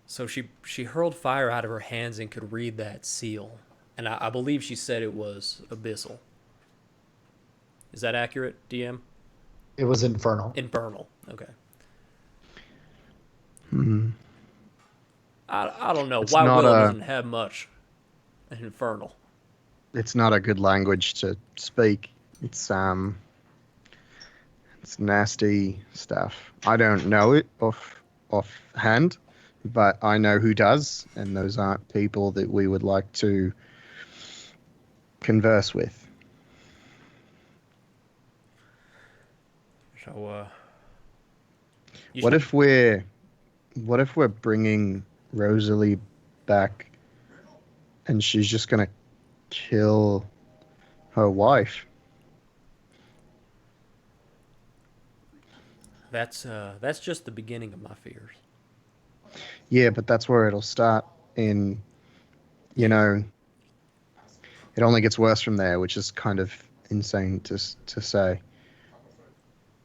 So she hurled fire out of her hands and could read that seal. And I believe she said it was abyssal. Is that accurate, DM? It was infernal. Infernal. Okay. Hmm. I don't know. It's White not Willow a- doesn't have much infernal. It's not a good language to speak. It's nasty stuff. I don't know it offhand, but I know who does, and those aren't people that we would like to converse with. So What if we're bringing Rosalie back, and she's just gonna kill her wife? that's just the beginning of my fears. Yeah, but that's where it'll start. In, you know, it only gets worse from there, which is kind of insane to say.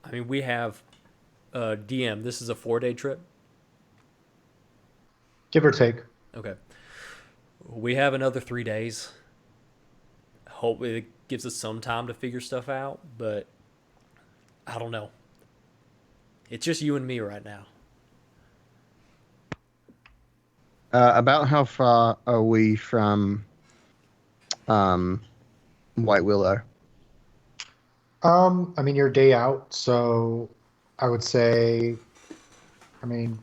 I mean, we have DM. This is a 4-day trip. Give or take. Okay. We have another 3 days. Hope it gives us some time to figure stuff out, but I don't know. It's just you and me right now. About how far are we from White Willow? I mean, you're a day out, so I would say, I mean,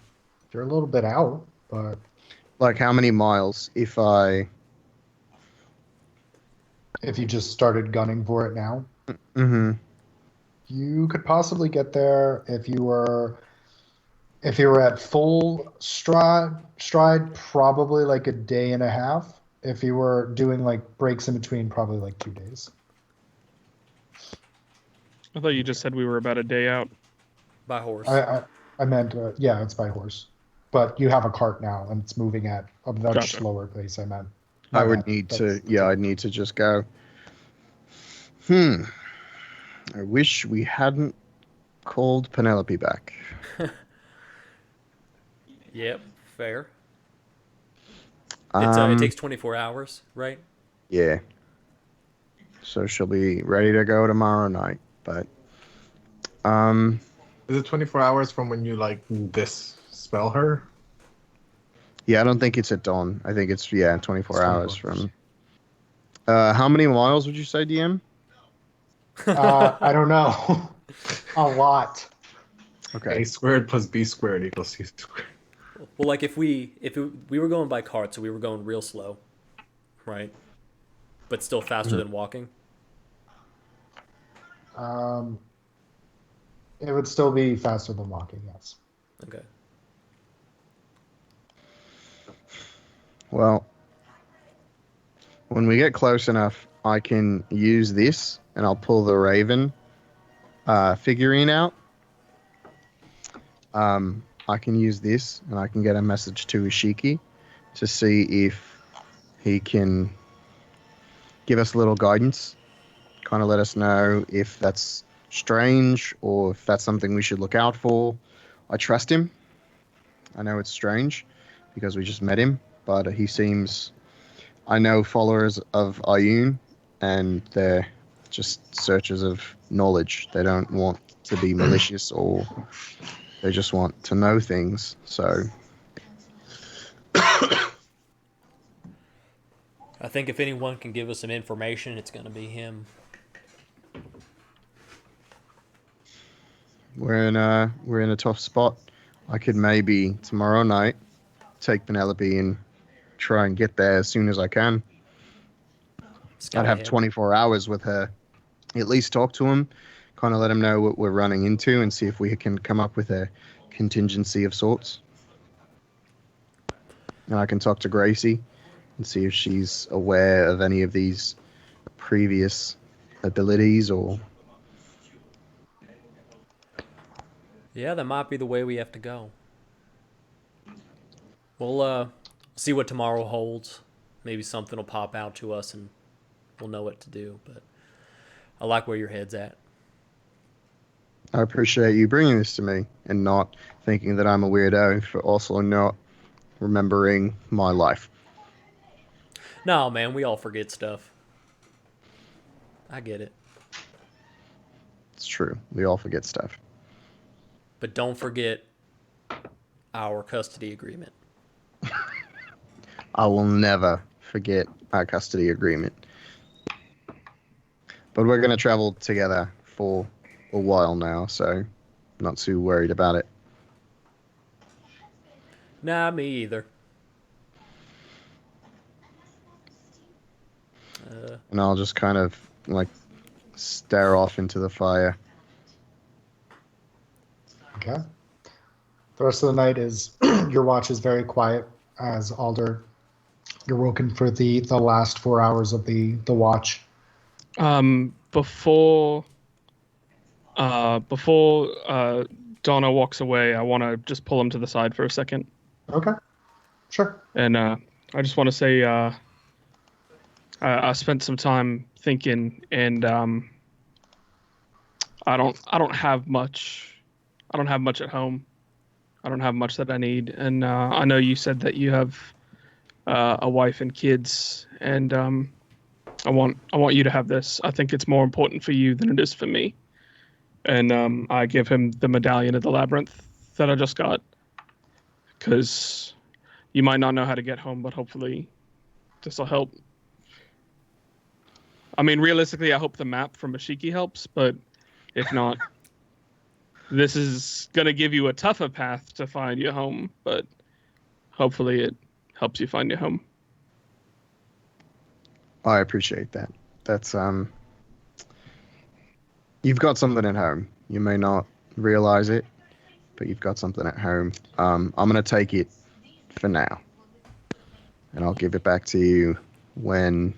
you're a little bit out, but Like, how many miles if if you just started gunning for it now, Mm-hmm. you could possibly get there if you were at full stride, probably like a day and a half. If you were doing like breaks in between, probably like 2 days. I thought you just said we were about a day out. By horse. I meant, yeah, it's by horse, but you have a cart now and it's moving at a much Gotcha. slower pace. I meant. I My would bad. need That's- to, yeah, I'd need to just go. I wish we hadn't called Penelope back. Yep, fair. It Um, takes 24 hours, right? Yeah. So she'll be ready to go tomorrow night, but Is it 24 hours from when you like dispel her? yeah, I don't think it's at dawn. I think it's 24 It's 24 hours from. How many miles would you say, DM? I don't know. A lot. Okay. A squared plus B squared equals C squared. Well, like if we were going by cart, so we were going real slow, right? But still faster than walking. It would still be faster than walking, yes. Okay. Well, when we get close enough, I can use this, and I'll pull the Raven figurine out. I can use this, and I can get a message to Ishiki to see if he can give us a little guidance, kind of let us know if that's strange or if that's something we should look out for. I trust him. I know it's strange because we just met him, but he seems... I know followers of Ayun, and they're just searchers of knowledge. They don't want to be malicious, or they just want to know things. So I think if anyone can give us some information, it's going to be him. we're in a tough spot. I could maybe tomorrow night take Penelope and try and get there as soon as I can. I'd have 24 hours with her. At least talk to him, kind of let him know what we're running into, and see if we can come up with a contingency of sorts. And I can talk to Gracie and see if she's aware of any of these previous abilities or... Yeah, that might be the way we have to go. We'll see what tomorrow holds. Maybe something will pop out to us and we'll know what to do. But I like where your head's at. I appreciate you bringing this to me and not thinking that I'm a weirdo for also not remembering my life. No, man, we all forget stuff. I get it. It's true. We all forget stuff. But don't forget our custody agreement. I will never forget our custody agreement. But we're going to travel together for a while now, so not too worried about it. Nah, me either. And I'll just kind of like stare off into the fire. Okay. The rest of the night is your watch is very quiet as Alder. You're woken for the last 4 hours of the watch. Before Donna walks away, I want to just pull him to the side for a second. Okay. Sure. And I just want to say I spent some time thinking, and I don't have much. I don't have much at home. I don't have much that I need. And I know you said that you have a wife and kids, and I want you to have this. I think it's more important for you than it is for me. And I give him the medallion of the labyrinth that I just got, because you might not know how to get home, but hopefully this will help. I mean, realistically, I hope the map from Ashiki helps, but if not, this is going to give you a tougher path to find your home, but hopefully it helps you find your home. I appreciate that. That's you've got something at home. You may not realize it, but you've got something at home. I'm gonna take it for now, and I'll give it back to you when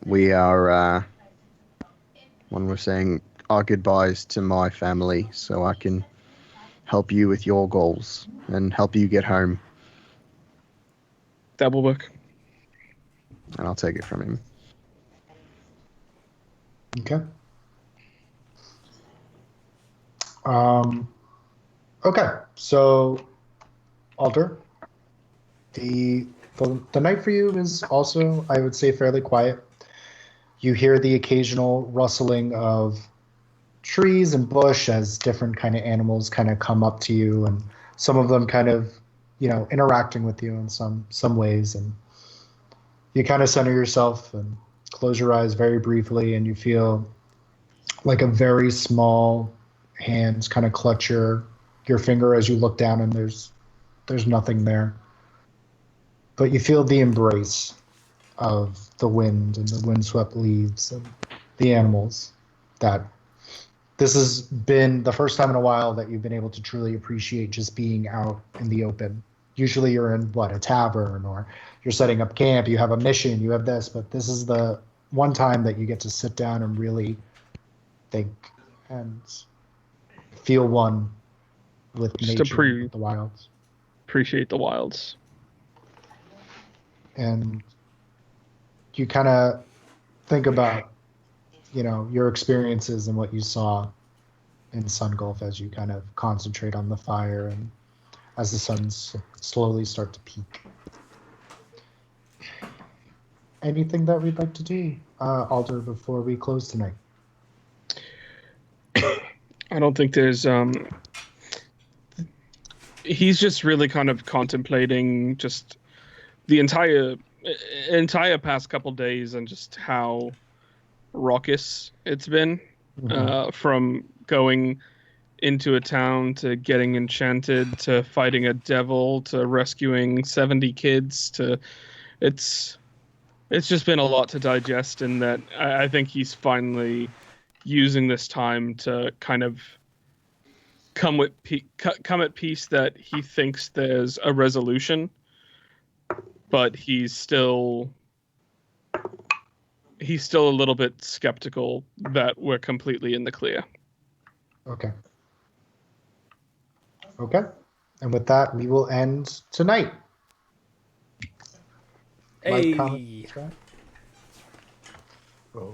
we are when we're saying our goodbyes to my family, so I can help you with your goals and help you get home. That will work. And I'll take it from him. Okay. Okay. So, Alder, the night for you is also, I would say, fairly quiet. You hear the occasional rustling of trees and bush as different kind of animals kind of come up to you, and some of them kind of, interacting with you in some ways. And you kind of center yourself and close your eyes very briefly, and you feel like a very small hand kind of clutch your finger as you look down, and there's There's nothing there. But you feel the embrace of the wind and the windswept leaves and the animals. That this has been the first time in a while that you've been able to truly appreciate just being out in the open. Usually you're in a tavern, or you're setting up camp, you have a mission, you have this, but this is the one time that you get to sit down and really think and feel one with Just nature, with the wilds. Appreciate the wilds. And you kind of think about, your experiences and what you saw in Sun Gulf as you kind of concentrate on the fire and as the suns slowly start to peak. Anything that we'd like to do, Alder, before we close tonight? I don't think there's he's just really kind of contemplating just the entire past couple days and just how raucous it's been, from going into a town to getting enchanted to fighting a devil to rescuing 70 kids to it's just been a lot to digest, and that I think he's finally using this time to kind of come at peace that he thinks there's a resolution, but he's still a little bit skeptical that we're completely in the clear. Okay. And with that, we will end tonight. Hey.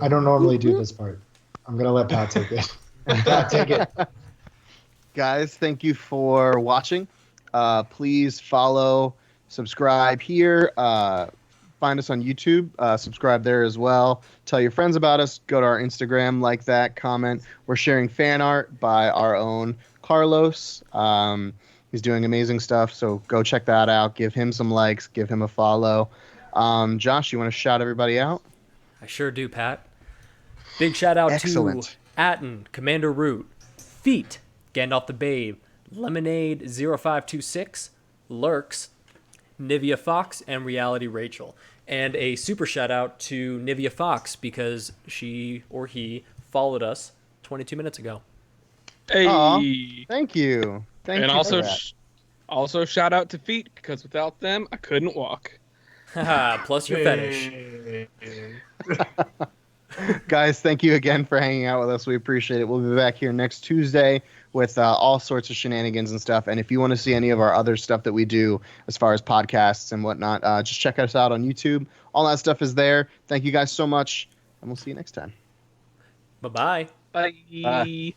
I don't normally do this part. I'm going to let Pat take it. Pat, take it. Guys, thank you for watching. Please follow, subscribe here. Find us on YouTube. Subscribe there as well. Tell your friends about us. Go to our Instagram, like that, comment. We're sharing fan art by our own Carlos. He's doing amazing stuff, so go check that out. Give him some likes. Give him a follow. Josh, you want to shout everybody out? I sure do, Pat. Big shout out to Atten, Commander Root, Feet, Gandalf the Babe, Lemonade 0526, Lurks, Nivea Fox, and Reality Rachel. And a super shout out to Nivea Fox because she or he followed us 22 minutes ago. Hey, Aww, thank you. And also shout out to Feet, because without them I couldn't walk. Plus your fetish. Guys, thank you again for hanging out with us. We appreciate it. We'll be back here next Tuesday with all sorts of shenanigans and stuff. And if you want to see any of our other stuff that we do as far as podcasts and whatnot, just check us out on YouTube. All that stuff is there. Thank you guys so much, and we'll see you next time. Bye-bye. Bye.